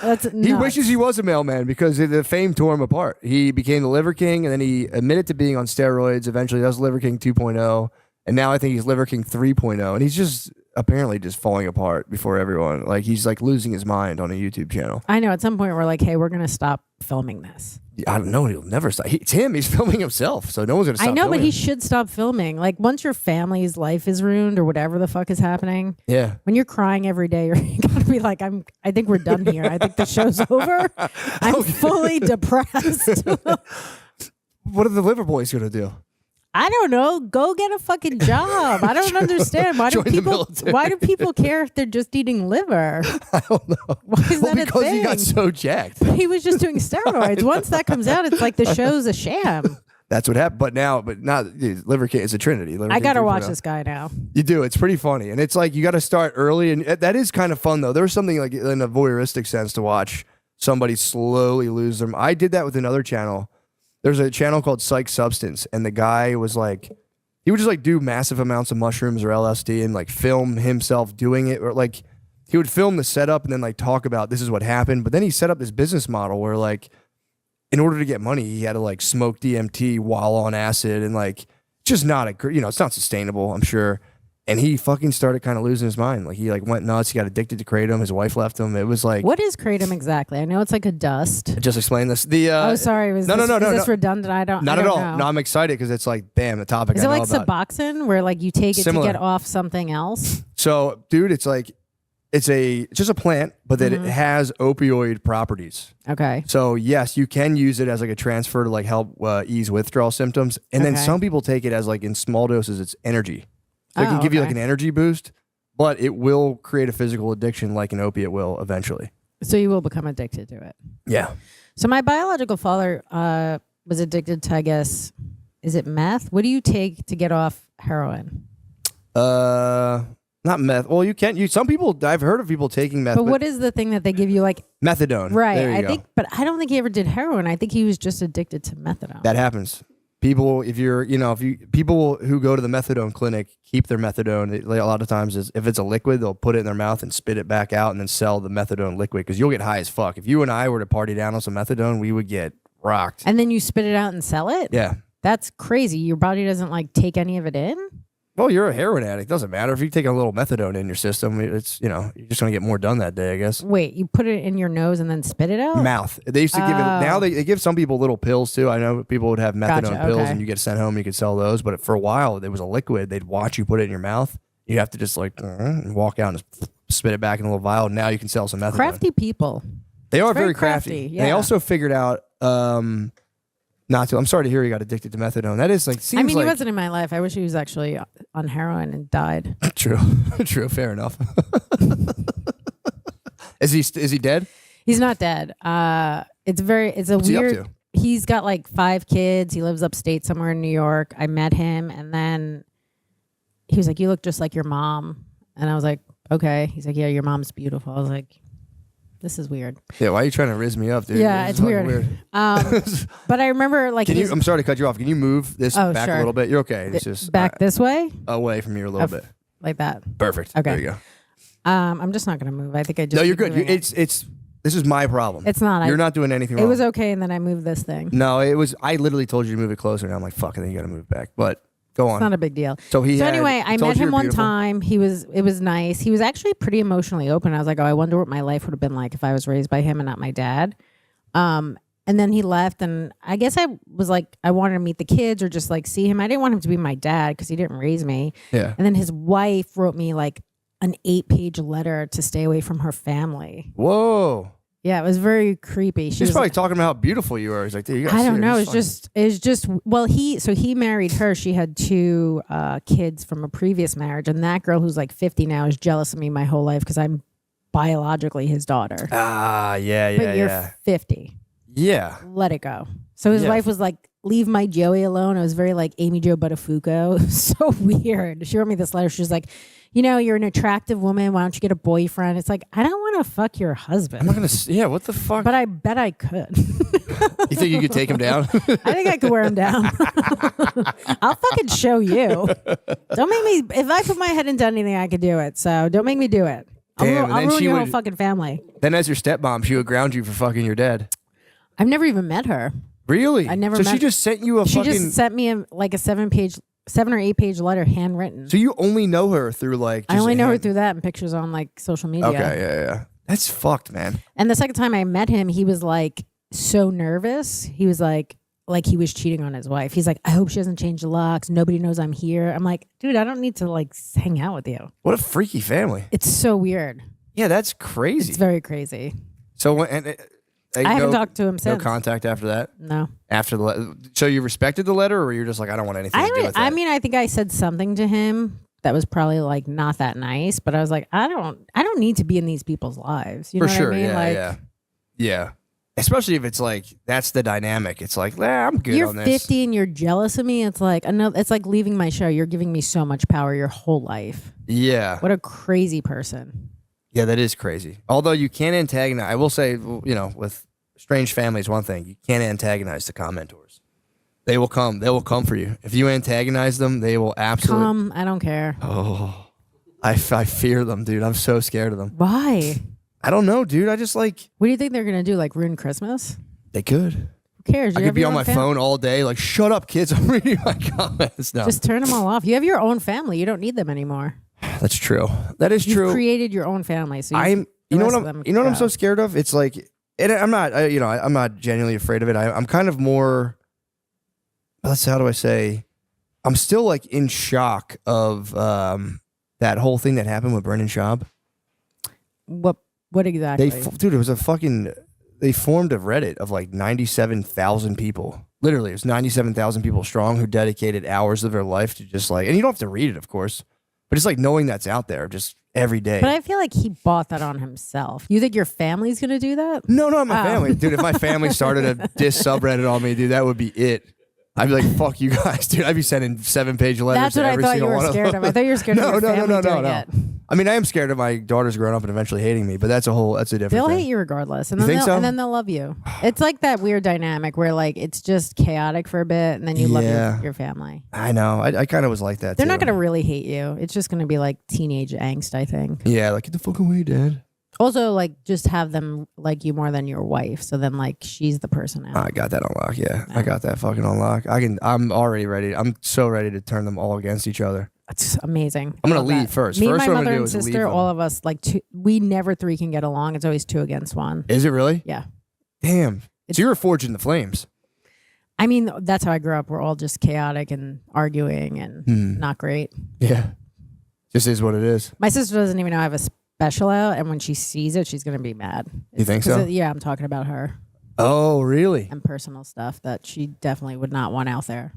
C: That's nuts.
D: He wishes he was a mailman because the fame tore him apart. He became the Liver King, and then he admitted to being on steroids. Eventually, that was Liver King 2.0, and now I think he's Liver King 3.0, and he's just apparently just falling apart before everyone. Like he's like losing his mind on a YouTube channel.
C: I know. At some point, we're like, hey, we're gonna stop filming this.
D: I don't know. He'll never stop. It's him. He's filming himself, so no one's gonna stop.
C: I know,
D: filming
C: but he
D: him.
C: should stop filming. Like once your family's life is ruined or whatever the fuck is happening.
D: Yeah.
C: When you're crying every day, you're gonna be like, I think we're done here. I think the show's over. I'm fully depressed.
D: What are the Liver Boys gonna do?
C: I don't know. Go get a fucking job. I don't understand. Why do people care if they're just eating liver?
D: I don't know.
C: Why is that
D: because
C: a thing?
D: he got so jacked.
C: He was just doing steroids. Once that comes out, it's like the show's a sham.
D: That's what happened. But not dude, Liver King. It's a trinity. Liver
C: I
D: King
C: gotta
D: 3.0.
C: watch this guy now.
D: You do. It's pretty funny, and it's like you got to start early, and that is kind of fun though. There's something like in a voyeuristic sense to watch somebody slowly lose them. I did that with another channel. There's a channel called Psych Substance, and the guy was like, he would just like do massive amounts of mushrooms or LSD and like film himself doing it, or like he would film the setup and then like talk about this is what happened. But then he set up this business model where like, in order to get money, he had to like smoke DMT while on acid, and like just not it's not sustainable, I'm sure. And he fucking started kind of losing his mind. Like he like went nuts. He got addicted to kratom. His wife left him. It was like,
C: What is kratom exactly? I know it's like a dust.
D: Just explain this.
C: Sorry. Is this redundant? I don't
D: Not at all.
C: know.
D: No, I'm excited because it's like, bam, the topic.
C: Is
D: I
C: it
D: know
C: like
D: about.
C: Suboxone where like you take it
D: Similar.
C: to get off something else?
D: So, dude, it's like it's just a plant, but that it has opioid properties.
C: Okay.
D: So yes, you can use it as like a transfer to like help ease withdrawal symptoms, and then some people take it as like in small doses, it's energy. So it can give you like an energy boost, but it will create a physical addiction like an opiate will eventually.
C: So you will become addicted to it.
D: Yeah.
C: So my biological father was addicted to, I guess, is it meth? What do you take to get off heroin?
D: Not meth. Well, some people, I've heard of people taking meth.
C: But what is the thing that they give you, like
D: methadone?
C: Right.
D: There you go.
C: But I don't think he ever did heroin. I think he was just addicted to methadone.
D: That happens. People, people who go to the methadone clinic keep their methadone. A lot of times, if it's a liquid, they'll put it in their mouth and spit it back out, and then sell the methadone liquid because you'll get high as fuck. If you and I were to party down on some methadone, we would get rocked.
C: And then you spit it out and sell it?
D: Yeah.
C: That's crazy. Your body doesn't like take any of it in?
D: Well, you're a heroin addict. Doesn't matter if you take a little methadone in your system. It's you're just gonna get more done that day, I guess.
C: Wait, you put it in your nose and then spit it out?
D: Mouth. They used to give it. Now they give some people little pills too. I know people would have methadone pills, and you get sent home. And you could sell those, but for a while, it was a liquid. They'd watch you put it in your mouth. You have to just like and walk out and just spit it back in a little vial. Now you can sell some methadone.
C: Crafty people.
D: They are
C: It's very
D: very crafty.
C: crafty,
D: They
C: yeah.
D: also figured out not to. I'm sorry to hear you got addicted to methadone. That is like seems
C: I mean,
D: like
C: he wasn't in my life. I wish he was actually on heroin and died.
D: true. True. Fair enough. Is he dead?
C: He's not dead. It's a
D: What's he up
C: weird.
D: to?
C: He's got like 5 kids. He lives upstate somewhere in New York. I met him, and then he was like, "You look just like your mom," and I was like, "Okay." He's like, "Yeah, your mom's beautiful." I was like, "This is weird."
D: Yeah. Why are you trying to riz me up, dude?
C: Yeah,
D: This
C: it's
D: is fucking
C: weird. But I remember like
D: Can
C: he
D: you?
C: was
D: I'm sorry to cut you off. Can you move this
C: Oh,
D: back
C: sure.
D: a little bit? You're okay. It's just
C: back this way,
D: away from you a little bit.
C: like that.
D: Perfect.
C: Okay.
D: There you go.
C: I'm just not gonna move. I think I just
D: No, you're
C: keep
D: good.
C: moving it.
D: It's. This is my problem.
C: It's not.
D: You're not doing anything
C: It
D: wrong.
C: was okay, and then I moved this thing.
D: No, it was. I literally told you to move it closer, and I'm like, "Fuck!" And then you got to move it back. But go
C: It's
D: on.
C: not a big deal.
D: So
C: Anyway, I
D: told
C: met
D: you
C: him
D: you're
C: one
D: beautiful.
C: time. It was nice. He was actually pretty emotionally open. I was like, oh, I wonder what my life would have been like if I was raised by him and not my dad. And then he left, and I guess I was like, I wanted to meet the kids or just like see him. I didn't want him to be my dad because he didn't raise me.
D: Yeah.
C: And then his wife wrote me like an 8-page letter to stay away from her family.
D: Whoa.
C: Yeah, it was very creepy. She
D: He's
C: was
D: probably talking about how beautiful you are. He's like, dude, you gotta
C: I
D: see
C: don't
D: her.
C: know.
D: She's
C: It's just well, he married her. She had 2 kids from a previous marriage, and that girl who's like 50 now is jealous of me my whole life because I'm biologically his daughter.
D: fucking- yeah,
C: But
D: yeah,
C: you're
D: yeah.
C: 50.
D: Yeah.
C: Let it go. So his
D: Yeah.
C: wife was like, "Leave my Joey alone." It was very like Amy Jo Buttafuoco. It was so weird. She wrote me this letter. She was like, "You know, you're an attractive woman. Why don't you get a boyfriend?" It's like, I don't want to fuck your
D: I'm
C: husband,
D: not gonna. Yeah. What the fuck?
C: but I bet I could.
D: You think you could take him down?
C: I think I could wear him down. I'll fucking show you. Don't make me. If I put my head into anything, I could do it. So don't make me do it.
D: Damn, and
C: I'll
D: then
C: ruin
D: she
C: your whole
D: would-
C: fucking family.
D: Then, as your stepmom, she would ground you for fucking your dad.
C: I've never even met her.
D: Really?
C: I never
D: So
C: met-
D: she just sent you a
C: She
D: fucking.
C: just sent me like a 7 or 8 page letter, handwritten.
D: So you only know her through like.
C: I
D: just
C: only
D: a
C: know her
D: hand-
C: through that and pictures on like social media.
D: Okay. Yeah. That's fucked, man.
C: And the second time I met him, he was like so nervous. He was like he was cheating on his wife. He's like, I hope she doesn't change the locks. Nobody knows I'm here. I'm like, dude, I don't need to like hang out with you.
D: What a freaky family.
C: It's so weird.
D: Yeah, that's crazy.
C: It's very crazy.
D: So when
C: I haven't talked to him
D: No
C: since.
D: contact after that.
C: No.
D: After the letter. So you respected the letter, or you're just like, I don't want anything to do with that.
C: I mean, I think I said something to him that was probably like not that nice, but I was like, I don't need to be in these people's lives. You
D: for
C: know
D: sure.
C: what I mean?
D: Yeah,
C: Like,
D: yeah. Especially if it's like that's the dynamic. It's like, I'm good
C: you're
D: on this.
C: 50 and you're jealous of me. It's like it's like leaving my show. You're giving me so much power your whole life.
D: Yeah,
C: What a crazy person.
D: yeah, that is crazy. Although you can't antagonize. I will say, with strange families, one thing you can't antagonize the commentors. They will come. They will come for you. If you antagonize them, they will absolutely.
C: Come, I don't care.
D: Oh, I fear them, dude. I'm so scared of them.
C: Why?
D: I don't know, dude. I just like
C: What do you think they're gonna do? Like ruin Christmas?
D: they could.
C: Who cares?
D: I
C: You
D: could
C: have
D: be
C: your
D: on
C: own
D: my
C: fam-
D: phone all day, like, shut up, kids. I'm reading my comments. No,
C: Just turn them all off. You have your own family. You don't need them anymore.
D: that's true. That is
C: You've
D: true.
C: created your own family. So
D: You know what
C: rest of
D: I'm.
C: them
D: You know what I'm
C: go.
D: so scared of? It's like, and I'm not. I'm not genuinely afraid of it. I'm kind of more. How do I say? I'm still like in shock of that whole thing that happened with Brendan Schaub.
C: What exactly?
D: Dude, it was a fucking. They formed a Reddit of like 97,000 people. Literally, it was 97,000 people strong who dedicated hours of their life to just like, and you don't have to read it, of course, but it's like knowing that's out there just every day.
C: But I feel like he bought that on himself. You think your family's gonna do that?
D: No, not my
C: Oh.
D: family. Dude, if my family started a diss subreddit on me, dude, that would be it. I'd be like, fuck you guys, dude. I'd be sending 7-page letters
C: That's
D: to
C: what I
D: every
C: thought you
D: single
C: were
D: one of
C: scared
D: them.
C: of. I thought you were scared of your family doing it.
D: I mean, I am scared of my daughters growing up and eventually hating me, but that's a different
C: They'll
D: thing.
C: hate you regardless, and
D: You
C: then
D: think so?
C: and then they'll love you. It's like that weird dynamic where like it's just chaotic for a bit, and then you
D: Yeah.
C: love your family.
D: I know. I kind of was like that,
C: They're
D: too.
C: not gonna really hate you. It's just gonna be like teenage angst, I think.
D: Yeah, like, get the fuck away, Dad.
C: Also, like just have them like you more than your wife, so then like she's the person out.
D: I got that on lock, yeah. I got that fucking on lock. I'm already ready. I'm so ready to turn them all against each other.
C: It's amazing.
D: I'm gonna
C: Love
D: lead
C: that.
D: first.
C: Me,
D: First
C: my
D: what I'm
C: mother
D: gonna do
C: and
D: is leave
C: sister,
D: them.
C: all of us like we never 3 can get along. It's always 2 against 1.
D: Is it really?
C: Yeah.
D: Damn.
C: It's-
D: So you were forging the flames.
C: I mean, that's how I grew up. We're all just chaotic and arguing and not great.
D: Yeah. Just is what it is.
C: My sister doesn't even know I have special out, and when she sees it, she's gonna be mad.
D: You think so?
C: Yeah, I'm talking about her
D: Oh, really?
C: and personal stuff that she definitely would not want out there.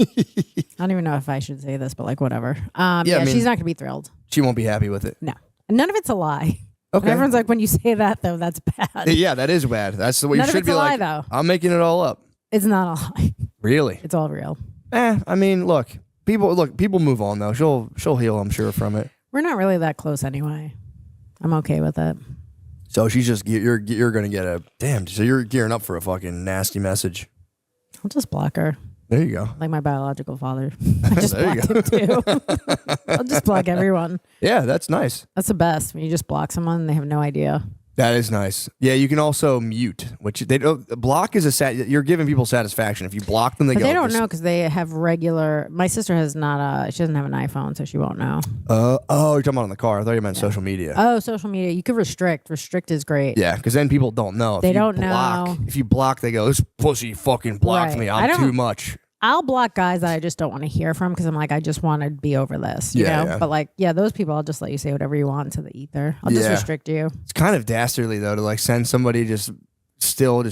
C: I don't even know if I should say this, but like whatever.
D: I mean,
C: she's not gonna be thrilled.
D: She won't be happy with it.
C: No, and none of it's a lie.
D: Okay.
C: And everyone's like, when you say that though, that's bad.
D: Yeah, that is bad. That's the way
C: None
D: you
C: of
D: should
C: it's
D: be
C: a lie,
D: like.
C: though.
D: I'm making it all up.
C: It's not a lie.
D: Really?
C: It's all real.
D: I mean, look, people move on though. She'll heal, I'm sure, from it.
C: We're not really that close anyway. I'm okay with it.
D: So she's just you're gonna get a damn. So you're gearing up for a fucking nasty message.
C: I'll just block her.
D: There you go.
C: Like my biological father. I just
D: There you
C: blocked him too. I'll just block everyone.
D: Yeah, that's nice.
C: That's the best. When you just block someone and they have no idea.
D: That is nice. Yeah, you can also mute, which they don't. Block is you're giving people satisfaction. If you block them, they
C: But
D: go.
C: they don't know because they have regular. My sister has not she doesn't have an iPhone, so she won't know.
D: Oh, you're talking about on the car. I thought you meant social media.
C: Oh, social media. You could restrict. Restrict is great.
D: Yeah, because then people don't know. If
C: They
D: you
C: don't
D: block,
C: know.
D: If you block, they go, "This pussy fucking blocked
C: Right.
D: me.
C: I
D: I'm
C: don't-
D: too much."
C: I'll block guys that I just don't want to hear from because I'm like, I just want to be over this, you
D: Yeah,
C: know?
D: yeah.
C: But like, yeah, those people, I'll just let you say whatever you want into the ether. I'll just
D: Yeah.
C: restrict you.
D: It's kind of dastardly though to like send somebody just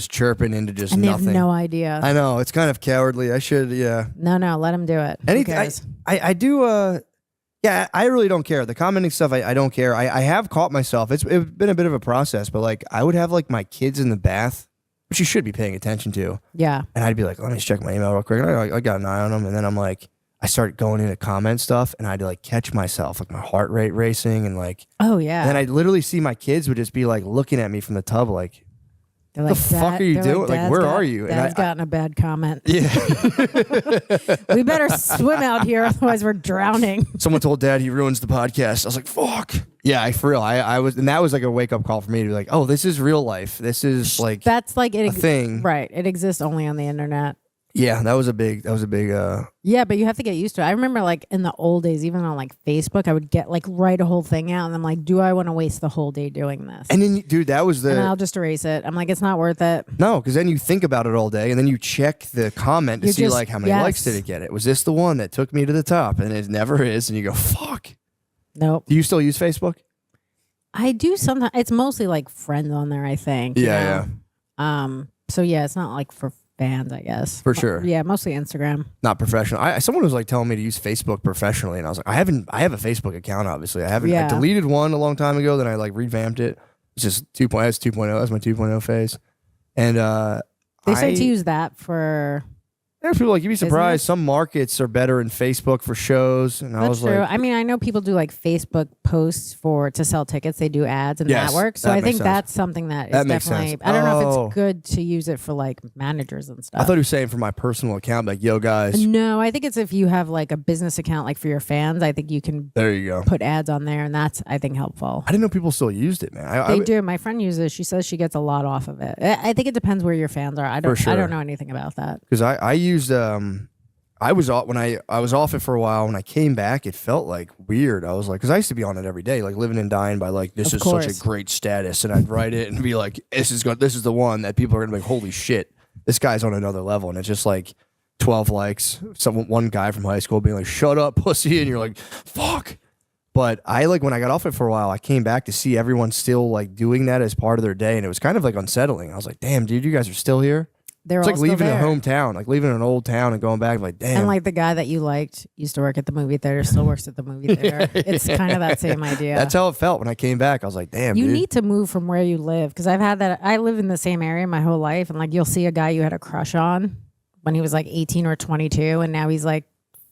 D: chirping into just
C: And they
D: nothing.
C: have no idea.
D: I know it's kind of cowardly. I should, yeah.
C: No, let them do it. Who
D: Anything.
C: cares?
D: I do. Yeah, I really don't care. The commenting stuff, I don't care. I have caught myself. It's been a bit of a process, but like I would have like my kids in the bath, which you should be paying attention to.
C: Yeah.
D: And I'd be like, let me just check my email real quick. And I got an eye on them. And then I'm like, I start going into comment stuff and I'd like catch myself, like my heart rate racing. And like,
C: Oh, yeah.
D: and then I'd literally see my kids would just be like looking at me from the tub, like,
C: They're
D: the fuck are you
C: they're
D: doing? Like,
C: "Dad's
D: where
C: got-
D: are you?" And
C: Dad's
D: I-
C: gotten a bad comment.
D: yeah.
C: We better swim out here, otherwise we're drowning.
D: Someone told Dad he ruins the podcast. I was like, fuck. Yeah, for real. I was, and that was like a wake up call for me to be like, oh, this is real life. This is like
C: That's like
D: a thing.
C: Right. It exists only on the internet.
D: Yeah, that was a big.
C: Yeah, but you have to get used to it. I remember like in the old days, even on like Facebook, I would get like write a whole thing out and I'm like, do I want to waste the whole day doing this?
D: And then, dude, that was
C: And
D: the
C: I'll just erase it. I'm like, it's not worth it.
D: no, because then you think about it all day, and then you check the comment to
C: You
D: see
C: just-
D: like how many
C: yes.
D: likes did it get. It was this the one that took me to the top, and it never is. And you go, fuck.
C: Nope.
D: Do you still use Facebook?
C: I do sometimes. It's mostly like friends on there, I think. you
D: Yeah,
C: know? So yeah, it's not like for fans, I guess.
D: For sure.
C: Yeah, mostly Instagram.
D: Not professional. Someone was like telling me to use Facebook professionally, and I was like, I have a Facebook account. Obviously, I haven't. I
C: Yeah.
D: deleted one a long time ago. Then I like revamped it. It's just 2.0. That's 2.0. That's my 2.0 phase. And
C: They start to use that for.
D: there's people like you'd be surprised.
C: Business?
D: Some markets are better in Facebook for shows, and I
C: That's
D: was
C: true.
D: like,
C: I mean, I know people do like Facebook posts to sell tickets. They do ads and
D: Yes,
C: that works. So
D: that
C: I
D: makes
C: think
D: sense.
C: that's something that is
D: That makes
C: definitely.
D: sense.
C: I don't know if
D: Oh.
C: it's good to use it for like managers and stuff.
D: I thought he was saying for my personal account, like, yo, guys,
C: No, I think it's if you have like a business account, like for your fans. I think you can
D: there you go.
C: put ads on there, and that's I think helpful.
D: I didn't know people still used it, man.
C: They do. My friend uses. She says she gets a lot off of it. I think it depends where your fans are. I don't.
D: For sure.
C: I don't know anything about that.
D: because I used I was off when I was off it for a while. When I came back, it felt like weird. I was like, because I used to be on it every day, like living and dying by like this
C: Of
D: is such
C: course.
D: a great status, and I'd write it and be like, this is the one that people are gonna be like, holy shit, this guy's on another level, and it's just like 12 likes. One guy from high school being like, shut up, pussy, and you're like, fuck. But I like when I got off it for a while, I came back to see everyone still like doing that as part of their day, and it was kind of like unsettling. I was like, damn, dude, you guys are still here.
C: They're
D: It's
C: all
D: like
C: still
D: leaving a
C: there.
D: hometown, like leaving an old town and going back. Like, damn.
C: And like the guy that you liked used to work at the movie theater, still works at the movie theater. It's kind of that same idea.
D: That's how it felt when I came back. I was like, damn,
C: you
D: dude.
C: need to move from where you live because I've had that. I live in the same area my whole life, and like you'll see a guy you had a crush on when he was like 18 or 22, and now he's like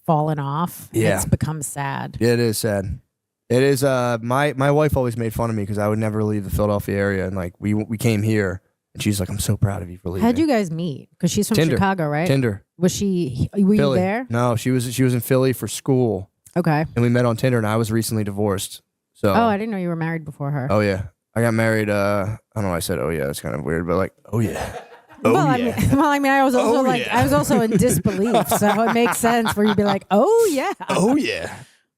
C: fallen off.
D: Yeah.
C: It's become sad.
D: Yeah, it is sad. It is. My wife always made fun of me because I would never leave the Philadelphia area, and like we came here, and she's like, I'm so proud of you for leaving.
C: How'd you guys meet? Because she's from
D: Tinder.
C: Chicago, right?
D: Tinder.
C: Was she? Were you
D: Philly.
C: there?
D: No, she was in Philly for school,
C: Okay.
D: and we met on Tinder, and I was recently divorced. So.
C: Oh, I didn't know you were married before her.
D: Oh yeah, I got married. I don't know. Why I said, oh yeah, it's kind of weird, but like, oh yeah. Oh
C: well,
D: yeah.
C: I mean, I was also
D: Oh,
C: like,
D: yeah.
C: I was also in disbelief, so it makes sense where you'd be like, oh yeah.
D: Oh yeah.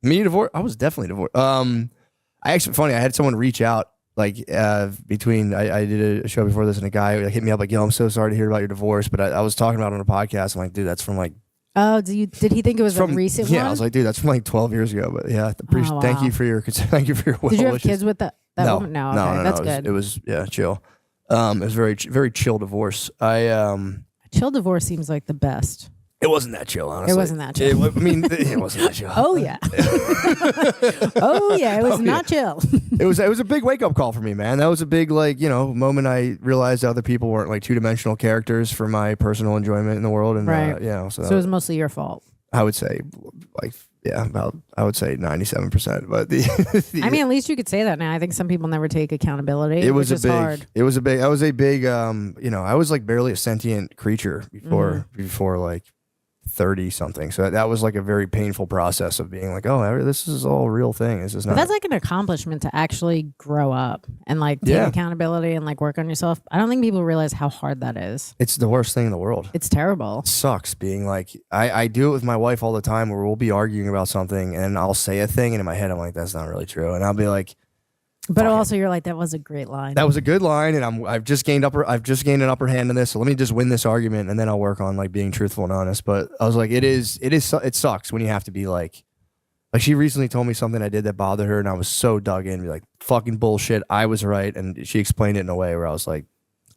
D: Me divorced. I was definitely divorced. I actually funny. I had someone reach out like between I did a show before this, and a guy like, hit me up like, yo, I'm so sorry to hear about your divorce, but I was talking about it on a podcast. I'm like, dude, that's from like
C: Oh, did he think it was a recent one?
D: Yeah, I was like, dude, that's from like 12 years ago. But yeah,
C: wow.
D: thank you for your well
C: Did you have
D: wishes.
C: kids with that
D: No,
C: woman? No, okay, that's good.
D: It was yeah, chill. It was very chill divorce.
C: Chill divorce seems like the best.
D: It wasn't that chill, honestly.
C: It wasn't that chill.
D: I mean, it wasn't that chill.
C: Oh yeah. Oh yeah, it was not chill.
D: It was a big wake up call for me, man. That was a big moment I realized other people weren't like 2-dimensional characters for my personal enjoyment in the world, and
C: right.
D: So
C: it was mostly your fault.
D: I would say I would say 97%, but
C: I mean, at least you could say that now. I think some people never take accountability.
D: It was
C: hard.
D: It was a big. I was a big. I was like barely a sentient creature before like 30 something. So that was like a very painful process of being like, oh, this is all a real thing. This is not.
C: But that's like an accomplishment to actually grow up and like take accountability and like work on yourself. I don't think people realize how hard that is.
D: It's the worst thing in the world.
C: It's terrible.
D: It sucks being like, I do it with my wife all the time where we'll be arguing about something and I'll say a thing and in my head I'm like, that's not really true. And I'll be like,
C: but also you're like, that was a great line.
D: That was a good line, and I've just gained an upper hand in this. So let me just win this argument, and then I'll work on like being truthful and honest. But I was like, it sucks when you have to be like she recently told me something I did that bothered her, and I was so dug in, be like, fucking bullshit. I was right, and she explained it in a way where I was like,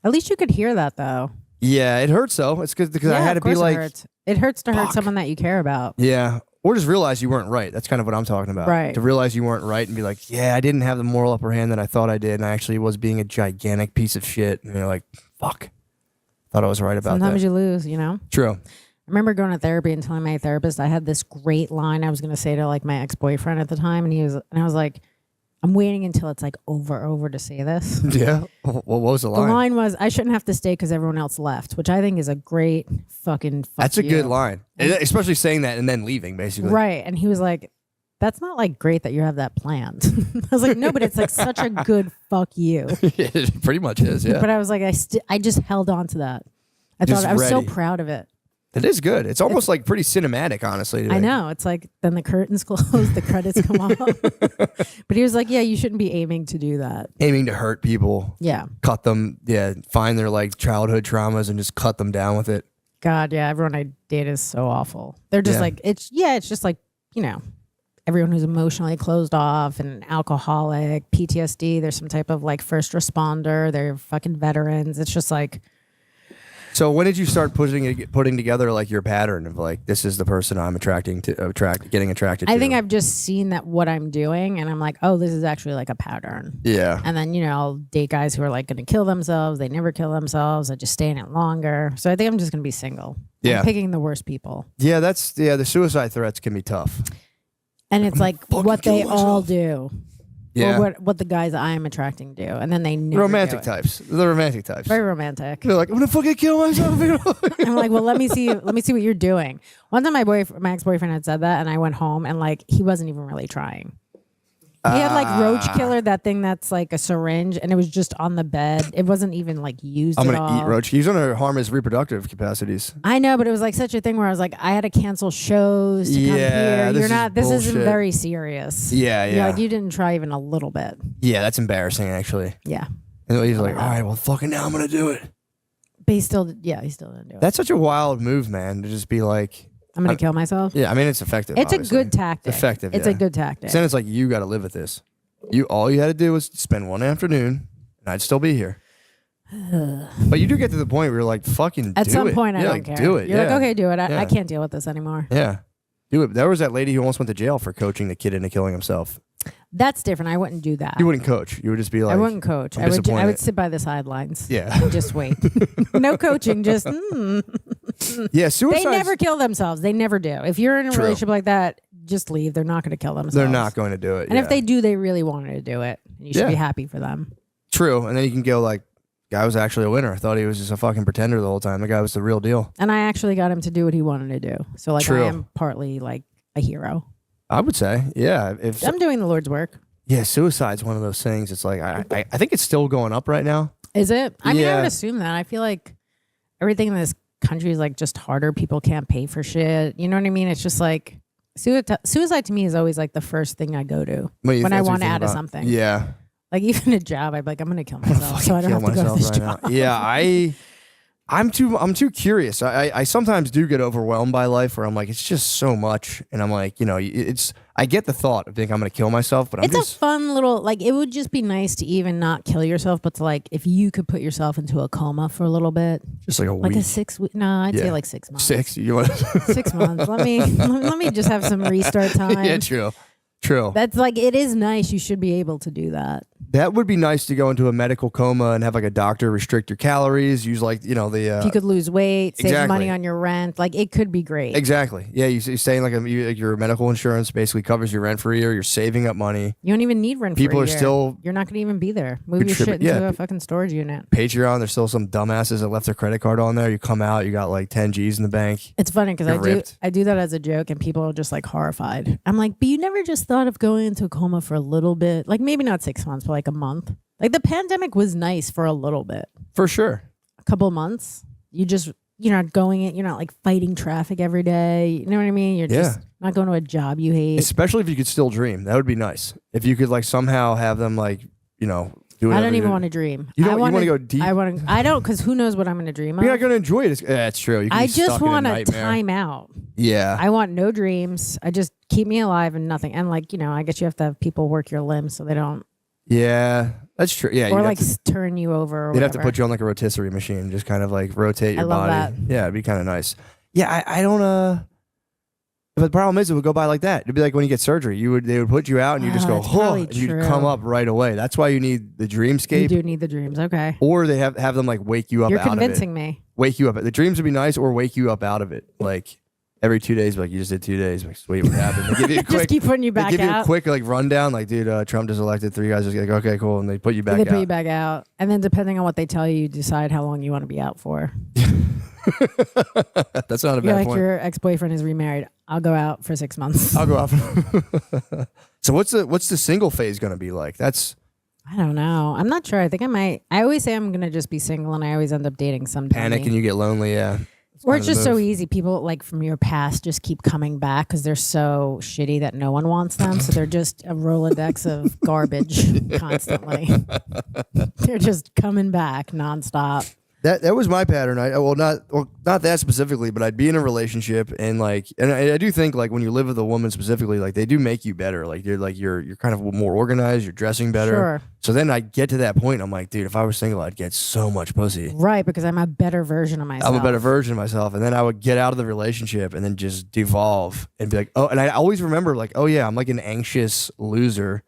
C: at least you could hear that though.
D: Yeah, it hurts though. It's because I had to be like,
C: it hurts to hurt someone that you care about.
D: Yeah. Or just realize you weren't right. That's kind of what I'm talking about.
C: Right.
D: To realize you weren't right and be like, yeah, I didn't have the moral upper hand that I thought I did, and I actually was being a gigantic piece of shit. And you're like, fuck. Thought I was right about that.
C: Sometimes you lose, you know?
D: True.
C: I remember going to therapy and telling my therapist I had this great line I was going to say to like my ex-boyfriend at the time, and I was like, I'm waiting until it's like over to say this.
D: Yeah. What was the line?
C: The line was, I shouldn't have to stay because everyone else left, which I think is a great fucking fuck
D: That's a
C: you.
D: good line. Especially saying that and then leaving, basically.
C: Right. And he was like, that's not like great that you have that planned. I was like, no, but it's like such a good fuck you.
D: It pretty much is, yeah.
C: But I was like, I just held on to that. I thought I was so proud of it.
D: It is good. It's almost like pretty cinematic, honestly.
C: I know. It's like then the curtains close, the credits come off. But he was like, yeah, you shouldn't be aiming to do that.
D: Aiming to hurt people.
C: Yeah.
D: Cut them. Yeah. Find their like childhood traumas and just cut them down with it.
C: God, yeah. Everyone I date is so awful. They're just like, it's just like, everyone who's emotionally closed off and alcoholic, PTSD, there's some type of like first responder, they're fucking veterans. It's just like.
D: So when did you start putting together like your pattern of like, this is the person I'm getting attracted to?
C: I think I've just seen that what I'm doing and I'm like, oh, this is actually like a pattern.
D: Yeah.
C: And then, I'll date guys who are like going to kill themselves. They never kill themselves. I just stay in it longer. So I think I'm just going to be single.
D: Yeah.
C: I'm picking the worst people.
D: Yeah, the suicide threats can be tough.
C: And it's like what they all do.
D: Yeah.
C: Or what the guys I'm attracting do. And then they never
D: romantic
C: do it.
D: types. The romantic types.
C: Very romantic.
D: They're like, I'm gonna fucking kill myself.
C: I'm like, well, let me see what you're doing. One time my ex-boyfriend had said that and I went home and like he wasn't even really trying. He had like roach killer, that thing that's like a syringe, and it was just on the bed. It wasn't even like used
D: I'm
C: at
D: gonna
C: all.
D: eat roach. He's gonna harm his reproductive capacities.
C: I know, but it was like such a thing where I was like, I had to cancel shows to come here. This isn't very serious.
D: Yeah.
C: Like you didn't try even a little bit.
D: Yeah, that's embarrassing actually.
C: Yeah.
D: And he's like, all right, well, fucking now I'm gonna do it.
C: But he still didn't do it.
D: That's such a wild move, man, to just be like,
C: I'm gonna kill myself.
D: Yeah, I mean it's effective.
C: It's
D: obviously.
C: a good tactic.
D: It's effective.
C: It's a good tactic.
D: Then it's like you got to live with this. All you had to do was spend one afternoon, and I'd still be here. But you do get to the point where you're like, fucking
C: At some point, I don't
D: like,
C: care.
D: Do it.
C: You're like,
D: yeah.
C: okay, do it. I can't deal with this anymore.
D: Yeah. Do it. There was that lady who almost went to jail for coaching the kid into killing himself.
C: That's different. I wouldn't do that.
D: You wouldn't coach. You would just be like,
C: I wouldn't coach. I would sit by the sidelines.
D: Yeah.
C: And just wait. No coaching. Just.
D: Yeah. Suicide.
C: They never kill themselves. They never do. If you're in a relationship like that, just leave. They're not going to kill themselves.
D: They're not going to do it.
C: And if they do, they really wanted to do it. And you should be happy for them.
D: True. And then you can go like, guy was actually a winner. I thought he was just a fucking pretender the whole time. The guy was the real deal.
C: And I actually got him to do what he wanted to do. So like I am partly like a hero.
D: I would say, yeah.
C: I'm doing the Lord's work.
D: Yeah, suicide's one of those things. It's like I think it's still going up right now.
C: Is it? I mean, I would assume that. I feel like everything in this country is like just harder. People can't pay for shit. You know what I mean? It's just like suicide to me is always like the first thing I go to when I want to add to something.
D: Yeah.
C: Like even a job, I'd be like, I'm gonna kill myself, so I don't have to go to this job.
D: Yeah, I'm too curious. I sometimes do get overwhelmed by life where I'm like, it's just so much. And I'm like, I get the thought of thinking I'm going to kill myself, but
C: It's a fun little, like, it would just be nice to even not kill yourself, but to like, if you could put yourself into a coma for a little bit.
D: Just like a week.
C: Like a 6 week. No, I'd say like 6 months.
D: 6? You want
C: 6 months. Let me just have some restart time.
D: Yeah, true.
C: That's like, it is nice. You should be able to do that.
D: That would be nice to go into a medical coma and have like a doctor restrict your calories, use like,
C: if you could lose weight, save money on your rent, like it could be great.
D: Exactly. Yeah, you're saying like your medical insurance basically covers your rent for a year. You're saving up money.
C: You don't even need rent for a year.
D: People are still...
C: You're not going to even be there. Move your shit into a fucking storage unit.
D: Patreon, there's still some dumbasses that left their credit card on there. You come out, you got like 10 G's in the bank.
C: It's funny because I do that as a joke and people are just like horrified. I'm like, but you never just thought of going into a coma for a little bit? Like maybe not 6 months, but like a month. Like the pandemic was nice for a little bit.
D: For sure.
C: A couple of months. You're not going in, you're not like fighting traffic every day. You know what I mean? You're just not going to a job you hate.
D: Especially if you could still dream. That would be nice. If you could like somehow have them like, do whatever.
C: I don't even want to dream.
D: You want to go deep?
C: I don't, because who knows what I'm going to dream of.
D: You're not going to enjoy it. That's true. You can
C: I
D: be
C: just
D: stuck in a
C: want a
D: nightmare.
C: time out.
D: Yeah.
C: I want no dreams. I just keep me alive and nothing. And like, I guess you have to have people work your limbs so they don't.
D: Yeah, that's true. Yeah,
C: or like turn you over. Or
D: they'd have to put you on like a rotisserie machine, just kind of like rotate your body.
C: That.
D: Yeah, it'd be kind of nice. Yeah, I don't. But the problem is, it would go by like that. It'd be like when you get surgery, they would put you out and you just go, and you'd come up right away. That's why you need the dreamscape.
C: You do need the dreams, okay.
D: Or they have them like wake you up.
C: You're
D: out
C: convincing
D: of it.
C: me.
D: Wake you up. The dreams would be nice, or wake you up out of it, like. Every 2 days, like you just did 2 days. Like, sweet, what happened? They give you a quick,
C: just keep putting you back out.
D: They give you a quick like rundown, like, dude, Trump just elected 3 guys. Just like, okay, cool, and they put you back out.
C: They put you back out, and then depending on what they tell you, you decide how long you want to be out for.
D: That's not a bad
C: like
D: point.
C: Your ex-boyfriend is remarried. I'll go out for 6 months.
D: I'll go out. So what's the single phase going to be like?
C: I don't know. I'm not sure. I think I might. I always say I'm going to just be single, and I always end up dating somebody.
D: Panic and you get lonely, yeah.
C: Or it's just so easy. People like from your past just keep coming back because they're so shitty that no one wants them. So they're just a Rolodex of garbage constantly. They're just coming back nonstop.
D: That was my pattern. Not that specifically, but I'd be in a relationship and I do think like when you live with a woman specifically, like they do make you better. Like you're kind of more organized. You're dressing better.
C: Sure.
D: So then I get to that point. And I'm like, dude, if I was single, I'd get so much pussy.
C: Right, because I'm a better version of myself.
D: I'm a better version of myself, and then I would get out of the relationship and then just devolve and be like, oh. And I always remember like, oh yeah, I'm like an anxious loser.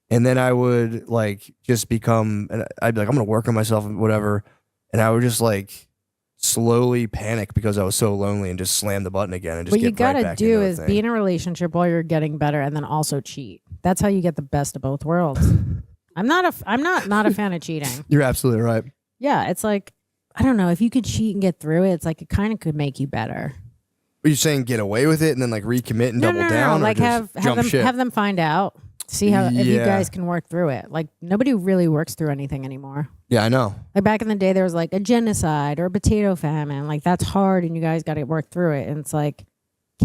D: And then I would like just become, and I'd be like, I'm gonna work on myself and whatever. And I would just like slowly panic because I was so lonely and just slam the button again and just
C: what
D: get
C: you gotta
D: right back
C: do
D: into
C: is
D: the
C: be
D: thing.
C: in a relationship while you're getting better and then also cheat. That's how you get the best of both worlds. I'm not a fan of cheating.
D: You're absolutely right.
C: Yeah, it's like, I don't know, if you could cheat and get through it, it's like it kind of could make you better.
D: Are you saying get away with it and then like recommit and double down?
C: No. Like
D: or just
C: have them find out. See how if you
D: Yeah.
C: guys can work through it. Like nobody really works through anything anymore.
D: Yeah, I know.
C: Like back in the day, there was like a genocide or a potato famine. Like that's hard, and you guys got to work through it. And it's like,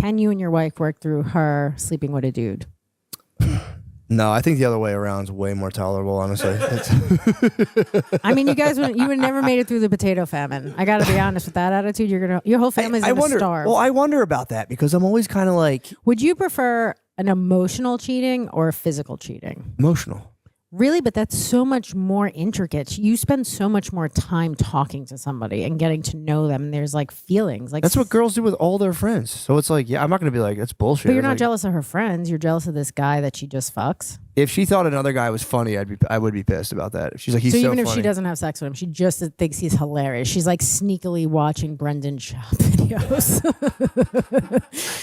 C: can you and your wife work through her sleeping with a dude?
D: No, I think the other way around is way more tolerable, honestly.
C: I mean, you would never made it through the potato famine. I got to be honest with that attitude. Your whole family's gonna starve.
D: Well, I wonder about that because I'm always kind of like
C: Would you prefer an emotional cheating or a physical cheating?
D: emotional.
C: Really, but that's so much more intricate. You spend so much more time talking to somebody and getting to know them. There's like feelings. Like
D: That's what girls do with all their friends. So it's like, yeah, I'm not going to be like, that's bullshit.
C: But you're
D: It's
C: not
D: like,
C: jealous of her friends. You're jealous of this guy that she just fucks.
D: If she thought another guy was funny, I would be pissed about that. If she's like, he's so
C: even if
D: funny.
C: she doesn't have sex with him, she just thinks he's hilarious. She's like sneakily watching Brendan Schaub videos.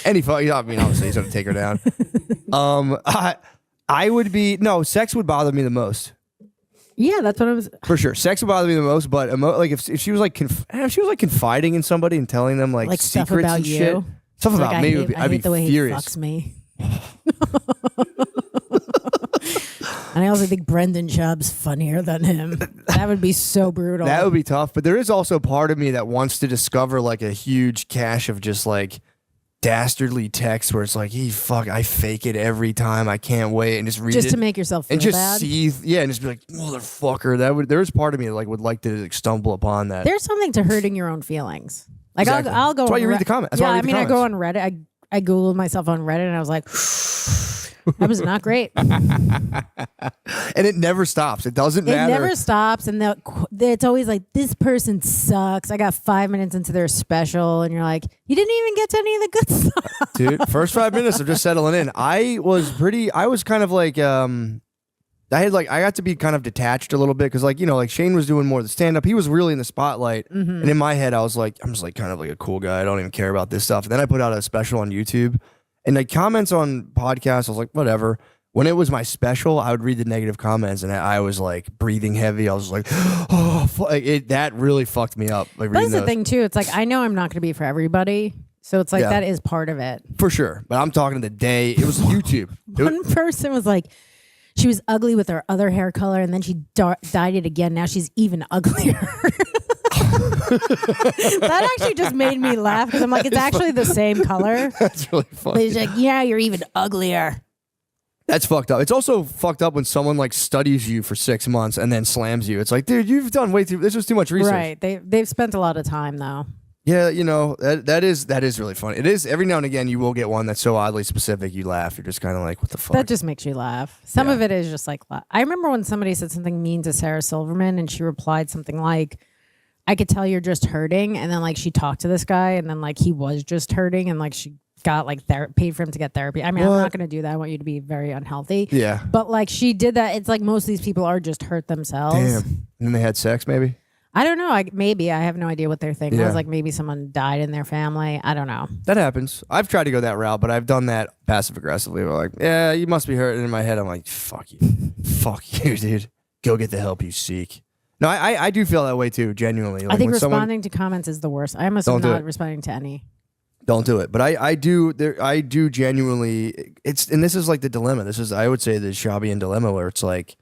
D: I mean, obviously he's going to take her down. I would be, no, sex would bother me the most.
C: Yeah, that's what I was.
D: For sure, sex would bother me the most. But like if she was like confiding in somebody and telling them like
C: stuff
D: secrets
C: about
D: and
C: you.
D: shit, stuff
C: It's
D: about
C: like,
D: me,
C: I
D: I'd be
C: hate the way
D: furious.
C: he fucks me. And I also think Brendan Schaub's funnier than him. That would be so brutal.
D: That would be tough. But there is also part of me that wants to discover like a huge cache of just like dastardly texts where it's like, I fake it every time. I can't wait, and just read it
C: to make yourself feel
D: and just
C: bad.
D: seethe, and just be like, motherfucker. There's part of me that like would like to like, stumble upon that.
C: There's something to hurting your own feelings. Like
D: Exactly.
C: I'll go.
D: That's why
C: on
D: you read the comments. That's
C: yeah,
D: why I read the
C: I go on
D: comments.
C: Reddit. I googled myself on Reddit, and I was like, that was not great.
D: And it never stops. It doesn't
C: It
D: matter.
C: never stops, and it's always like, this person sucks. I got 5 minutes into their special, and you're like, you didn't even get to any of the good stuff.
D: Dude, first 5 minutes of just settling in. I was kind of like, I got to be kind of detached a little bit because, like, you know, like Shane was doing more of the stand up. He was really in the spotlight.
C: Mm-hmm.
D: And in my head, I'm just like kind of like a cool guy. I don't even care about this stuff. And then I put out a special on YouTube and like comments on podcasts. I was like, whatever. When it was my special, I would read the negative comments and I was like breathing heavy. I was like, oh, that really fucked me up. Like,
C: That's
D: reading
C: the
D: those.
C: thing too. It's like, I know I'm not going to be for everybody, so it's like
D: Yeah.
C: that is part of it.
D: For sure. But I'm talking the day. It was YouTube.
C: One person was like, she was ugly with her other hair color, and then she dyed it again. Now she's even uglier. That actually just made me laugh because I'm like, it's actually the same color.
D: That's really
C: But
D: funny.
C: he's like, yeah, you're even uglier.
D: That's fucked up. It's also fucked up when someone like studies you for 6 months and then slams you. It's like, dude, you've done way too. This was too much research.
C: Right. They've spent a lot of time though.
D: Yeah, you know that is really funny. It is every now and again you will get one that's so oddly specific you laugh. You're just kind of like, what the fuck?
C: That just makes you laugh. Some
D: Yeah.
C: of it is just like, I remember when somebody said something mean to Sarah Silverman, and she replied something like, I could tell you're just hurting. And then like she talked to this guy, and then like he was just hurting, and like she got like paid for him to get therapy. I mean, I'm
D: What?
C: not going to do that. I want you to be very unhealthy.
D: Yeah.
C: But like she did that. It's like most of these people are just hurt themselves.
D: Damn. And then they had sex, maybe.
C: I don't know. Maybe I have no idea what they're thinking. I
D: Yeah.
C: was like, maybe someone died in their family. I don't know.
D: That happens. I've tried to go that route, but I've done that passive aggressively. We're like, yeah, you must be hurt. And in my head, I'm like, fuck you, fuck you, dude. Go get the help you seek. No, I do feel that way too. Genuinely. Like
C: I think
D: when someone-
C: responding to comments is the worst. I almost
D: Don't do
C: not
D: it.
C: responding to any.
D: Don't do it. But I do genuinely. And this is like the dilemma. This is, I would say, the Shabian dilemma where it's like,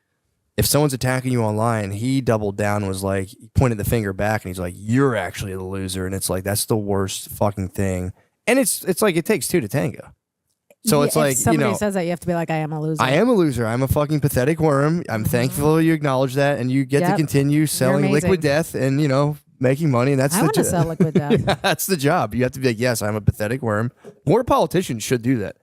D: if someone's attacking you online, he doubled down and was like, he pointed the finger back and he's like, you're actually the loser. And it's like, that's the worst fucking thing. And it's like, it takes two to tango. So it's
C: if
D: like,
C: somebody says that, you have to be like, I am a loser.
D: I am a loser. I'm a fucking pathetic worm. I'm thankful you acknowledge that, and you get to
C: Yep.
D: continue selling
C: amazing.
D: liquid death and making money. And that's
C: I
D: the
C: want to sell liquid death.
D: that's the job. You have to be like, yes, I'm a pathetic worm. More politicians should do that.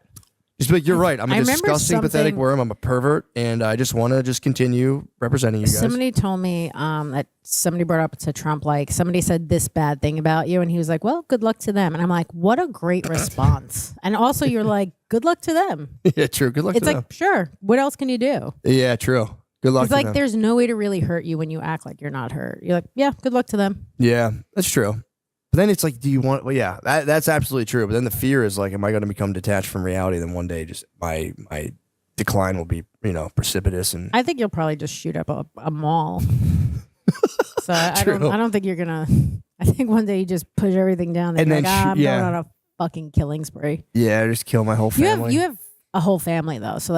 D: Just be like, you're right. I'm
C: I
D: a
C: remember
D: disgusting, pathetic
C: something-
D: worm. I'm a pervert, and I just want to just continue representing you guys.
C: Somebody told me that somebody brought up to Trump, like somebody said this bad thing about you, and he was like, well, good luck to them. And I'm like, what a great response. And also you're like, good luck to them.
D: Yeah, true. Good luck
C: It's
D: to
C: like, sure, what else can you do?
D: them. Yeah, true. Good luck
C: It's
D: to
C: like
D: them.
C: there's no way to really hurt you when you act like you're not hurt. You're like, yeah, good luck to them.
D: Yeah, that's true. But then it's like, do you want? Well, yeah, that's absolutely true. But then the fear is like, am I going to become detached from reality? Then one day, just my decline will be, precipitous. And
C: I think you'll probably just shoot up a mall. So I
D: True.
C: don't think you're gonna. I think one day you just push everything down
D: And
C: and
D: then
C: like, I'm
D: yeah.
C: going on a fucking killing spree.
D: yeah, just kill my whole family.
C: You have a whole family though, so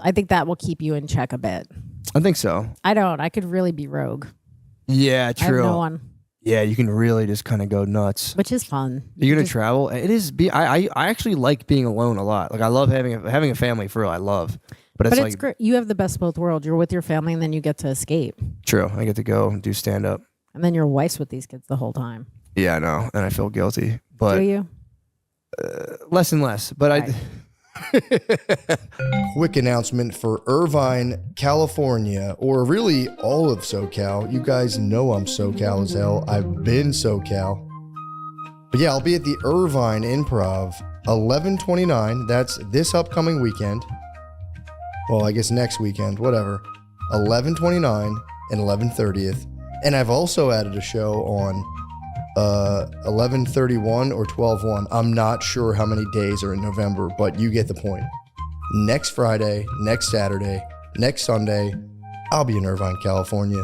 C: I think that will keep you in check a bit.
D: I think so.
C: I don't. I could really be rogue.
D: Yeah, true.
C: I have no one,
D: Yeah, you can really just kind of go nuts.
C: which is fun.
D: You're gonna
C: Just-
D: travel. It is. I actually like being alone a lot. Like I love having a family for real. I love, but it's
C: But
D: like
C: it's great. You have the best of both worlds. You're with your family, and then you get to escape.
D: true. I get to go and do stand up.
C: And then your wife's with these kids the whole time.
D: Yeah, I know, and I feel guilty,
C: Do
D: but
C: you?
D: less and less. But
C: Right.
A: Quick announcement for Irvine, California, or really all of SoCal. You guys know I'm SoCal as hell. I've been SoCal. But yeah, I'll be at the Irvine Improv, 11/29. That's this upcoming weekend. Well, I guess next weekend, whatever. 11/29 and 11/30th. And I've also added a show on 11/31 or 12/1. I'm not sure how many days are in November, but you get the point. Next Friday, next Saturday, next Sunday, I'll be in Irvine, California.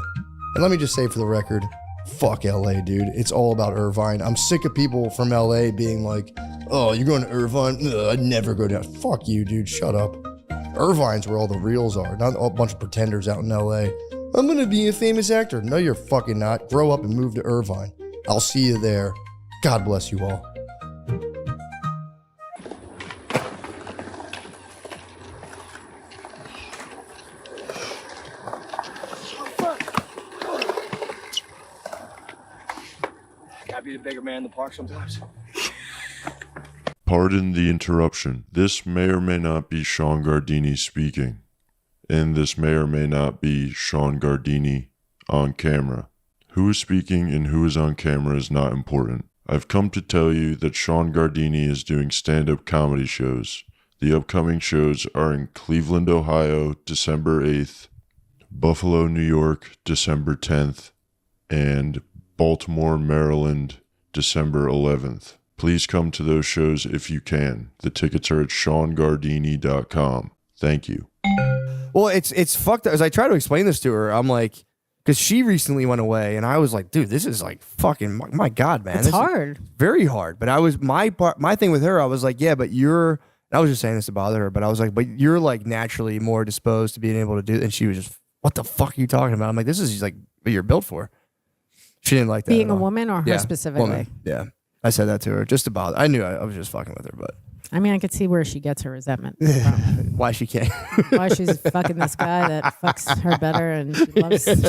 A: And let me just say for the record, fuck LA, dude. It's all about Irvine. I'm sick of people from LA being like, oh, you're going to Irvine? Ugh, I'd never go down. Fuck you, dude. Shut up. Irvine's where all the reals are, not a bunch of pretenders out in LA. I'm going to be a famous actor. No, you're fucking not. Grow up and move to Irvine. I'll see you there. God bless you all.
E: be the bigger man in the park sometimes.
F: Pardon the interruption. This may or may not be Sean Gardini speaking. And this may or may not be Sean Gardini on camera. Who is speaking and who is on camera is not important. I've come to tell you that Sean Gardini is doing stand-up comedy shows. The upcoming shows are in Cleveland, Ohio, December 8th, Buffalo, New York, December 10th, and Baltimore, Maryland, December 11th. Please come to those shows if you can. The tickets are at SeanGardini.com. Thank you.
D: Well, it's fucked up. As I try to explain this to her, I'm like, because she recently went away, and I was like, dude, this is like fucking, my God, man.
C: It's
D: this
C: hard.
D: is very hard. But I was, my thing with her, I was like, yeah, but you're, I was just saying this to bother her, but I was like, but you're like naturally more disposed to being able to do it. And she was just, what the fuck are you talking about? I'm like, this is like what you're built for. She didn't like that.
C: Being
D: at
C: a
D: all.
C: woman or her
D: Yeah,
C: specifically?
D: woman. Yeah. I said that to her just to bother. I knew I was just fucking with her, but
C: I mean, I could see where she gets her resentment from.
D: why she can't.
C: Why she's fucking this guy that fucks her better and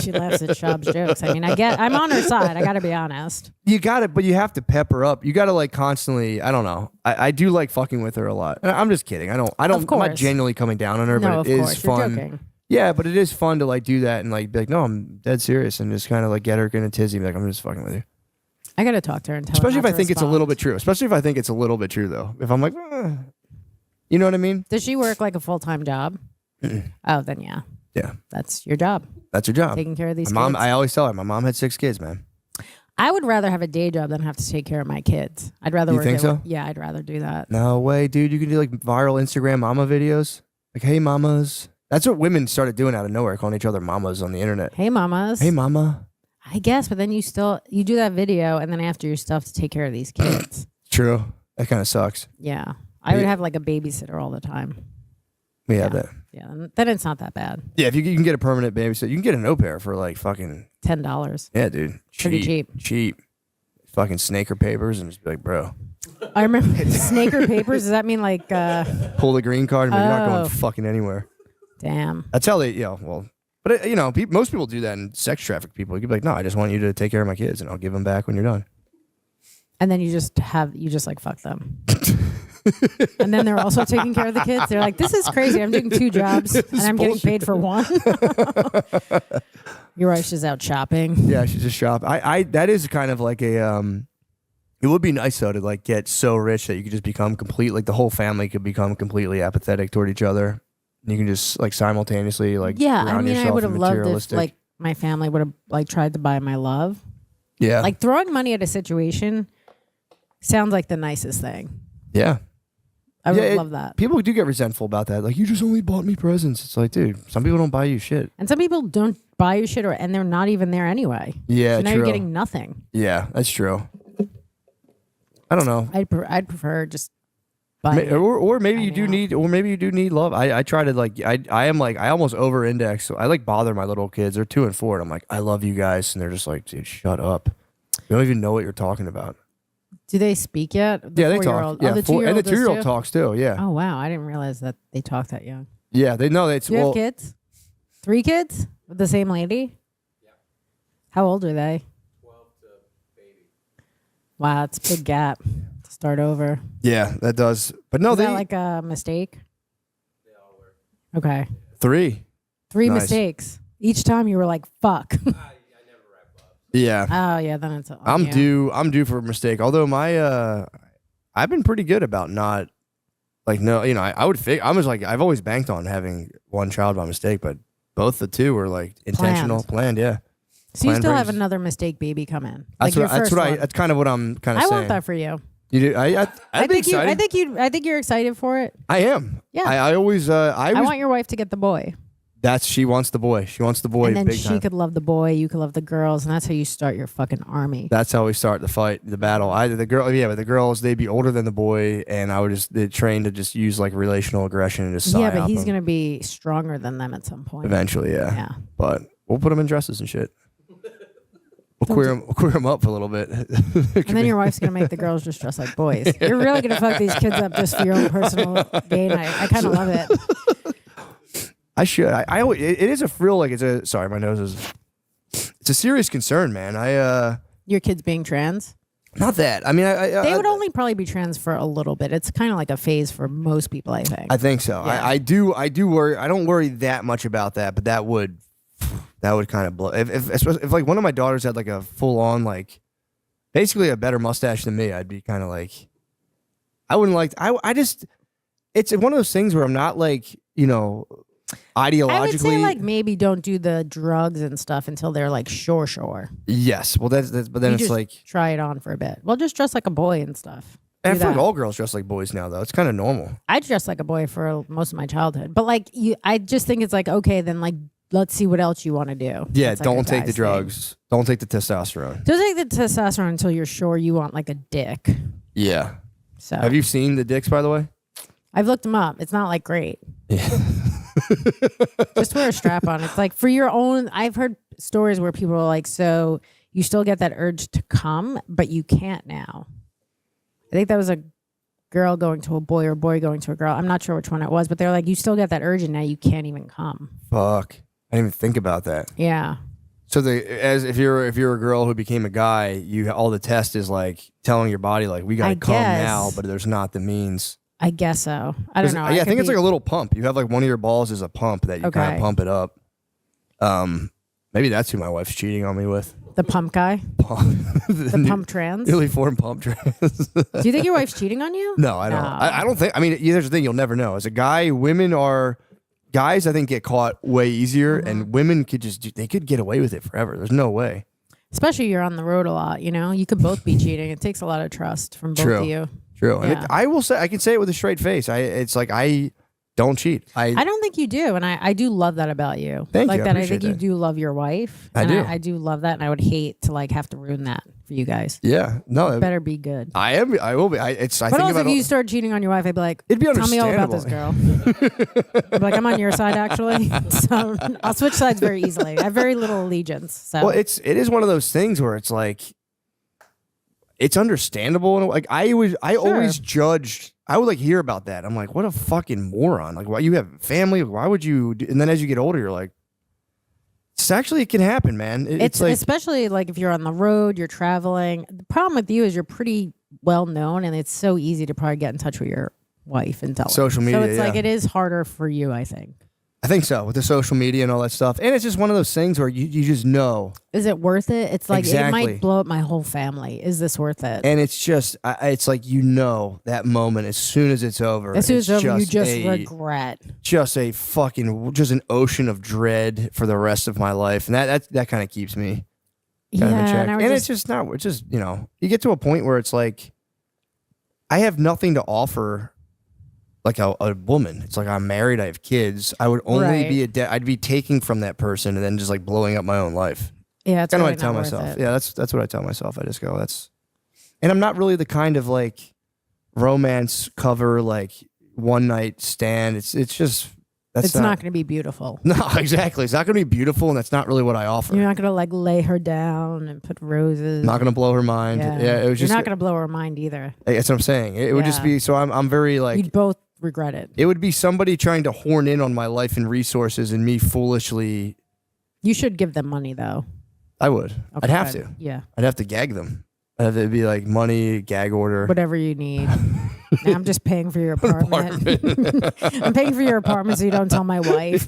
C: she laughs at Shab's jokes. I mean, I'm on her side. I got to be honest.
D: You got it, but you have to pep her up. You got to like constantly. I don't know. I do like fucking with her a lot. And I'm just kidding. I don't. I'm not genuinely coming down on her,
C: No,
D: but it
C: of
D: is
C: course. You're
D: fun.
C: joking.
D: Yeah, but it is fun to like do that and like be like, no, I'm dead serious, and just kind of like get her in a tizzy. Be like, I'm just fucking with you.
C: I got to talk to her and tell
D: Especially
C: her
D: if
C: not
D: I
C: to
D: think it's a little
C: respond.
D: bit true. Especially if I think it's a little bit true, though. If I'm like, you know what I mean?
C: Does she work like a full-time job? Oh, then yeah.
D: Yeah.
C: That's your job.
D: That's your job.
C: Taking care of these
D: My mom,
C: kids.
D: I always tell her, my mom had 6 kids, man.
C: I would rather have a day job than have to take care of my kids. I'd rather
D: You
C: work
D: think
C: at
D: so?
C: Yeah, I'd rather do that.
D: No way, dude. You can do like viral Instagram mama videos. Like, hey, mamas. That's what women started doing out of nowhere, calling each other mamas on the internet.
C: Hey, mamas.
D: Hey, mama.
C: I guess, but then you do that video, and then after your stuff to take care of these kids.
D: True. That kind of sucks.
C: Yeah, I would have like a babysitter all the time.
D: We have that.
C: Yeah, then it's not that bad.
D: Yeah, if you can get a permanent babysitter, you can get an au pair for like fucking
C: $10.
D: yeah, dude.
C: Pretty cheap.
D: Cheap. Fucking snaker papers and just be like, bro,
C: I remember snaker papers. Does that mean like?
D: pull the green card and be like, you're not
C: Oh.
D: going fucking anywhere.
C: Damn.
D: That's how they, well, but you know, most people do that in sex traffic people. You could be like, no, I just want you to take care of my kids and I'll give them back when you're done.
C: And then you just like fuck them. And then they're also taking care of the kids. They're like, this is crazy. I'm doing 2 jobs and I'm getting paid for 1. Your wife's just out shopping.
D: Yeah, she's just shop. That is kind of like a, it would be nice though to like get so rich that you could just become like the whole family could become completely apathetic toward each other. You can just like simultaneously like
C: Yeah, I
D: drown
C: mean, I
D: yourself
C: would
D: in
C: have loved if
D: materialistic-
C: like my family would have like tried to buy my love.
D: yeah,
C: Like throwing money at a situation sounds like the nicest thing.
D: yeah.
C: I would
D: Yeah,
C: love that.
D: People do get resentful about that. Like, you just only bought me presents. It's like, dude, some people don't buy you shit.
C: And some people don't buy you shit, and they're not even there anyway.
D: Yeah,
C: So now
D: true.
C: you're getting nothing.
D: Yeah, that's true. I don't know.
C: I'd prefer just buying.
D: Or maybe you
C: hanging
D: do
C: out.
D: need love. I try to like I am like I almost over index. So I like bother my little kids. They're 2 and 4, and I'm like, I love you guys, and they're just like, dude, shut up. You don't even know what you're talking about.
C: Do they speak yet? The
D: Yeah, they
C: 4-year-old?
D: talk. Yeah,
C: Oh, the
D: 4 and the
C: 2-year-old
D: 2-year-old
C: does too?
D: talks too. Yeah,
C: Oh wow, I didn't realize that they talk that young.
D: yeah. They know it's
C: Do you have kids? 3 kids with the same lady? Yeah. How old are they? 12 to baby. Wow, it's a big gap to start over.
D: Yeah, that does. But no,
C: Was
D: they
C: that like a mistake? They all were. Okay.
D: 3.
C: 3
D: Nice.
C: mistakes. Each time you were like, fuck.
D: Yeah.
C: Oh yeah, then it's on
D: I'm
C: you.
D: I'm due for a mistake. Although my I've been pretty good about not like no, you know, I would I was like I've always banked on having one child by mistake, but both the 2 were like intentional, planned, yeah.
C: So you
D: planned
C: still have
D: pregnancy.
C: another mistake baby come in.
D: That's
C: Like your
D: what
C: first one.
D: that's kind of what I'm kind of
C: I
D: saying.
C: want that for you.
D: You do? I'd be excited.
C: I think you're excited for it.
D: I am.
C: Yeah.
D: I always
C: I want your wife to get the boy.
D: she wants the boy. She wants the boy
C: And then
D: big
C: she
D: time.
C: could love the boy, you could love the girls, and that's how you start your fucking army.
D: That's how we start the fight, the battle. Either the girl, yeah, but the girls they'd be older than the boy, and I would just they'd train to just use like relational aggression and just
C: Yeah,
D: psyop
C: but he's
D: them.
C: gonna be stronger than them at some point.
D: Eventually, yeah.
C: Yeah.
D: But we'll put them in dresses and shit. We'll queer them up for a little bit.
C: And then your wife's gonna make the girls just dress like boys. You're really gonna fuck these kids up just for your own personal gain. I kind of love it.
D: I should. I always, it is a real like it's a sorry, my nose is. It's a serious concern, man.
C: Your kids being trans.
D: Not that. I mean,
C: They would only probably be trans for a little bit. It's kind of like a phase for most people, I think.
D: I think so.
C: Yeah.
D: I do worry. I don't worry that much about that, but that would kind of blow. If like one of my daughters had like a full on like basically a better mustache than me, I'd be kind of like, I wouldn't like. I just, it's one of those things where I'm not like, you know, ideologically.
C: I would say like maybe don't do the drugs and stuff until they're like sure.
D: Yes. Well, that's but then
C: You
D: it's
C: just
D: like.
C: try it on for a bit. Well, just dress like a boy and stuff.
D: I
C: Do
D: feel like
C: that.
D: all girls dress like boys now, though. It's kind of normal.
C: I dressed like a boy for most of my childhood, but like I just think it's like okay, then like let's see what else you want to do.
D: Yeah.
C: That's like
D: Don't
C: a
D: take the
C: guy's
D: drugs.
C: thing.
D: Don't take the testosterone.
C: Don't take the testosterone until you're sure you want like a dick.
D: Yeah.
C: So
D: Have you seen the dicks, by the way?
C: I've looked them up. It's not like great.
D: Yeah.
C: Just wear a strap on. It's like for your own. I've heard stories where people are like, so you still get that urge to come, but you can't now. I think that was a girl going to a boy or a boy going to a girl. I'm not sure which one it was, but they're like, you still get that urge and now you can't even come.
D: Fuck. I didn't even think about that.
C: Yeah.
D: So if you're a girl who became a guy, you all the test is like telling your body like we gotta
C: I
D: come
C: guess.
D: now, but there's not the means.
C: I guess so. I don't know.
D: Yeah, I think it's
C: be-
D: like a little pump. You have like one of your balls is a pump that you kind
C: Okay.
D: of pump it up. Maybe that's who my wife's cheating on me with.
C: the pump guy, the
D: new-
C: pump trans.
D: newly formed pump trans.
C: Do you think your wife's cheating on you?
D: No, I don't.
C: No.
D: I don't think. I mean, here's the thing: you'll never know. As a guy, guys. I think get caught way easier,
C: Mm-hmm.
D: and women they could get away with it forever. There's no way.
C: Especially you're on the road a lot. You know, you could both be cheating. It takes a lot of trust from both
D: True.
C: of you.
D: True. And
C: Yeah.
D: I will say, I can say it with a straight face. It's like I don't cheat.
C: I don't think you do, and I do love that about you.
D: Thank
C: like
D: you. I
C: that. I
D: appreciate
C: think you
D: that.
C: do love your wife.
D: I
C: and
D: do.
C: I do love that, and I would hate to like have to ruin that for you guys.
D: Yeah. No.
C: Better be good.
D: I am. I will be. I
C: But
D: think
C: also,
D: about
C: if you start cheating on your wife, I'd be like,
D: It'd be
C: tell me all about this
D: understandable.
C: girl. I'd be like, I'm on your side, actually. So I'll switch sides very easily. I have very little allegiance. So
D: Well, it is one of those things where it's like, it's understandable. And like I always judged. I would like hear about that. I'm like, what a fucking moron. Like, why you have family? Why would you? And then as you get older, you're like, it can happen, man.
C: it's
D: like,
C: especially like if you're on the road, you're traveling. The problem with you is you're pretty well known, and it's so easy to probably get in touch with your wife and tell her.
D: Social media,
C: So it's like
D: yeah.
C: it is harder for you, I think.
D: I think so, with the social media and all that stuff. And it's just one of those things where you just know.
C: Is it worth it? It's like it
D: Exactly.
C: might blow up my whole family. Is this worth it?
D: And it's just, it's like, that moment as soon as it's over.
C: As soon as it's over, you just
D: a-
C: regret.
D: Just an ocean of dread for the rest of my life. And that kind of keeps me kind of in
C: Yeah,
D: check.
C: and I would
D: And
C: just,
D: it's just, you get to a point where it's like, I have nothing to offer like a woman. It's like I'm married, I have kids. I would only
C: Right.
D: be I'd be taking from that person and then just like blowing up my own life.
C: yeah, it's
D: Kind of
C: really
D: what I tell
C: not worth
D: myself.
C: it.
D: Yeah, that's what I tell myself. I just go, and I'm not really the kind of like romance cover like one night stand. It's just
C: It's not going to be beautiful.
D: No, exactly. It's not going to be beautiful, and that's not really what I offer.
C: You're not going to like lay her down and put roses.
D: Not going to blow her mind. Yeah, it was
C: You're
D: just.
C: not going to blow her mind either.
D: That's what I'm saying. It would just
C: Yeah.
D: be. So I'm very like.
C: You'd both regret it.
D: It would be somebody trying to horn in on my life and resources, and me foolishly.
C: You should give them money though.
D: I would. I'd
C: Okay,
D: have
C: good.
D: to.
C: Yeah.
D: I'd have to gag them. I'd have to be like money, gag order.
C: Whatever you need. Now I'm just paying for your apartment. I'm paying for your apartment so you don't tell my wife.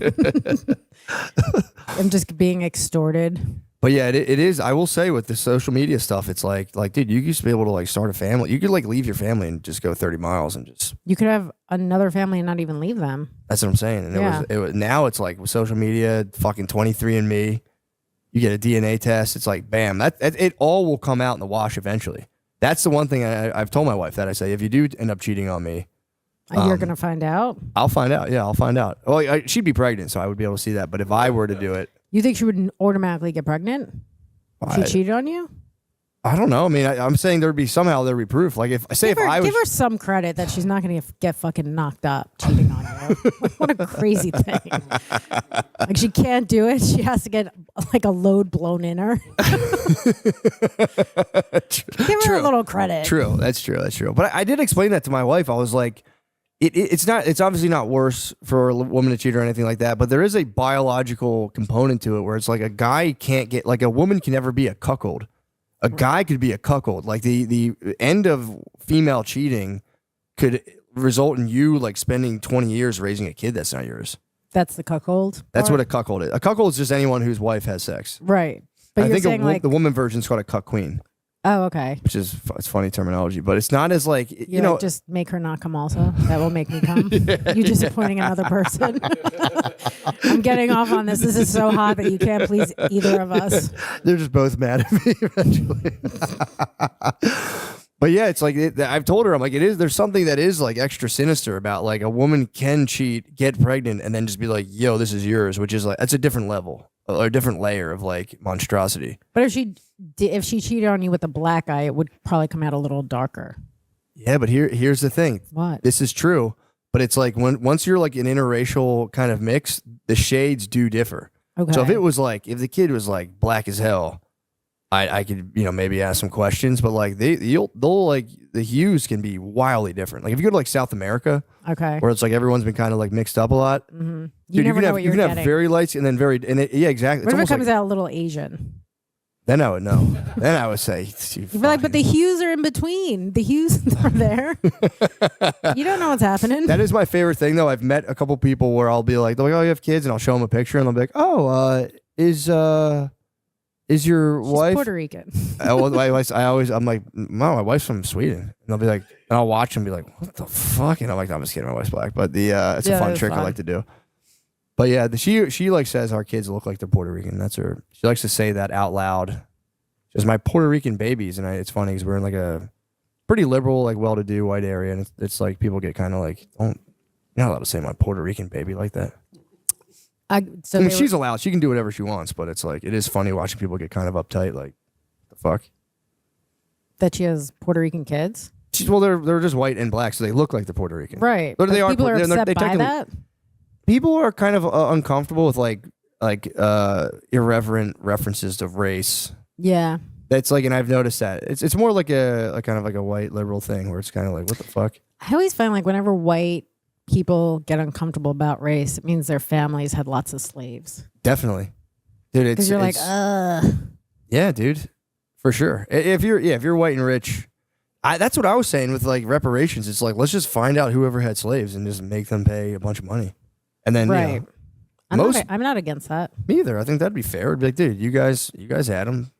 C: I'm just being extorted.
D: But yeah, it is. I will say with the social media stuff, it's like, dude, you used to be able to like start a family. You could like leave your family and just go 30 miles and just.
C: You could have another family and not even leave them.
D: That's what I'm saying. And
C: Yeah.
D: it was now it's like with social media, fucking 23andMe. You get a DNA test. It's like bam. That it all will come out in the wash eventually. That's the one thing I've told my wife that I say if you do end up cheating on me,
C: You're going to find out.
D: I'll find out. Yeah, I'll find out. Well, she'd be pregnant, so I would be able to see that. But if I were to do it,
C: You think she would automatically get pregnant? If she
D: I-
C: cheated on you?
D: I don't know. I mean, I'm saying there'd be proof. Like if I
C: Give her some credit that she's not going to get fucking knocked up cheating on you. What a crazy thing. Like she can't do it. She has to get like a load blown in her. Give her a little credit.
D: True. That's true. But I did explain that to my wife. I was like, it's obviously not worse for a woman to cheat or anything like that, but there is a biological component to it where it's like a guy can't get, like a woman can never be a cuckold. A guy could be a cuckold. Like the end of female cheating could result in you like spending 20 years raising a kid that's not yours.
C: That's the cuckold.
D: That's
C: part?
D: what a cuckold is. A cuckold is just anyone whose wife has sex.
C: Right. But
D: I
C: you're
D: think
C: saying like,
D: the woman version is called a cuck queen,
C: oh, okay.
D: which is it's funny terminology, but it's not as like
C: You know, just make her not come also. That will make me come. You disappointing another person. I'm getting off on this. This is so hot that you can't please either of us.
D: They're just both mad at me eventually. But yeah, it's like I've told her, I'm like, there's something that is like extra sinister about like a woman can cheat, get pregnant, and then just be like, yo, this is yours, which is like, that's a different level or a different layer of like monstrosity.
C: But if she cheated on you with a black eye, it would probably come out a little darker.
D: Yeah, but here's the thing.
C: What?
D: This is true, but it's like once you're like an interracial kind of mix, the shades do differ.
C: Okay.
D: So if if the kid was like black as hell, I could, maybe ask some questions, but like they'll like the hues can be wildly different. Like if you go to like South America,
C: Okay.
D: where it's like everyone's been kind of like mixed up a lot.
C: Mm-hmm.
D: Dude,
C: You never know what
D: you
C: you're
D: can
C: getting.
D: have very lights and then yeah, exactly.
C: What if it
D: almost
C: comes
D: like,
C: out a little Asian?
D: then I would know. Then I would say,
C: You'd be like, but the hues are in between. The hues are there. You don't know what's happening.
D: That is my favorite thing, though. I've met a couple people where I'll be like, they're like, oh, you have kids, and I'll show them a picture, and they'll be like, oh, is your
C: She's
D: wife
C: Puerto Rican.
D: I'm like, no, my wife's from Sweden. And they'll be like, and I'll watch them be like, what the fuck? And I'm like, no, I'm just kidding. My wife's black, but it's a fun
C: it's
D: trick I
C: fun.
D: like to do. But yeah, she like says our kids look like they're Puerto Rican. That's her. She likes to say that out loud. She says my Puerto Rican babies, and it's funny because we're in like a pretty liberal, like well-to-do white area, and it's like people get kind of like, you're not allowed to say my Puerto Rican baby like that. I mean, she's allowed. She can do whatever she wants, but it's like it is funny watching people get kind of uptight. Like, the fuck?
C: That she has Puerto Rican kids?
D: They're just white and black, so they look like they're Puerto Rican.
C: Right.
D: But they are.
C: People are upset by
D: technically-
C: that?
D: People are kind of uncomfortable with like irreverent references to race.
C: Yeah.
D: That's like, and I've noticed that it's more like a kind of like a white liberal thing where it's kind of like, what the fuck?
C: I always find like whenever white people get uncomfortable about race, it means their families had lots of slaves.
D: Definitely, dude.
C: Because you're like,
D: yeah, dude, for sure. If you're white and rich, that's what I was saying with like reparations. It's like, let's just find out whoever had slaves and just make them pay a bunch of money, and then
C: right.
D: most
C: I'm not against that.
D: me either. I think that'd be fair. It'd be like, dude, you guys had them.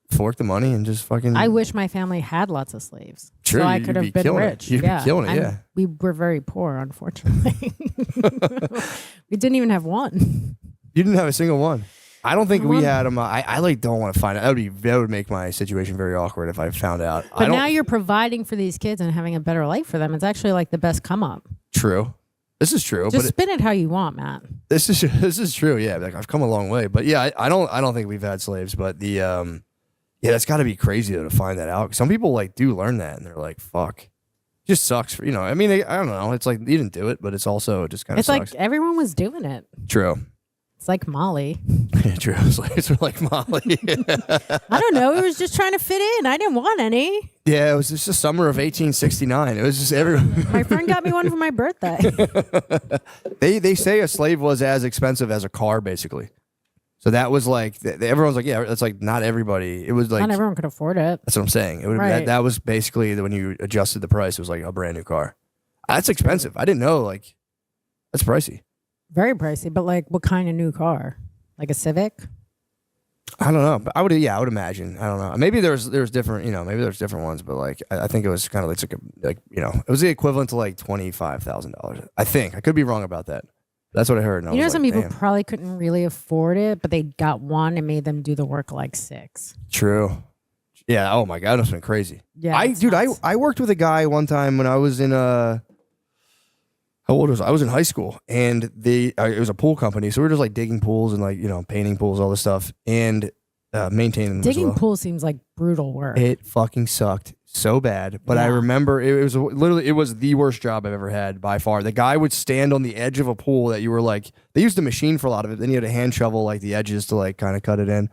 D: Fork the money and just fucking.
C: I wish my family had lots of slaves.
D: Sure,
C: so I
D: you'd
C: could
D: be
C: have been
D: killing it.
C: rich.
D: You'd be killing it,
C: And
D: yeah.
C: We were very poor, unfortunately. We didn't even have one.
D: You didn't have a single one. I don't think we
C: One.
D: had them. I like don't want to find out. That would make my situation very awkward if I found out.
C: But now you're providing for these kids and having a better life for them. It's actually like the best come up.
D: True. This is true.
C: Just
D: but
C: spin it how you want, Matt.
D: this is true. Yeah, like I've come a long way. But yeah, I don't think we've had slaves. But the yeah, that's got to be crazy though to find that out. Some people like do learn that and they're like, fuck. Just sucks for, I mean, I don't know. It's like you didn't do it, but it's also just kind of
C: It's
D: sucks.
C: like everyone was doing it.
D: True.
C: It's like Molly.
D: Yeah, true. Slaves are like Molly.
C: I don't know. It was just trying to fit in. I didn't want any.
D: Yeah, it was just the summer of 1869. It was just everyone.
C: My friend got me one for my birthday.
D: They say a slave was as expensive as a car, basically. So that was like everyone's like, yeah, that's like not everybody. It was like
C: Not everyone could afford it.
D: that's what I'm saying. It would
C: Right.
D: that was basically when you adjusted the price. It was like a brand new car. That's expensive. I didn't know. Like that's pricey.
C: Very pricey, but like what kind of new car? Like a Civic?
D: I don't know. But I would imagine. I don't know. Maybe there's different. Maybe there's different ones. But like I think it was kind of it was the equivalent to like $25,000. I think I could be wrong about that. That's what I heard. And I was
C: Some
D: like,
C: people
D: damn.
C: probably couldn't really afford it, but they got one and made them do the work like 6.
D: True. Yeah. Oh my God, that's been crazy.
C: Yeah, it's
D: I
C: nuts.
D: worked with a guy one time when I was in how old was I? I was in high school, and it was a pool company, so we were just like digging pools and like painting pools, all this stuff, and maintaining them.
C: Digging
D: as well.
C: pool seems like brutal work.
D: It fucking sucked so bad, but I
C: Yeah.
D: remember it was the worst job I've ever had by far. The guy would stand on the edge of a pool that you were like, they used a machine for a lot of it. Then you had a hand shovel like the edges to like kind of cut it in,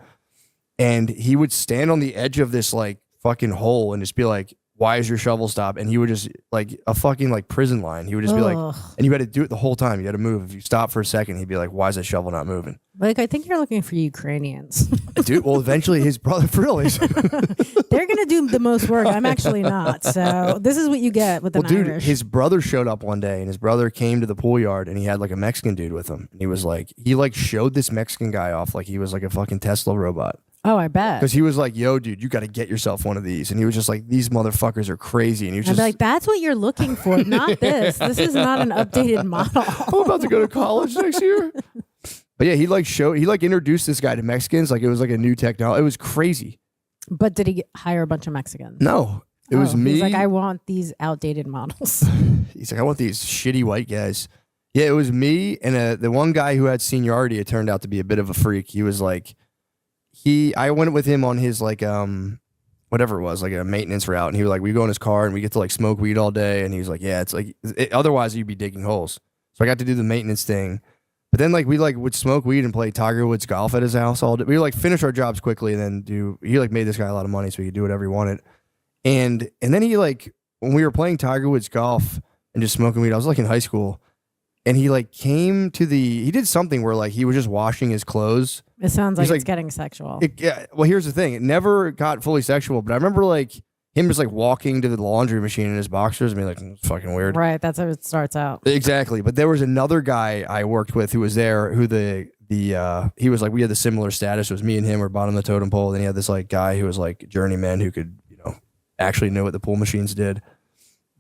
D: and he would stand on the edge of this like fucking hole and just be like why is your shovel stop? And he would just like a fucking like prison line. He would just be like,
C: Ugh.
D: and you had to do it the whole time. You had to move. If you stop for a second, he'd be like, why is that shovel not moving?
C: Like, I think you're looking for Ukrainians.
D: Dude, well, eventually his brother, for real,
C: They're going to do the most work. I'm actually not. So this is what you get with an
D: dude,
C: Irish.
D: his brother showed up one day, and his brother came to the pool yard, and he had like a Mexican dude with him. And he was like, he like showed this Mexican guy off like he was like a fucking Tesla robot.
C: Oh, I bet.
D: Because he was like, yo, dude, you got to get yourself one of these. And he was just like, these motherfuckers are crazy. And he was
C: I'd
D: just
C: be like, that's what you're looking for, not this. This is not an updated model.
D: I'm about to go to college next year. But yeah, he like introduced this guy to Mexicans. Like it was like a new technology. It was crazy.
C: But did he hire a bunch of Mexicans?
D: No, it was me.
C: He's like, I want these outdated models.
D: He's like, I want these shitty white guys. Yeah, it was me and the one guy who had seniority. It turned out to be a bit of a freak. He was like, I went with him on his like whatever it was, like a maintenance route, and he was like, we go in his car and we get to like smoke weed all day, and he was like, yeah, it's like otherwise you'd be digging holes. So I got to do the maintenance thing, but then like we like would smoke weed and play Tiger Woods golf at his house all day. We would like finish our jobs quickly and then he like made this guy a lot of money so he could do whatever he wanted, and then he like when we were playing Tiger Woods golf and just smoking weed, I was like in high school. And he like came to he did something where like he was just washing his clothes.
C: It sounds like
D: He's
C: it's
D: like-
C: getting sexual.
D: Yeah, well, here's the thing. It never got fully sexual, but I remember like him just like walking to the laundry machine in his boxers and being like, it's fucking weird.
C: Right. That's how it starts out.
D: Exactly. But there was another guy I worked with who was there who he was like, we had the similar status. It was me and him were bottom of the totem pole. Then he had this like guy who was like journeyman who could, actually know what the pool machines did.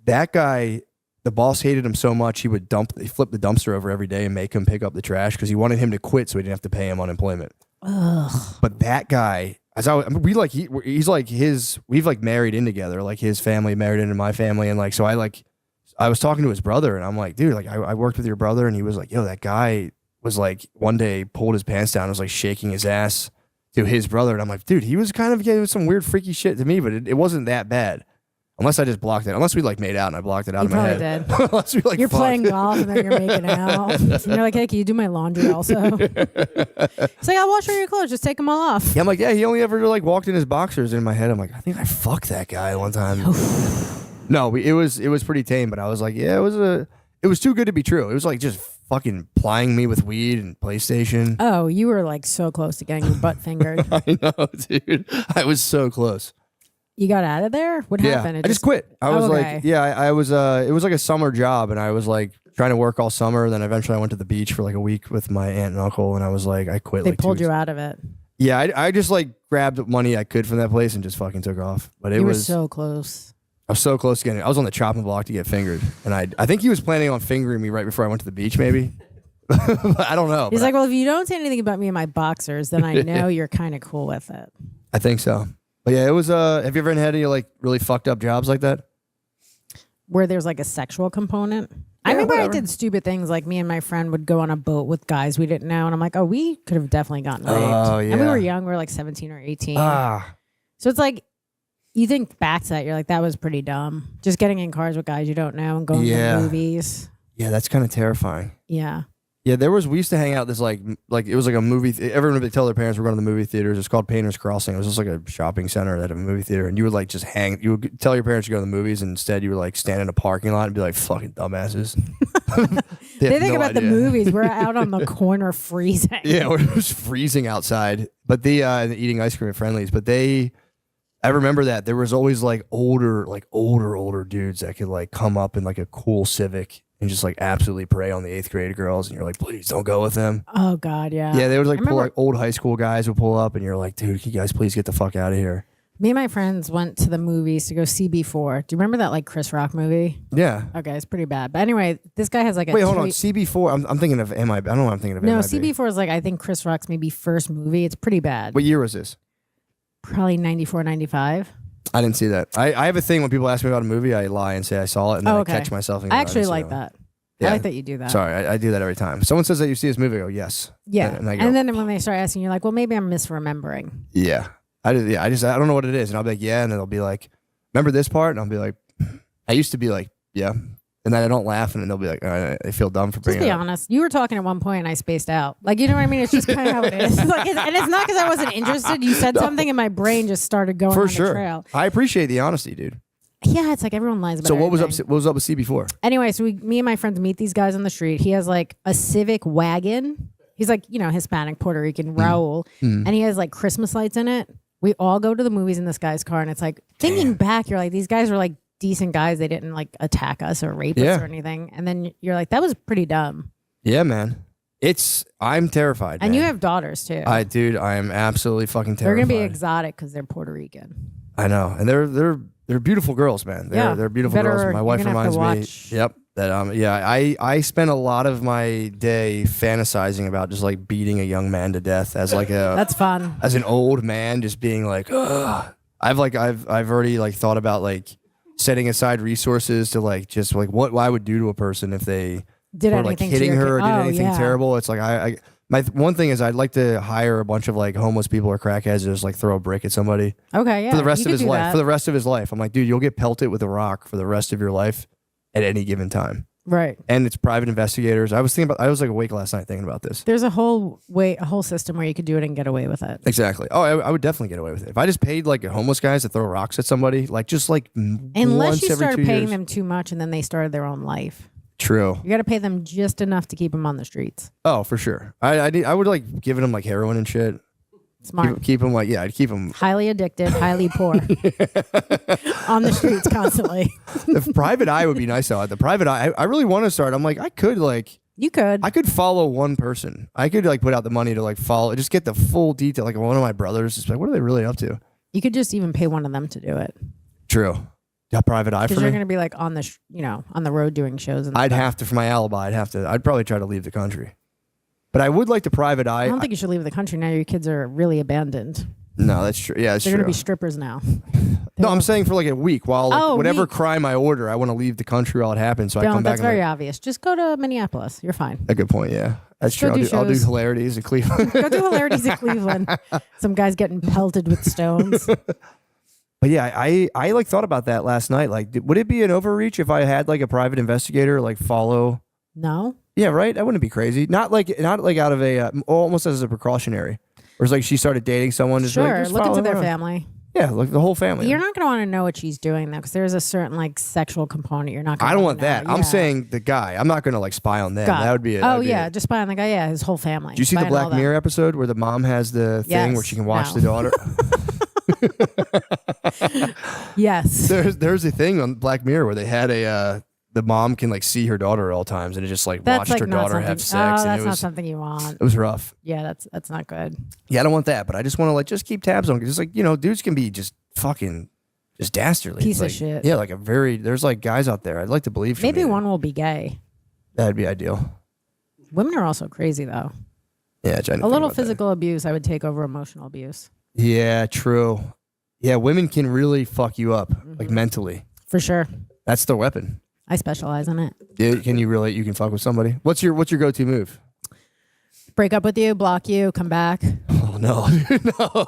D: That guy, the boss hated him so much he would flip the dumpster over every day and make him pick up the trash because he wanted him to quit so he didn't have to pay him unemployment.
C: Ugh.
D: But that guy, we've like married in together, like his family married into my family, and like so I was talking to his brother and I'm like, dude, like I worked with your brother, and he was like, yo, that guy was like one day pulled his pants down and was like shaking his ass to his brother, and I'm like, dude, he was kind of getting some weird freaky shit to me, but it wasn't that bad. Unless I just blocked it. Unless we like made out and I blocked it out
C: You
D: of my
C: probably
D: head.
C: did.
D: Unless we like
C: You're
D: fucked.
C: playing golf and then you're making out. And you're like, hey, can you do my laundry also? It's like, I'll wash all your clothes. Just take them all off.
D: Yeah, I'm like, yeah, he only ever like walked in his boxers. In my head, I'm like, I think I fucked that guy one time. No, it was pretty tame, but I was like, yeah, it was too good to be true. It was like just fucking plying me with weed and PlayStation.
C: Oh, you were like so close to getting your butt fingered.
D: I know, dude. I was so close.
C: You got out of there? What
D: Yeah,
C: happened?
D: I just quit. I was
C: okay.
D: like, yeah, I was. It was like a summer job, and I was like trying to work all summer. And then eventually, I went to the beach for like a week with my aunt and uncle, and I was like, I quit.
C: They
D: like 2
C: pulled you
D: weeks.
C: out of it.
D: Yeah, I just like grabbed money I could from that place and just fucking took off. But
C: You were so close.
D: I was so close to getting it. I was on the chopping block to get fingered, and I think he was planning on fingering me right before I went to the beach, maybe. But I don't know.
C: He's
D: but
C: like, well, if you don't say anything about me in my boxers, then I know you're kind of cool with it.
D: I think so. But yeah, it was. Have you ever had any like really fucked up jobs like that?
C: Where there's like a sexual component. I
D: Yeah,
C: remember
D: whatever.
C: I did stupid things like me and my friend would go on a boat with guys we didn't know. And I'm like, oh, we could have definitely gotten raped.
D: Oh,
C: And we
D: yeah.
C: were young. We were like 17 or 18.
D: Ah,
C: So it's like, you think back to that, you're like, that was pretty dumb. Just getting in cars with guys you don't know and going
D: Yeah.
C: to movies.
D: yeah, that's kind of terrifying.
C: Yeah.
D: Yeah, we used to hang out this like it was like a movie. Everyone would tell their parents we're going to the movie theaters. It's called Painter's Crossing. It was just like a shopping center that had a movie theater, and you would like just hang. You would tell your parents to go to the movies, and instead you would like stand in a parking lot and be like fucking dumbasses.
C: They think about the movies. We're out on the corner freezing.
D: Yeah, it was freezing outside, but eating ice cream at Friendly's. But I remember that there was always like older dudes that could like come up in like a cool Civic and just like absolutely prey on the 8th grade girls, and you're like, please don't go with them.
C: Oh, God, yeah.
D: Yeah, they would like
C: I
D: pull
C: remember-
D: like old high school guys would pull up, and you're like, dude, can you guys please get the fuck out of here?
C: Me and my friends went to the movies to go see B4. Do you remember that like Chris Rock movie?
D: Yeah.
C: Okay, it's pretty bad. But anyway, this guy has like a
D: Wait, hold on. CB4. I'm thinking of MIB. I don't know what I'm thinking of.
C: No,
D: MIB.
C: CB4 is like, I think Chris Rock's maybe first movie. It's pretty bad.
D: What year was this?
C: Probably 94, 95.
D: I didn't see that. I have a thing when people ask me about a movie, I lie and say I saw it, and then
C: Oh,
D: I
C: okay.
D: catch myself. And
C: I
D: go,
C: actually
D: didn't see
C: like
D: one.
C: that.
D: Yeah.
C: I like that you do that.
D: Sorry, I do that every time. Someone says that you see this movie, I go, yes.
C: Yeah.
D: And I go,
C: And then when they start asking, you're like, well, maybe I'm misremembering.
D: yeah. I don't know what it is. And I'll be like, yeah. And then they'll be like, remember this part? And I'll be like, I used to be like, yeah. And then I don't laugh, and then they'll be like, all right, I feel dumb for
C: Just
D: bringing
C: be
D: it up.
C: honest. You were talking at one point and I spaced out. Like, you know what I mean? It's just kind of how it is. Like, and it's not because I wasn't interested. You said something and my brain just started going
D: For
C: on
D: sure.
C: the trail.
D: I appreciate the honesty, dude.
C: Yeah, it's like everyone lies about
D: So what was
C: everything.
D: up? What was up with C before?
C: Anyway, so me and my friends meet these guys on the street. He has like a Civic wagon. He's like, Hispanic, Puerto Rican, Raul. And he has like Christmas lights in it. We all go to the movies in this guy's car. And it's like, thinking back, you're like, these guys were like decent guys. They didn't like attack us or rape us or anything. And then you're like, that was pretty dumb.
D: Yeah, man. I'm terrified.
C: And
D: man.
C: you have daughters too.
D: I am absolutely fucking
C: They're
D: terrified.
C: going to be exotic because they're Puerto Rican.
D: I know. And they're beautiful girls, man. They're beautiful girls. My wife reminds me. Yep. That I spent a lot of my day fantasizing about just like beating a young man to death as like a
C: That's fun.
D: as an old man, just being like, ugh. I've already like thought about like setting aside resources to like just like what I would do to a person if they
C: Did
D: were like
C: anything
D: hitting
C: to your
D: her or
C: kid.
D: did
C: Oh,
D: anything
C: yeah.
D: terrible. It's like my one thing is I'd like to hire a bunch of like homeless people or crackheads to just like throw a brick at somebody
C: Okay, yeah.
D: for the rest
C: you
D: of
C: could
D: his
C: do
D: life.
C: that.
D: For the rest of his life, I'm like, dude, you'll get pelted with a rock for the rest of your life at any given time.
C: Right.
D: And it's private investigators. I was like awake last night thinking about this.
C: There's a whole system where you could do it and get away with it.
D: Exactly. Oh, I would definitely get away with it if I just paid like homeless guys to throw rocks at somebody, like just like
C: Unless
D: once
C: you
D: every
C: started
D: 2
C: paying
D: years.
C: them too much and then they started their own life.
D: True.
C: You got to pay them just enough to keep them on the streets.
D: Oh, for sure. I would like giving them like heroin and shit.
C: Smart.
D: Keep them like I'd keep them.
C: Highly addicted, highly poor. On the streets constantly.
D: The private eye would be nice though. The private eye, I really want to start. I'm like, I could follow one person. I could like put out the money to like follow, just get the full detail. Like one of my brothers, just like, what are they really up to?
C: You could just even pay one of them to do it.
D: True. Yeah, private eye for
C: Because you're
D: me.
C: going to be like on the, on the road doing shows. And
D: I'd
C: stuff.
D: have to, for my alibi, I'd probably try to leave the country. But I would like to private eye.
C: I don't think you should leave the country now. Your kids are really abandoned.
D: No, that's true. Yeah, that's
C: They're
D: true.
C: going to be strippers now.
D: No, I'm saying for like a week while like,
C: Oh,
D: whatever
C: week.
D: crime I order, I want to leave the country while it happens. So I come back.
C: That's very obvious. Just go to Minneapolis. You're fine.
D: A good point. Yeah, that's
C: Just go
D: true.
C: do
D: I'll do
C: shows.
D: hilarities in Cleveland.
C: Go do hilarities in Cleveland. Some guys getting pelted with stones.
D: But yeah, I like thought about that last night. Like, would it be an overreach if I had like a private investigator like follow?
C: No.
D: Yeah, right. That wouldn't be crazy. Not like out of a almost as a precautionary. Or it's like she started dating someone. Just
C: Sure.
D: like, just
C: Look
D: follow
C: into their
D: them around.
C: family.
D: Yeah, like the whole family.
C: You're not going to want to know what she's doing though, because there's a certain like sexual component. You're not. Gonna
D: I don't
C: wanna
D: want that.
C: know.
D: I'm
C: Yeah.
D: saying the guy. I'm not going to like spy on them.
C: God.
D: That would be it.
C: Oh yeah, just spy on the guy. Yeah, his whole family.
D: Do you see the
C: Spy on all
D: Black
C: them.
D: Mirror episode where the mom has the thing where
C: Yes.
D: she can watch
C: No.
D: the daughter?
C: Yes.
D: There's a thing on Black Mirror where they had the mom can like see her daughter at all times and it just like
C: That's
D: watched
C: like
D: her
C: not
D: daughter
C: something.
D: have sex.
C: Oh,
D: and
C: that's
D: it
C: not
D: was
C: something you want.
D: it was rough.
C: Yeah, that's not good.
D: Yeah, I don't want that, but I just want to like just keep tabs on it. Just like dudes can be just fucking just dastardly.
C: Piece of
D: Like,
C: shit.
D: Yeah, like there's like guys out there. I'd like to believe. For
C: Maybe
D: me
C: one will be gay.
D: that'd be ideal.
C: Women are also crazy though.
D: Yeah, a
C: A little physical abuse, I would take over emotional abuse
D: Yeah, true. Yeah, women can really fuck you up like mentally.
C: for sure.
D: That's their weapon.
C: I specialize in it.
D: Yeah, you can fuck with somebody? What's your go-to move?
C: Break up with you, block you, come back.
D: Oh no. No.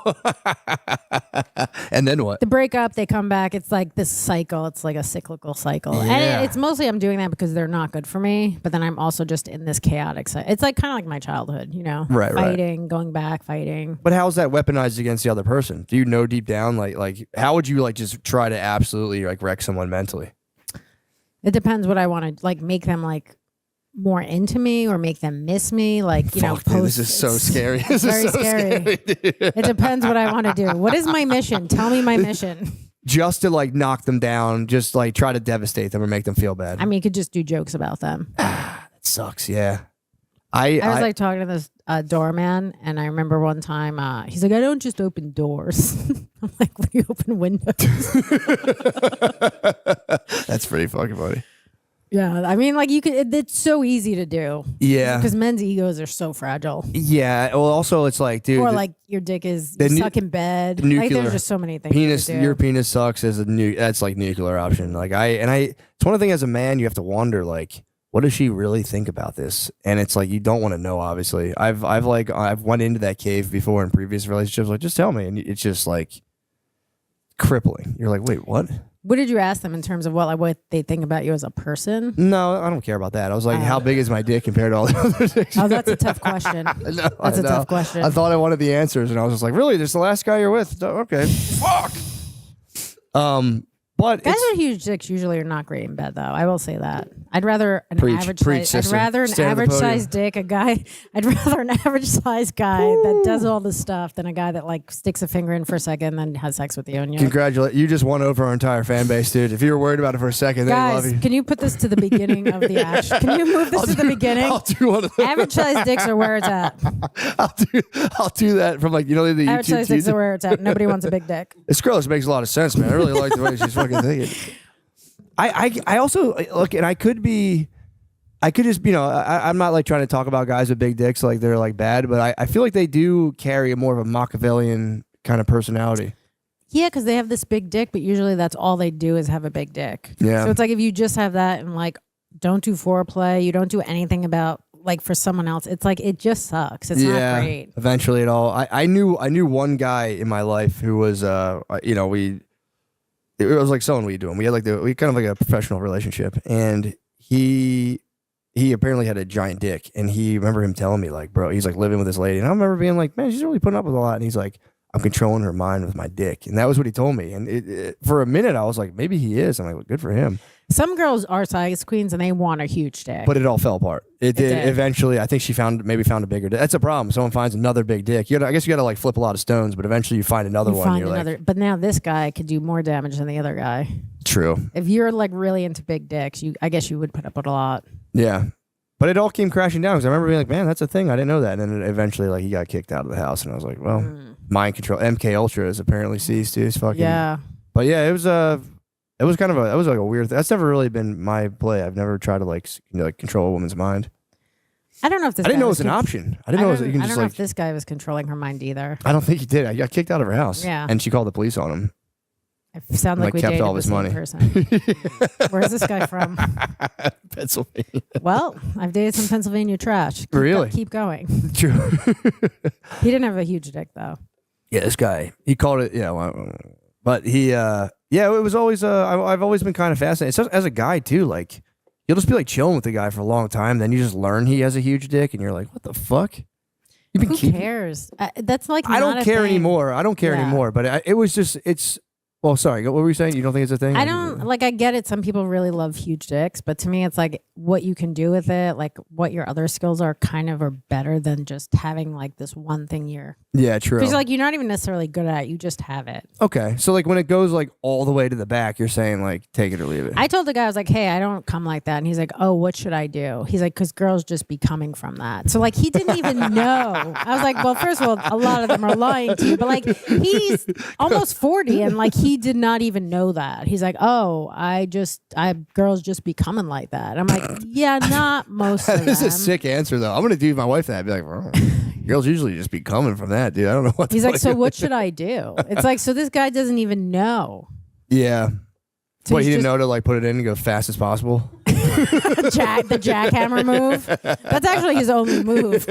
D: And then what?
C: The breakup, they come back. It's like this cycle. It's like a cyclical cycle.
D: Yeah.
C: And it's mostly I'm doing that because they're not good for me. But then I'm also just in this chaotic cycle. It's like kind of like my childhood,
D: Right, right.
C: fighting, going back, fighting.
D: But how's that weaponized against the other person? Do you know deep down like how would you like just try to absolutely like wreck someone mentally?
C: It depends what I want to like make them like more into me or make them miss me. Like,
D: Fuck, dude, this is so
C: it's
D: scary. This
C: very
D: is so
C: scary.
D: dude.
C: It depends what I want to do. What is my mission? Tell me my mission.
D: Just to like knock them down, just like try to devastate them or make them feel bad.
C: I mean, you could just do jokes about them.
D: That sucks, yeah.
C: I was like talking to this doorman, and I remember one time he's like, "I don't just open doors." I'm like, "What do you open windows?"
D: That's pretty fucking funny.
C: Yeah, I mean, like you could. It's so easy to do.
D: Yeah.
C: because men's egos are so fragile.
D: Yeah. Well, also it's like, dude,
C: Or like your dick is
D: the
C: you
D: nu-
C: suck in bed.
D: the
C: Like
D: nuclear-
C: there's just so many things.
D: penis,
C: you could do.
D: your penis sucks as that's like nuclear option. Like it's one of the things as a man you have to wonder like, what does she really think about this? And it's like you don't want to know. Obviously, I've went into that cave before in previous relationships. Like, just tell me, and it's just like crippling. You're like, wait, what?
C: What did you ask them in terms of what they think about you as a person?
D: No, I don't care about that. I was like, how big is my dick compared to all the other dicks?
C: Oh, that's a tough question. That's a tough question.
D: I thought I wanted the answers, and I was just like, really? This is the last guy you're with? Okay, fuck. But
C: Guys
D: it's,
C: with huge dicks usually are not great in bed, though. I will say that. I'd rather an
D: Preach,
C: average
D: preach,
C: size. I'd
D: sister.
C: rather an
D: Stand at the
C: average
D: podium.
C: size dick. I'd rather an average size guy that does all the stuff than a guy that like sticks a finger in for a second and then has sex with you. And you're like,
D: congratulate you, just won over our entire fan base, dude. If you were worried about it for a second, they love
C: guys,
D: you.
C: can you put this to the beginning of the action? Can you move this to the beginning?
D: I'll do one of those.
C: Average size dicks are where it's at.
D: I'll do that from like the
C: Average
D: YouTube
C: size dicks
D: teaser.
C: are where it's at. Nobody wants a big dick.
D: This girl just makes a lot of sense, man. I really like the way she's fucking thinking. I also look, and I could just, I'm not like trying to talk about guys with big dicks like they're like bad, but I feel like they do carry a more of a Machiavellian kind of personality.
C: Yeah, because they have this big dick, but usually that's all they do is have a big dick.
D: Yeah.
C: So it's like if you just have that and like don't do foreplay, you don't do anything about like for someone else, it's like it just sucks. It's not great.
D: Eventually, it all. I knew one guy in my life who was, it was like selling weed to him. We had we kind of like a professional relationship, and he apparently had a giant dick, and he remember him telling me like, bro, he's like living with this lady, and I remember being like, man, she's really putting up with a lot, and he's like, I'm controlling her mind with my dick, and that was what he told me, and for a minute I was like, maybe he is. I'm like, well, good for him.
C: Some girls are size queens and they want a huge dick.
D: But it all fell apart. It did.
C: did.
D: Eventually, I think she found a bigger dick. That's a problem. Someone finds another big dick. I guess you got to like flip a lot of stones, but eventually you find another
C: You
D: one.
C: find
D: You're
C: another,
D: like,
C: but now this guy could do more damage than the other guy.
D: true.
C: If you're like really into big dicks, I guess you would put up with a lot.
D: Yeah. But it all came crashing down because I remember being like, man, that's a thing. I didn't know that. And then eventually, like, he got kicked out of the house, and I was like, well, mind control. MK Ultra is apparently seized too. It's fucking.
C: Yeah.
D: But yeah, it was like a weird thing. That's never really been my play. I've never tried to like control a woman's mind.
C: I don't know if this.
D: I didn't
C: guy
D: know it
C: was
D: was an option. I didn't know you can
C: I
D: just
C: don't know
D: like.
C: if this guy was controlling her mind either.
D: I don't think he did. I got kicked out of her house.
C: Yeah.
D: And she called the police on him.
C: It sounds like
D: Like,
C: we
D: kept
C: dated
D: all
C: the
D: his
C: same
D: money.
C: person. Where's this guy from?
D: Pennsylvania.
C: Well, I've dated some Pennsylvania trash.
D: Really?
C: Keep going.
D: True.
C: He didn't have a huge dick though.
D: Yeah, this guy. He called it. Yeah, but he. Yeah, it was always. I've always been kind of fascinated. So as a guy too, like you'll just be like chilling with the guy for a long time, then you just learn he has a huge dick, and you're like, what the fuck? You've been
C: Who cares? That's like
D: I
C: not
D: don't
C: a
D: care
C: thing.
D: anymore. I don't care
C: Yeah.
D: anymore. But it was just. It's. Well, sorry. What were you saying? You don't think it's a thing?
C: I don't like. I get it. Some people really love huge dicks, but to me, it's like what you can do with it, like what your other skills are, kind of are better than just having like this one thing you're.
D: Yeah, true.
C: Because like you're not even necessarily good at it. You just have it.
D: Okay, so like when it goes like all the way to the back, you're saying like take it or leave it.
C: I told the guy, I was like, hey, I don't come like that. And he's like, oh, what should I do? He's like, because girls just be coming from that. So like he didn't even know. I was like, well, first of all, a lot of them are lying to you. But like he's almost 40 and like he did not even know that. He's like, oh, girls just be coming like that. I'm like, yeah, not most of them.
D: This is a sick answer though. I'm gonna do my wife that. I'd be like, oh, girls usually just be coming from that, dude. I don't know what.
C: He's
D: the
C: like,
D: fuck
C: so
D: it
C: what
D: is."
C: should I do? It's like, so this guy doesn't even know.
D: Yeah.
C: So
D: What,
C: he's
D: he didn't
C: just-
D: know to like put it in and go fast as possible?
C: the jackhammer move. That's actually his only move.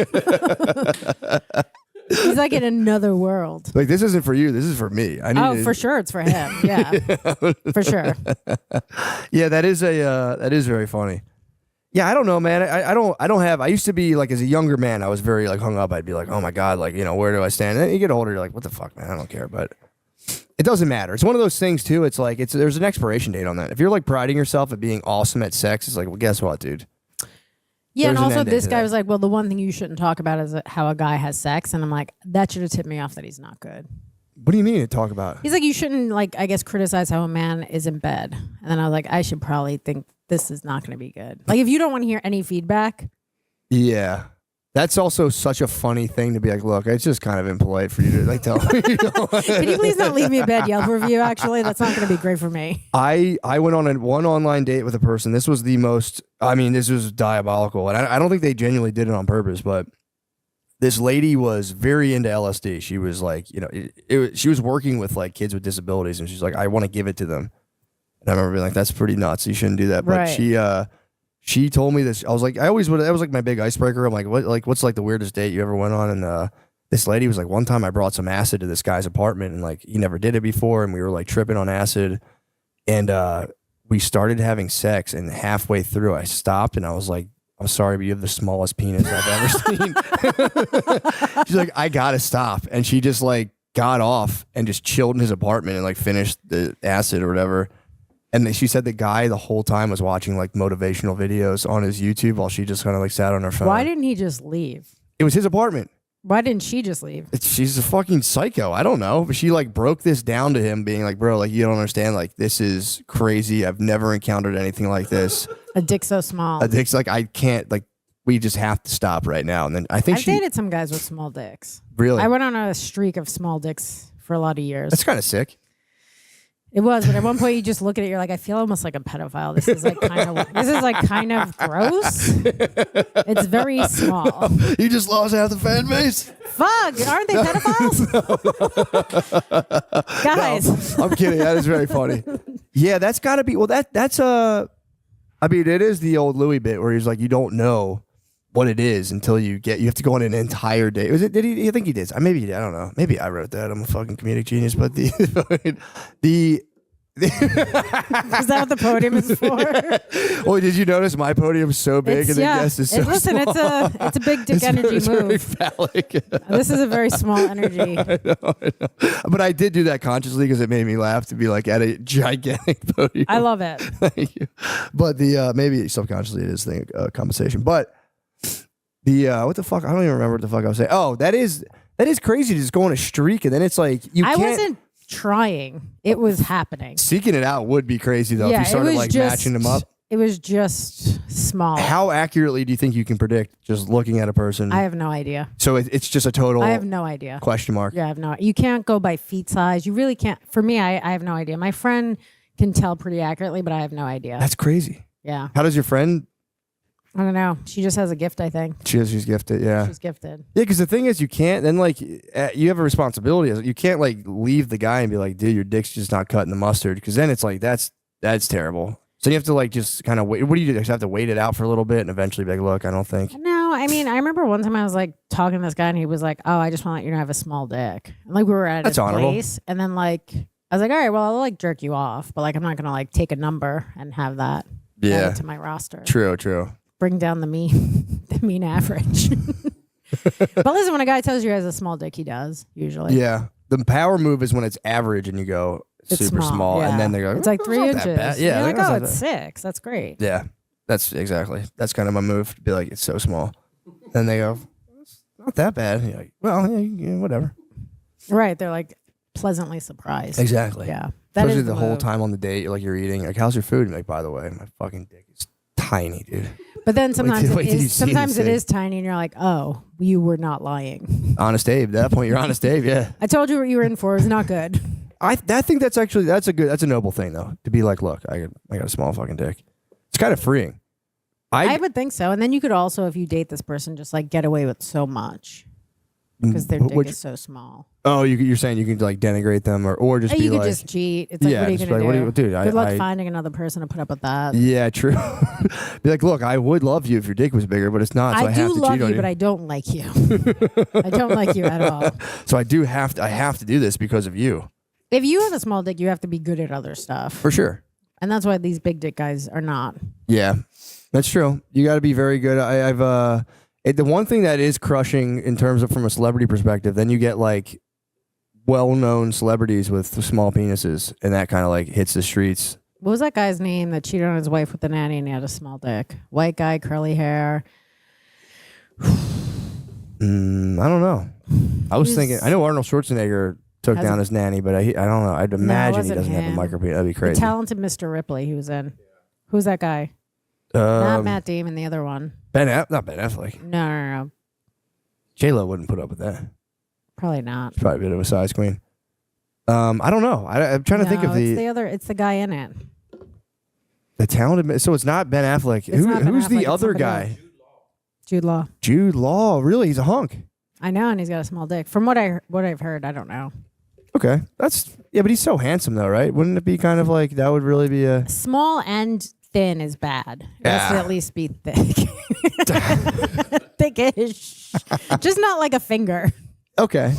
C: He's like in another world.
D: Like, this isn't for you. This is for me. I need
C: Oh,
D: to-
C: for sure, it's for him. Yeah, for sure.
D: Yeah, that is very funny. Yeah, I don't know, man. I don't have. I used to be like as a younger man, I was very like hung up. I'd be like, oh my god, like where do I stand? And then you get older, you're like, what the fuck, man? I don't care. But it doesn't matter. It's one of those things too. It's like there's an expiration date on that. If you're like priding yourself at being awesome at sex, it's like, well, guess what, dude?
C: Yeah, and
D: There's an
C: also
D: end date
C: this
D: to
C: guy
D: that.
C: was like, well, the one thing you shouldn't talk about is how a guy has sex. And I'm like, that should have tipped me off that he's not good.
D: What do you mean to talk about?
C: He's like, you shouldn't, like, I guess, criticize how a man is in bed. And then I was like, I should probably think this is not going to be good. Like, if you don't want to hear any feedback,
D: Yeah. That's also such a funny thing to be like, look, it's just kind of impolite for you to like tell me.
C: can you please not leave me a bad Yelp review? Actually, that's not going to be great for me.
D: I went on one online date with a person. This was the most, this was diabolical. And I don't think they genuinely did it on purpose, but this lady was very into LSD. She was like, she was working with like kids with disabilities, and she's like, I want to give it to them. And I remember being like, that's pretty nuts. You shouldn't do that. But
C: Right.
D: she told me this. I was like, I always would. That was like my big icebreaker. I'm like, what's like the weirdest date you ever went on? And this lady was like, one time I brought some acid to this guy's apartment, and like he never did it before, and we were like tripping on acid, and we started having sex, and halfway through I stopped, and I was like, I'm sorry, but you have the smallest penis I've ever seen. She's like, I gotta stop, and she just like got off and just chilled in his apartment and like finished the acid or whatever. And she said the guy the whole time was watching like motivational videos on his YouTube while she just kind of like sat on her phone.
C: Why didn't he just leave?
D: It was his apartment.
C: Why didn't she just leave?
D: She's a fucking psycho. I don't know. But she like broke this down to him being like, bro, like you don't understand. Like this is crazy. I've never encountered anything like this.
C: A dick so small.
D: A dick's like, I can't, like, we just have to stop right now. And then I think
C: I've dated some guys with small dicks.
D: Really?
C: I went on a streak of small dicks for a lot of years.
D: That's kind of sick.
C: It was, but at one point you just look at it, you're like, I feel almost like a pedophile. This is like kind of gross. It's very small.
D: You just lost half the fan base.
C: Fuck, aren't they pedophiles? Guys.
D: No, I'm kidding. That is very funny. Yeah, that's got to be. Well, that's I mean, it is the old Louis bit where he's like, you don't know what it is until you have to go on an entire day. Was it? Did he? I think he did. Maybe he did. I don't know. Maybe I wrote that. I'm a fucking comedic genius. But the
C: Is that what the podium is for?
D: Oh, did you notice my podium's so big and the guest is so
C: listen,
D: small?
C: it's a big dick energy
D: it's very
C: move.
D: phallic.
C: This is a very small energy.
D: I know. But I did do that consciously because it made me laugh to be like at a gigantic podium.
C: I love it.
D: Thank you. But the maybe subconsciously it is compensation. But the what the fuck? I don't even remember what the fuck I was saying. Oh, that is crazy to just go on a streak and then it's like
C: I wasn't trying. It was happening.
D: Seeking it out would be crazy though if you started like matching them up.
C: It was just small.
D: How accurately do you think you can predict just looking at a person?
C: I have no idea.
D: So it's just a total.
C: I have no idea.
D: Question mark.
C: Yeah, I have no. You can't go by feet size. You really can't. For me, I have no idea. My friend can tell pretty accurately, but I have no idea.
D: That's crazy.
C: Yeah.
D: How does your friend?
C: I don't know. She just has a gift, I think.
D: She's gifted. Yeah.
C: She's gifted.
D: Yeah, because the thing is, you can't. Then like, you have a responsibility. You can't like leave the guy and be like, "Dude, your dick's just not cutting the mustard." Because then it's like that's terrible. So you have to like just kind of wait. What do you do? Just have to wait it out for a little bit and eventually be like, "Look, I don't think."
C: No, I mean, I remember one time I was like talking to this guy and he was like, "Oh, I just want to let you know I have a small dick." And like we were at
D: That's
C: his
D: honorable.
C: place, and then like I was like, "All right, well, I'll like jerk you off, but like I'm not gonna like take a number and have that added to my roster."
D: True.
C: Bring down the mean average. But listen, when a guy tells you he has a small dick, he does usually.
D: Yeah. The power move is when it's average and you go
C: It's
D: super small,
C: yeah.
D: and then they go,
C: it's like 3
D: "It's not that
C: inches.
D: bad." Yeah,
C: You're like,
D: that's
C: oh,
D: not
C: it's
D: that-
C: 6. That's great.
D: Yeah, that's kind of my move. To be like, it's so small. Then they go, "It's not that bad." And you're like, well, yeah, whatever.
C: Right. They're like pleasantly surprised.
D: Exactly.
C: Yeah. That
D: Especially
C: is
D: the whole
C: move.
D: time on the date, you're eating. Like, how's your food? And like, by the way, my fucking dick is tiny, dude.
C: But then sometimes
D: wait till you see
C: sometimes
D: this
C: it
D: thing.
C: is tiny and you're like, oh, you were not lying.
D: Honest Abe. At that point, you're honest Abe. Yeah.
C: I told you what you were in for. It's not good.
D: I think that's a noble thing though. To be like, look, I got a small fucking dick. It's kind of freeing.
C: I would think so. And then you could also, if you date this person, just like get away with so much because their dick is so small.
D: Oh, you're saying you can like denigrate them or just be
C: You could
D: like,
C: just cheat. It's like,
D: yeah,
C: what are you
D: just
C: going
D: like,
C: to do?
D: dude,
C: Good luck
D: I
C: finding another person to put up with that.
D: yeah, true. Be like, look, I would love you if your dick was bigger, but it's not. So I have
C: do
D: to
C: love
D: cheat on
C: you, but I don't like you. I don't like you at all.
D: So I have to do this because of you.
C: If you have a small dick, you have to be good at other stuff.
D: For sure.
C: And that's why these big dick guys are not.
D: Yeah, that's true. You got to be very good. The one thing that is crushing in terms of from a celebrity perspective, then you get like well-known celebrities with small penises, and that kind of like hits the streets.
C: What was that guy's name that cheated on his wife with the nanny and he had a small dick? White guy, curly hair.
D: I don't know. I was thinking. I know Arnold Schwarzenegger took
C: Has
D: down his nanny, but I don't know. I'd imagine he
C: wasn't
D: doesn't have a
C: him.
D: micro penis. That'd be
C: The
D: crazy.
C: talented Mr. Ripley he was in. Who's that guy? Not Matt Damon, the other one.
D: Not Ben Affleck.
C: No.
D: J-Lo wouldn't put up with that.
C: Probably not.
D: She's probably a bit of a size queen. I don't know. I'm trying to think of
C: It's the guy in it.
D: the talented. So it's not Ben Affleck.
C: It's not Ben
D: Who's
C: Affleck,
D: the
C: it's
D: other
C: somebody
D: guy?
C: Jude Law.
D: Jude Law. Really, he's a hunk.
C: I know, and he's got a small dick. From what I've heard, I don't know.
D: Okay, but he's so handsome though, right? Wouldn't it be kind of like that would really be a
C: Small and thin is bad. It has to
D: Yeah.
C: at least be thick. Thickish. Just not like a finger.
D: okay,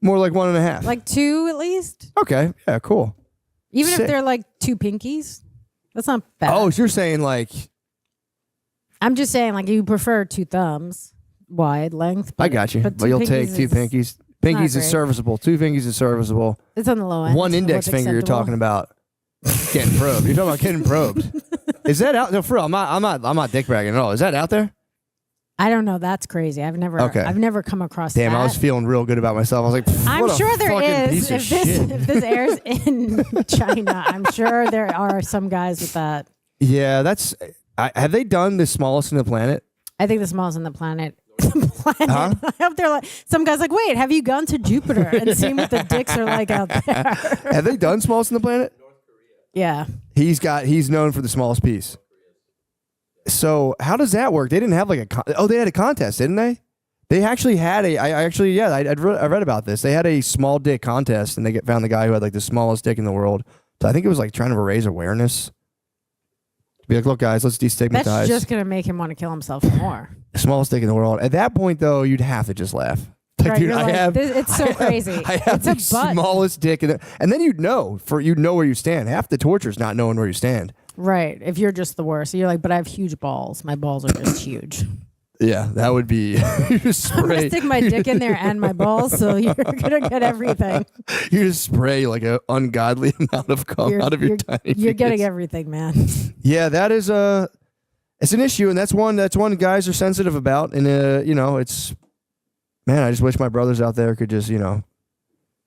D: more like 1.5.
C: Like 2 at least.
D: Okay, yeah, cool.
C: Even
D: Sick.
C: if they're like 2 pinkies. That's not bad.
D: Oh, so you're saying like
C: I'm just saying like you prefer 2 thumbs wide length.
D: I got you, but you'll take 2 pinkies. Pinkies is
C: great.
D: serviceable. 2 pinkies is serviceable.
C: It's on the low end.
D: One index
C: What's
D: finger you're
C: acceptable?
D: talking about. Getting probed. You're talking about getting probed. Is that out? No, for real. I'm not dick bragging at all. Is that out there?
C: I don't know. That's crazy. I've never come across
D: Damn,
C: that.
D: I was feeling real good about myself. I was like,
C: I'm
D: what a
C: sure there
D: fucking
C: is.
D: piece of shit.
C: If this airs in China, I'm sure there are some guys with that.
D: Yeah, that's. Have they done the smallest in the planet?
C: I think the smallest on the planet. I hope they're like, some guy's like, wait, have you gone to Jupiter and seen what the dicks are like out there?
D: Have they done smallest in the planet?
C: Yeah.
D: He's known for the smallest piece. So how does that work? They didn't have like they had a contest, didn't they? They actually had I read about this. They had a small dick contest, and they found the guy who had like the smallest dick in the world. So I think it was like trying to raise awareness. Be like, look, guys, let's destigmatize.
C: That's just gonna make him want to kill himself more.
D: Smallest dick in the world. At that point, though, you'd have to just laugh. Like,
C: Right,
D: dude,
C: you're like, it's so crazy.
D: I have the
C: It's a butt.
D: smallest dick, and then you'd know where you stand. Half the torture is not knowing where you stand.
C: Right. If you're just the worst. You're like, but I have huge balls. My balls are just huge.
D: Yeah, that would be. You just
C: I'm gonna
D: spray.
C: stick my dick in there and my balls, so you're gonna get everything.
D: You just spray like an ungodly amount of cum out of your tiny.
C: You're getting
D: penis.
C: everything, man.
D: Yeah, that is it's an issue, and that's one guys are sensitive about, and it's. Man, I just wish my brothers out there could just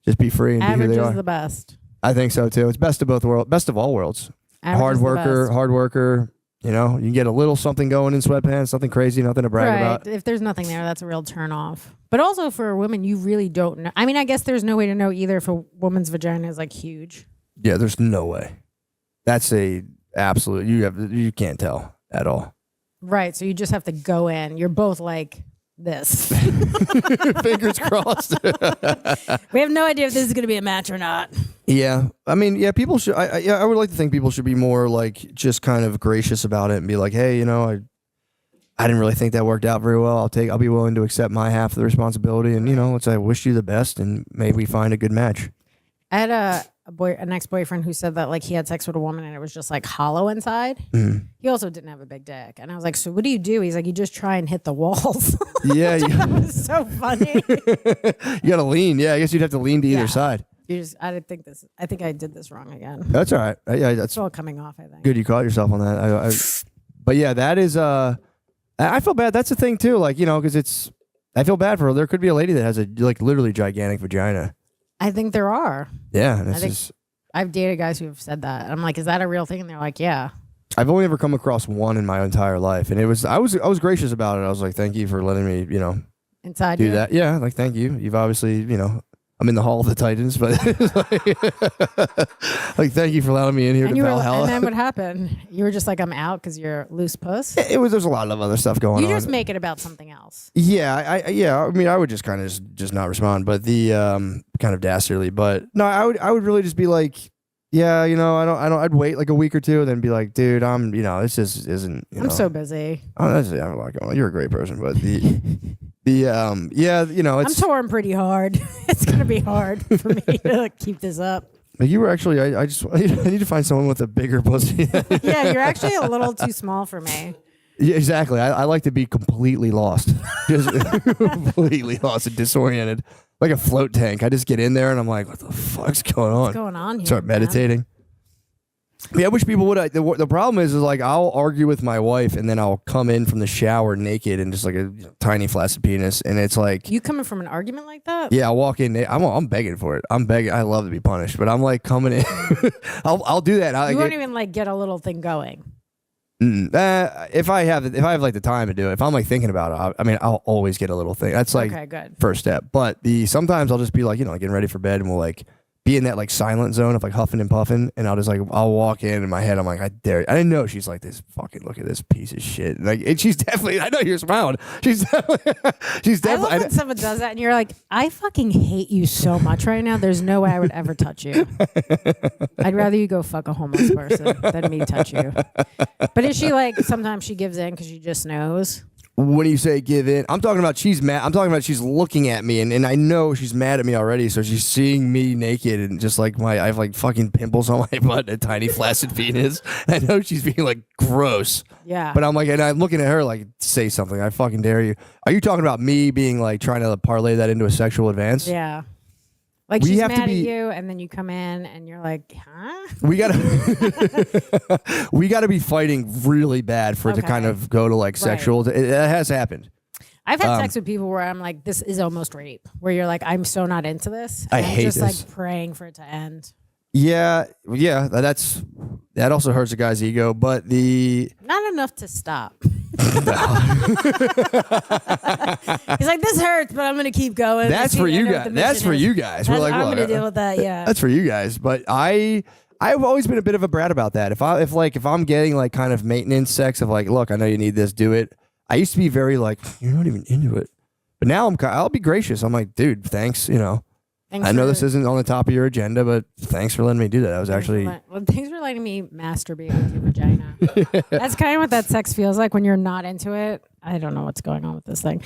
D: just be free and be
C: Average
D: who they
C: is
D: are.
C: the best.
D: I think so too. It's best of both worlds, best of all worlds.
C: Average is the best.
D: Hard worker. You can get a little something going in sweatpants, nothing crazy, nothing to brag about.
C: If there's nothing there, that's a real turn off. But also for women, you really don't know. I mean, I guess there's no way to know either if a woman's vagina is like huge.
D: Yeah, there's no way. That's a absolute. You can't tell at all.
C: Right. So you just have to go in. You're both like this.
D: Fingers crossed.
C: We have no idea if this is going to be a match or not.
D: Yeah, I mean, yeah, people should. I would like to think people should be more like just kind of gracious about it and be like, hey, I didn't really think that worked out very well. I'll be willing to accept my half of the responsibility, and let's say I wish you the best, and maybe we find a good match.
C: I had an ex-boyfriend who said that like he had sex with a woman and it was just like hollow inside. He also didn't have a big dick, and I was like, so what do? He's like, you just try and hit the walls.
D: Yeah,
C: That was so funny.
D: you gotta lean. Yeah, I guess you'd have to lean to either
C: Yeah.
D: side.
C: I think I did this wrong again.
D: That's all right. Yeah, that's
C: It's all coming off, I think.
D: good. You caught yourself on that. But yeah, that is. I feel bad. That's the thing too. Like because I feel bad for her. There could be a lady that has a like literally gigantic vagina.
C: I think there are.
D: Yeah, and
C: I think I've dated guys who have said that. I'm like, is that a real thing? And they're like, yeah.
D: I've only ever come across one in my entire life, and I was gracious about it. I was like, thank you for letting me,
C: Inside
D: do
C: you.
D: that. Yeah, like thank you. You've obviously, I'm in the Hall of the Titans, but like thank you for allowing me in here
C: And
D: to Valhalla.
C: and then what happened? You were just like, I'm out because you're loose puss.
D: There's a lot of other stuff going
C: You
D: on.
C: just make it about something else.
D: Yeah, I mean, I would just kind of just not respond, but the kind of dastardly. But no, I would really just be like, yeah, I'd wait like a week or two, and then be like, dude, this just isn't.
C: I'm so busy.
D: Honestly, I'm like, you're a great person, but
C: I'm
D: it's.
C: torn pretty hard. It's gonna be hard for me to keep this up.
D: Like you were actually, I need to find someone with a bigger pussy.
C: Yeah, you're actually a little too small for me.
D: Yeah, exactly. I like to be completely lost, just completely lost and disoriented, like a float tank. I just get in there and I'm like, what the fuck's going on?
C: What's going on here?
D: Start meditating. Yeah, I wish people would. The problem is like I'll argue with my wife and then I'll come in from the shower naked and just like a tiny flaccid penis, and it's like,
C: You coming from an argument like that?
D: yeah, I'll walk in. I'm begging for it. I'm begging. I love to be punished, but I'm like coming in. I'll do that.
C: You won't even like get a little thing going.
D: If I have like the time to do it, if I'm like thinking about it, I'll always get a little thing. That's like
C: Okay, good.
D: first step. But sometimes I'll just be like, getting ready for bed, and we'll like be in that like silent zone of like huffing and puffing, and I'll walk in my head, I'm like, I dare you. I didn't know she's like this fucking look at this piece of shit. Like, and she's definitely. I know you're smiling. She's definitely.
C: I love when someone does that and you're like, I fucking hate you so much right now. There's no way I would ever touch you. I'd rather you go fuck a homeless person than me touch you. But is she like, sometimes she gives in because she just knows?
D: When you say give in, I'm talking about she's mad. I'm talking about she's looking at me, and I know she's mad at me already. So she's seeing me naked, and just like I have like fucking pimples on my butt, and a tiny flaccid penis. I know she's being like gross.
C: Yeah.
D: But I'm like, and I'm looking at her like, say something. I fucking dare you. Are you talking about me being like trying to parlay that into a sexual advance?
C: Yeah. Like
D: We
C: she's
D: have to
C: mad
D: be-
C: at you, and then you come in and you're like, huh?
D: We gotta we gotta be fighting really bad for it to
C: Okay.
D: kind of go to like sexual. That has happened.
C: I've had sex with people where I'm like, this is almost rape. Where you're like, I'm so not into this.
D: I
C: and I'm
D: hate
C: just
D: this.
C: like praying for it to end.
D: Yeah, that also hurts a guy's ego, but
C: Not enough to stop. He's like, this hurts, but I'm gonna keep going.
D: that's for you guys. That's for you guys. We're like,
C: I'm
D: look,
C: gonna deal with that. Yeah.
D: that's for you guys. But I've always been a bit of a brat about that. If I'm getting like kind of maintenance sex of like, look, I know you need this, do it. I used to be very like, you're not even into it, but now I'll be gracious. I'm like, dude, thanks. You know,
C: Thanks
D: I know
C: for-
D: this isn't on the top of your agenda, but thanks for letting me do that. That was actually.
C: Thanks for letting me masturbate with your vagina. That's kind of what that sex feels like when you're not into it. I don't know what's going on with this thing.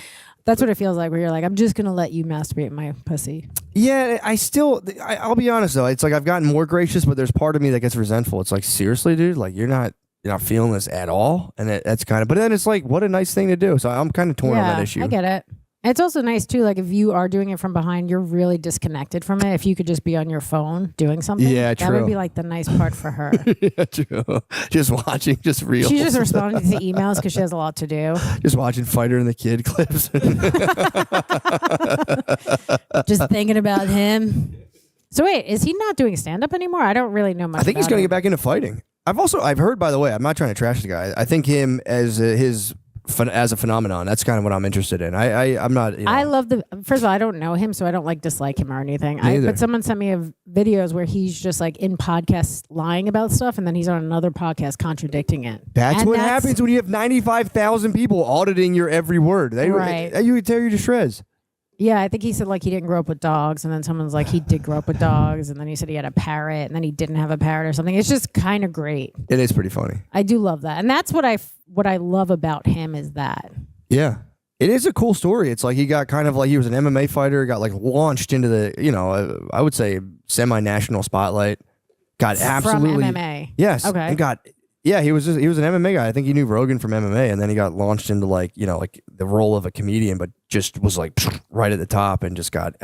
C: That's what it feels like where you're like, I'm just gonna let you masturbate my pussy.
D: Yeah, I'll be honest though. It's like I've gotten more gracious, but there's part of me that gets resentful. It's like, seriously, dude, like you're not feeling this at all, and that's kind of. But then it's like, what a nice thing to do. So I'm kind of torn on that issue.
C: I get it. It's also nice too, like if you are doing it from behind, you're really disconnected from it. If you could just be on your phone doing something,
D: Yeah,
C: that would
D: true.
C: be like the nice part for her.
D: Yeah, true. Just watching, just real.
C: She's just responding to emails because she has a lot to do.
D: Just watching Fighter and the Kid clips.
C: Just thinking about him. So wait, is he not doing stand up anymore? I don't really know much.
D: I think he's
C: about
D: going to
C: him.
D: get back into fighting. I've heard, by the way, I'm not trying to trash the guy. I think him as as a phenomenon. That's kind of what I'm interested in. I'm not. You know,
C: I love first of all, I don't know him, so I don't like dislike him or anything.
D: neither.
C: But someone sent me videos where he's just like in podcasts lying about stuff, and then he's on another podcast contradicting it.
D: That's
C: And
D: what happens when you have 95,000 people auditing your every word.
C: Right.
D: You would tear you to shreds.
C: Yeah, I think he said like he didn't grow up with dogs, and then someone's like he did grow up with dogs, and then he said he had a parrot, and then he didn't have a parrot or something. It's just kind of great.
D: It is pretty funny.
C: I do love that, and that's what I love about him is that.
D: Yeah. It is a cool story. It's like he got kind of like he was an MMA fighter, got like launched into the, I would say semi-national spotlight. Got absolutely
C: from MMA.
D: Yes.
C: Okay.
D: And he was an MMA guy. I think he knew Rogan from MMA, and then he got launched into like the role of a comedian, but just was like right at the top and just got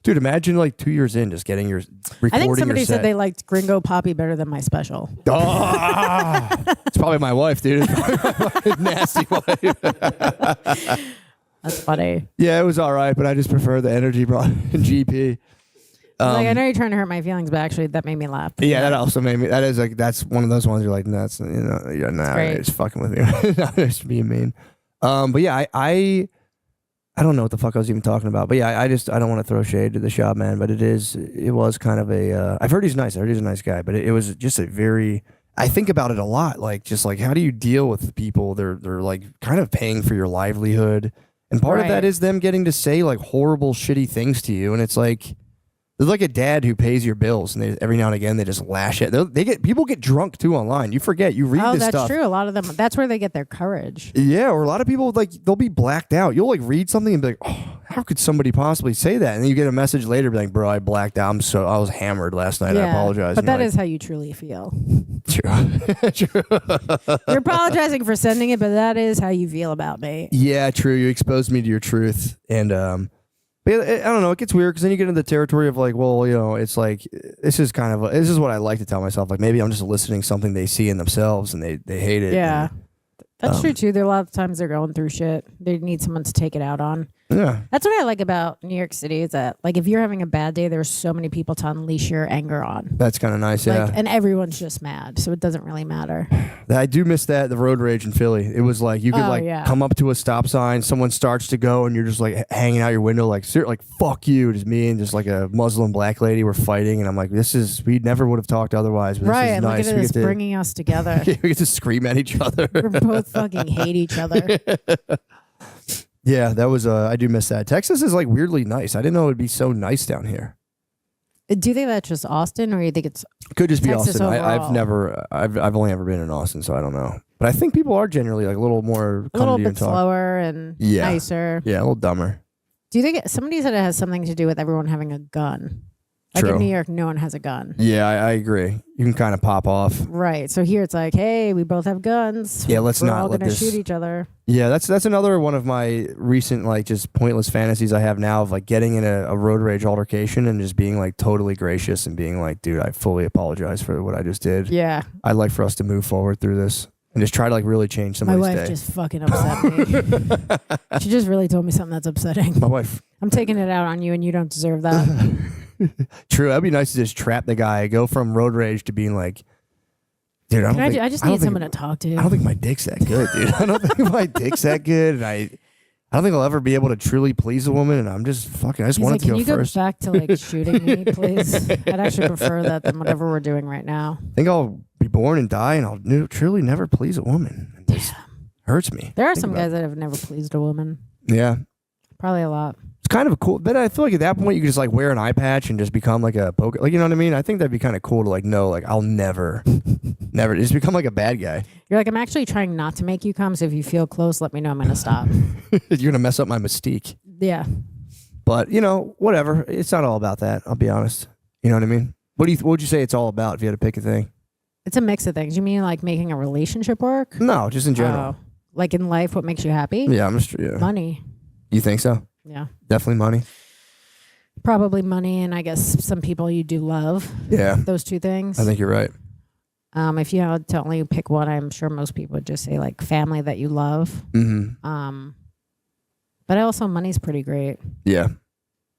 D: dude, imagine like 2 years in just getting your recording.
C: I think somebody
D: your
C: said
D: set.
C: they liked Gringo Poppy better than my special.
D: Oh, it's probably my wife, dude. It's probably my nasty wife.
C: That's funny.
D: Yeah, it was all right, but I just prefer the energy brought in GP.
C: I know you're trying to hurt my feelings, but actually that made me laugh.
D: Yeah, that also made me. That is like that's one of those ones you're like, no, that's you're not
C: great.
D: just fucking with me, just being mean. But yeah, I don't know what the fuck I was even talking about. But yeah, I don't want to throw shade to the shop man, but it was kind of a. I've heard he's nice. I heard he's a nice guy, but it was just a very. I think about it a lot, like just like how do you deal with people? They're like kind of paying for your livelihood, and part of
C: Right.
D: that is them getting to say like horrible, shitty things to you, and it's like. They're like a dad who pays your bills, and every now and again they just lash it. People get drunk too online. You forget. You read this
C: that's
D: stuff.
C: true. A lot of them. That's where they get their courage.
D: Yeah, or a lot of people like they'll be blacked out. You'll like read something and be like, "Oh, how could somebody possibly say that?" And then you get a message later, be like, "Bro, I blacked out. I was hammered last night. I apologize."
C: But
D: And
C: that
D: you're
C: is how you truly feel.
D: like, true.
C: You're apologizing for sending it, but that is how you feel about me.
D: Yeah, true. You exposed me to your truth, and but I don't know. It gets weird because then you get into the territory of like, well, it's like this is what I like to tell myself. Like maybe I'm just eliciting something they see in themselves and they hate it.
C: Yeah.
D: And,
C: That's true too. There are a lot of times they're going through shit. They need someone to take it out on.
D: yeah.
C: That's what I like about New York City is that like if you're having a bad day, there's so many people to unleash your anger on.
D: That's kind of nice.
C: Like,
D: Yeah.
C: and everyone's just mad, so it doesn't really matter.
D: I do miss the road rage in Philly. It was like you could come up to a stop sign, someone starts to go, and you're just like hanging out your window, like fuck you. Just me and just like a Muslim black lady were fighting, and I'm like, we never would have talked otherwise. But
C: Right,
D: this is
C: and
D: nice.
C: look at this bringing us together.
D: we get to scream at each other.
C: We both fucking hate each other.
D: Yeah, that was. I do miss that. Texas is like weirdly nice. I didn't know it would be so nice down here.
C: Do you think that's just Austin, or do you think it's
D: Could just be
C: Texas
D: Austin.
C: overall?
D: I've only ever been in Austin, so I don't know. But I think people are generally like a little more
C: a little
D: come to you
C: bit
D: and talk.
C: slower and
D: Yeah.
C: nicer?
D: Yeah, a little dumber.
C: Do you think somebody said it has something to do with everyone having a gun? Like
D: True.
C: in New York, no one has a gun.
D: Yeah, I agree. You can kind of pop off.
C: Right. So here it's like, hey, we both have guns.
D: Yeah, let's
C: We're
D: not
C: all
D: let
C: gonna
D: this-
C: shoot each other.
D: Yeah, that's another one of my recent like just pointless fantasies I have now of like getting in a road rage altercation and just being like totally gracious and being like, dude, I fully apologize for what I just did.
C: Yeah.
D: I'd like for us to move forward through this and just try to like really change
C: My
D: somebody's
C: wife
D: day.
C: just fucking upset me. She just really told me something that's upsetting.
D: My wife.
C: I'm taking it out on you, and you don't deserve that.
D: True. That'd be nice to just trap the guy, go from road rage to being like, dude, I don't think,
C: I just
D: don't
C: need
D: think-
C: someone to talk to.
D: I don't think my dick's that good, dude. I don't think my dick's that good, and I don't think I'll ever be able to truly please a woman. And I'm just fucking. I just
C: He's
D: wanted
C: like,
D: to
C: can
D: go
C: you go
D: first.
C: back to like shooting me, please? I'd actually prefer that than whatever we're doing right now.
D: I think I'll be born and die, and I'll truly never please a woman. It just hurts me.
C: There are
D: Think
C: some
D: about
C: guys that have never pleased a woman.
D: it. Yeah,
C: Probably a lot.
D: it's kind of a cool. But I feel like at that point you could just like wear an eye patch and just become like a poker. Like you know what I mean? I think that'd be kind of cool to like know like I'll never just become like a bad guy.
C: You're like, I'm actually trying not to make you come. So if you feel close, let me know. I'm gonna stop.
D: You're gonna mess up my mystique.
C: Yeah.
D: But you know, whatever. It's not all about that. I'll be honest. You know what I mean? What would you say it's all about if you had to pick a thing?
C: It's a mix of things. You mean like making a relationship work?
D: No, just in general.
C: Oh. Like in life, what makes you happy?
D: Yeah, I'm just. Yeah.
C: Money.
D: You think so?
C: Yeah.
D: Definitely money.
C: Probably money, and I guess some people you do love.
D: Yeah,
C: Those two things.
D: I think you're right.
C: If you had to only pick one, I'm sure most people would just say like family that you love.
D: Mm-hmm.
C: But also money's pretty great.
D: Yeah,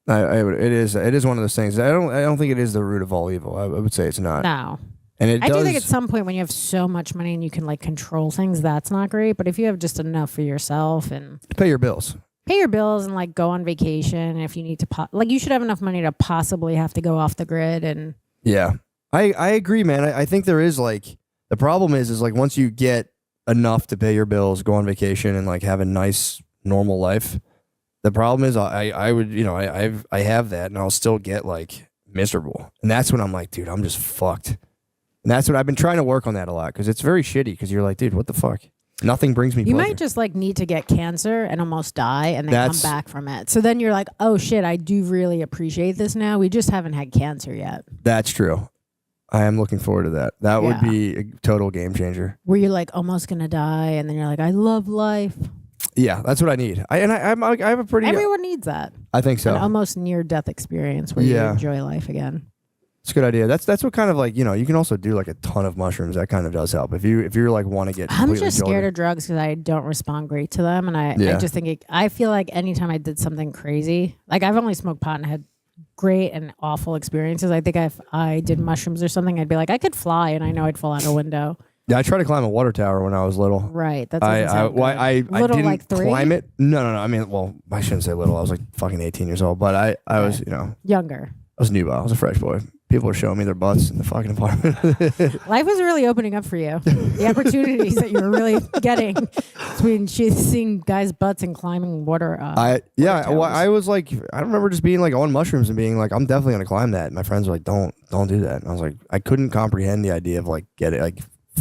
D: I would. It is one of those things. I don't think it is the root of all evil. I would say it's not.
C: No.
D: And it
C: I
D: does.
C: do think at some point when you have so much money and you can like control things, that's not great. But if you have just enough for yourself and
D: pay your bills.
C: pay your bills and like go on vacation, and if you need to, like you should have enough money to possibly have to go off the grid. And
D: Yeah, I agree, man. I think there is like the problem is like once you get enough to pay your bills, go on vacation, and like have a nice normal life. The problem is I would I have that and I'll still get like miserable, and that's when I'm like, dude, I'm just fucked. And that's what I've been trying to work on that a lot because it's very shitty because you're like, dude, what the fuck? Nothing brings me
C: you
D: pleasure.
C: might just like need to get cancer and almost die and then
D: That's-
C: come back from it. So then you're like, oh shit, I do really appreciate this now. We just haven't had cancer yet.
D: That's true. I am looking forward to that. That would
C: Yeah.
D: be a total game changer.
C: Where you're like almost gonna die, and then you're like, I love life.
D: Yeah, that's what I need. I have a pretty.
C: Everyone needs that.
D: I think so.
C: An almost near death experience where
D: Yeah.
C: you enjoy life again.
D: It's a good idea. That's what kind of like you can also do like a ton of mushrooms. That kind of does help if you're like want to get.
C: I'm
D: completely
C: just scared
D: jolted.
C: of drugs because I don't respond great to them, and I
D: Yeah.
C: just think I feel like anytime I did something crazy, like I've only smoked pot and had great and awful experiences. I think if I did mushrooms or something, I'd be like I could fly, and I know I'd fall out a window.
D: Yeah, I tried to climb a water tower when I was little.
C: Right. That's
D: I
C: little
D: didn't
C: like 3?
D: climb it. No. I mean, well, I shouldn't say little. I was like fucking 18 years old, but I was
C: Younger.
D: I was newbie. I was a fresh boy. People were showing me their butts in the fucking apartment.
C: Life was really opening up for you. The opportunities that you were really getting between seeing guys' butts and climbing water.
D: I was like, I remember just being like on mushrooms and being like, I'm definitely gonna climb that. And my friends were like, don't do that. And I was like, I couldn't comprehend the idea of like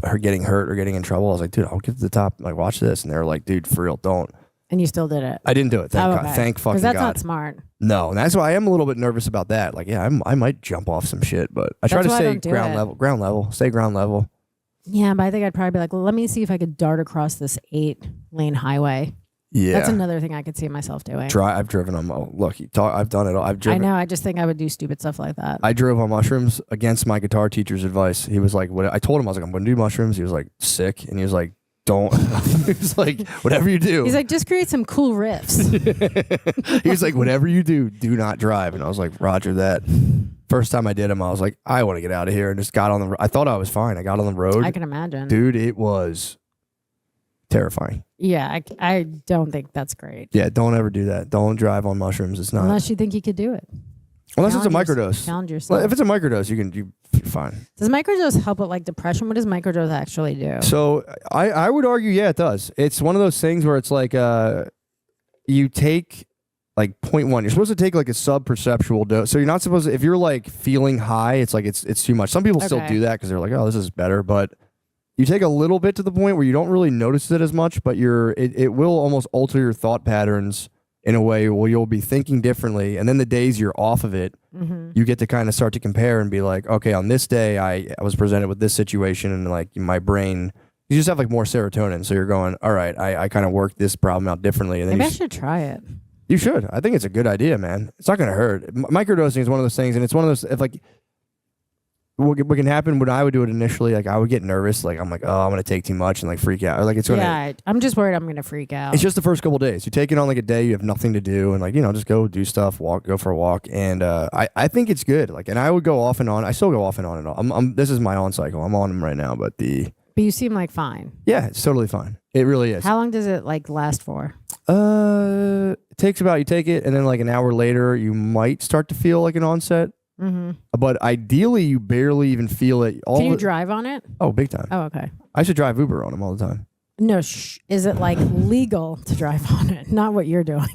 D: her getting hurt or getting in trouble. I was like, dude, I'll get to the top. Like, watch this. And they were like, dude, for real, don't.
C: And you still did it.
D: I didn't do it. Thank God.
C: Okay.
D: Thank fucking
C: Because that's
D: God.
C: not smart.
D: No, and that's why I am a little bit nervous about that. Like, yeah, I might jump off some shit, but I try
C: That's
D: to
C: why I
D: stay
C: don't do
D: ground
C: it.
D: level, stay ground level.
C: Yeah, but I think I'd probably be like, well, let me see if I could dart across this 8-lane highway.
D: Yeah,
C: That's another thing I could see myself doing.
D: I've driven on. Look, I've done it all. I've
C: I
D: driven.
C: know. I just think I would do stupid stuff like that.
D: I drove on mushrooms against my guitar teacher's advice. He was like, "What?" I told him I was like, "I'm going to do mushrooms." He was like, "Sick," and he was like, "Don't." He was like, "Whatever you do."
C: He's like, just create some cool riffs.
D: He was like, "Whatever you do not drive." And I was like, "Roger that." First time I did him, I was like, "I want to get out of here," and just got on the. I thought I was fine. I got on the road.
C: I can imagine.
D: Dude, it was terrifying.
C: Yeah, I don't think that's great.
D: Yeah, don't ever do that. Don't drive on mushrooms. It's not.
C: Unless you think you could do it.
D: Unless it's a
C: Challenge
D: microdose.
C: Challenge
D: Well,
C: yourself.
D: if it's a microdose, you're fine.
C: Does microdose help with like depression? What does microdose actually do?
D: So I would argue, yeah, it does. It's one of those things where it's like you take like 0.1. You're supposed to take like a sub-perceptual dose. So you're not supposed to, if you're like feeling high, it's like it's too much. Some people still
C: Okay.
D: do that because they're like, oh, this is better. But you take a little bit to the point where you don't really notice it as much, but it will almost alter your thought patterns in a way where you'll be thinking differently. And then the days you're off of it, you get to kind of start to compare and be like, okay, on this day I was presented with this situation, and like my brain, you just have like more serotonin. So you're going, all right, I kind of work this problem out differently. And then
C: Maybe I should try it.
D: you should. I think it's a good idea, man. It's not going to hurt. Microdosing is one of those things, and it's one of those, if like, what can happen when I would do it initially, like I would get nervous, like I'm like, oh, I'm going to take too much and like freak out. Or like it's going to,
C: Yeah, I'm just worried I'm going to freak out.
D: it's just the first couple of days. You take it on like a day, you have nothing to do, and like, you know, just go do stuff, go for a walk. And I think it's good. Like, and I would go off and on. I still go off and on and on. This is my on cycle. I'm on them right now, but
C: But you seem like fine.
D: yeah, it's totally fine. It really is.
C: How long does it like last for?
D: It takes about, you take it, and then like an hour later, you might start to feel like an onset.
C: Mm-hmm.
D: But ideally, you barely even feel it.
C: Can you drive on it?
D: Oh, big time.
C: Oh, okay.
D: I should drive Uber on them all the time.
C: No, is it like legal to drive on it? Not what you're doing.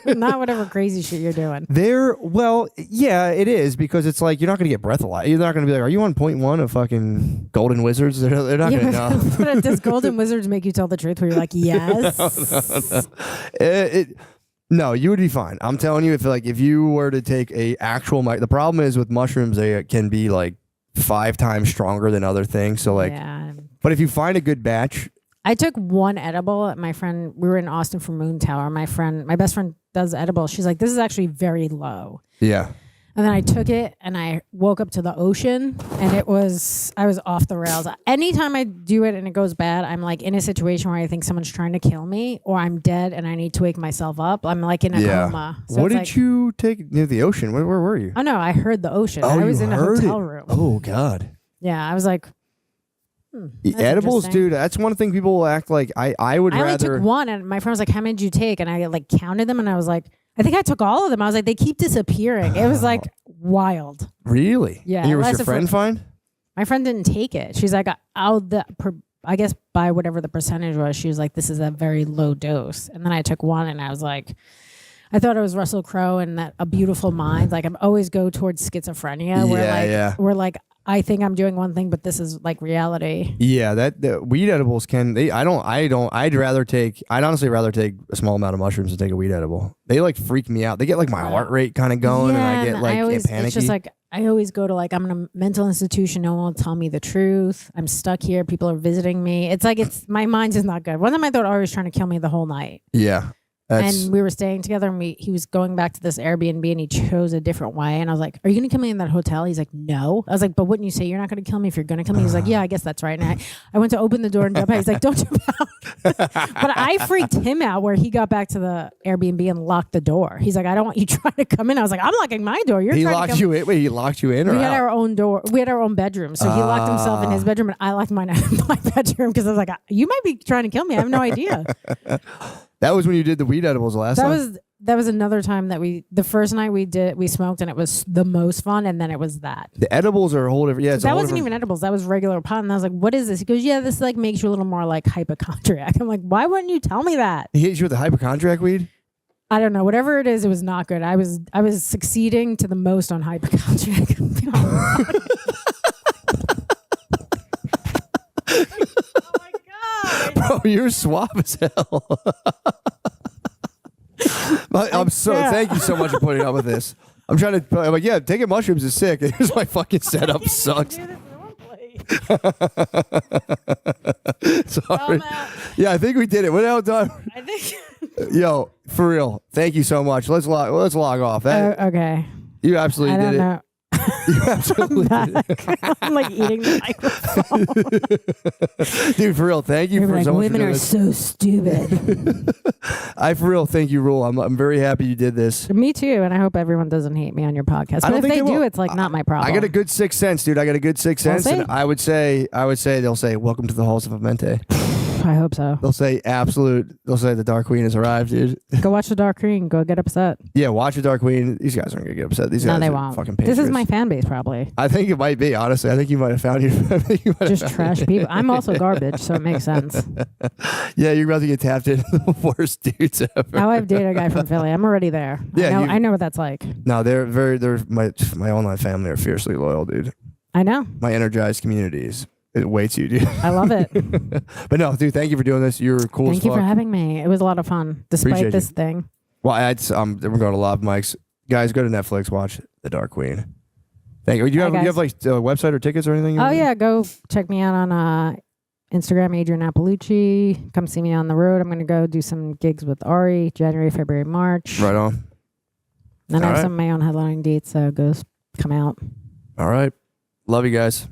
C: Not whatever crazy shit you're doing.
D: Well, yeah, it is, because it's like you're not going to get breathalyzed. You're not going to be like, are you on 0.1 of fucking Golden Wizards? They're not going to know.
C: But does Golden Wizards make you tell the truth where you're like, yes?
D: No, you would be fine. I'm telling you, if you were to take a actual the problem is with mushrooms, they can be like 5 times stronger than other things. So like,
C: Yeah.
D: but if you find a good batch,
C: I took one edible. My friend, we were in Austin for Moon Tower. My best friend does edible. She's like, this is actually very low.
D: yeah.
C: And then I took it and I woke up to the ocean, and I was off the rails. Anytime I do it and it goes bad, I'm like in a situation where I think someone's trying to kill me, or I'm dead and I need to wake myself up. I'm like in a coma. So
D: what
C: it's
D: did
C: like,
D: you take near the ocean? Where were you?
C: Oh no, I heard the ocean.
D: Oh,
C: I was
D: you
C: in a
D: heard
C: hotel
D: it?
C: room.
D: Oh God.
C: Yeah, I was like, that's
D: Edibles,
C: interesting.
D: dude. That's one thing people will act like. I would
C: I only
D: rather.
C: took one, and my friend was like, how many did you take? And I like counted them, and I was like, I think I took all of them. I was like, they keep disappearing. It was like wild.
D: Really?
C: Yeah,
D: And was
C: it
D: your
C: lasted
D: friend fine?
C: My friend didn't take it. She's like, I guess by whatever the percentage was, she was like, this is a very low dose. And then I took one, and I was like, I thought it was Russell Crowe and that A Beautiful Mind. Like, I'm always go towards schizophrenia, where like I think I'm doing one thing, but this is like reality.
D: Yeah, the weed edibles can. I'd honestly rather take a small amount of mushrooms than take a weed edible. They like freak me out. They get like my heart rate kind of going, and I get like panicky.
C: It's just like I always go to like, I'm in a mental institution. No one will tell me the truth. I'm stuck here. People are visiting me. It's like my mind's just not good. One time I thought Ari was trying to kill me the whole night.
D: Yeah.
C: And we were staying together, and he was going back to this Airbnb, and he chose a different way. And I was like, are you going to kill me in that hotel? He's like, no. I was like, but wouldn't you say you're not going to kill me if you're going to kill me? He's like, yeah, I guess that's right. And I went to open the door and jump out. He's like, don't jump out. But I freaked him out where he got back to the Airbnb and locked the door. He's like, I don't want you trying to come in. I was like, I'm locking my door.
D: He locked you in? Wait, he locked you in?
C: We had our own door. We had our own bedroom. So he locked himself in his bedroom, and I locked mine in my bedroom because I was like, you might be trying to kill me. I have no idea.
D: That was when you did the weed edibles last time?
C: That was another time that the first night we smoked, and it was the most fun, and then it was that.
D: The edibles are a whole different. Yeah,
C: that wasn't even edibles. That was regular pot. And I was like, what is this? He goes, yeah, this like makes you a little more like hypochondriac. I'm like, why wouldn't you tell me that?
D: He hit you with the hypochondriac weed?
C: I don't know. Whatever it is, it was not good. I was succeeding to the most on hypochondriac.
D: Bro, you're suave as hell. Thank you so much for putting up with this. I'm like, yeah, taking mushrooms is sick. Here's my fucking setup sucks. Sorry. Yeah, I think we did it. What else done? I think. Yo, for real. Thank you so much. Let's log off.
C: Okay.
D: You absolutely did it.
C: Know.
D: You absolutely did it.
C: I'm like eating the microphone.
D: Dude, for real, thank you for so much.
C: Women are so stupid.
D: I for real think you rule. I'm very happy you did this.
C: Me too, and I hope everyone doesn't hate me on your podcast. But if they do, it's like not my problem.
D: I got a good sixth sense, dude. I got a good sixth sense, and I would say they'll say, "Welcome to the halls of Amente."
C: I hope so.
D: They'll say They'll say the Dark Queen has arrived, dude.
C: Go watch the Dark Queen. Go get upset.
D: Yeah, watch the Dark Queen. These guys aren't gonna get upset. These guys
C: they
D: are
C: won't.
D: fucking patriots.
C: This is my fan base, probably.
D: I think it might be. Honestly, I think you might have found
C: just trash people. I'm also garbage, so it makes sense.
D: Yeah, you're about to get tapped into the worst dudes ever.
C: Now I've dated a guy from Philly. I'm already there.
D: Yeah,
C: I know what that's like.
D: No, they're my online family are fiercely loyal, dude.
C: I know.
D: My energized communities. It awaits you, dude.
C: I love it.
D: But no, dude, thank you for doing this. You're cool as fuck.
C: Thank you for having me. It was a lot of fun, despite
D: Appreciate
C: this
D: you.
C: thing.
D: Well, we're going to live mics. Guys, go to Netflix, watch The Dark Queen. Thank you. Do you have like a website or tickets or anything?
C: Oh yeah, go check me out on Instagram, Adrian Appalucci. Come see me on the road. I'm going to go do some gigs with Ari, January, February, March.
D: Right on.
C: Then I have some of my own headlining dates, so come out.
D: All right. Love you guys.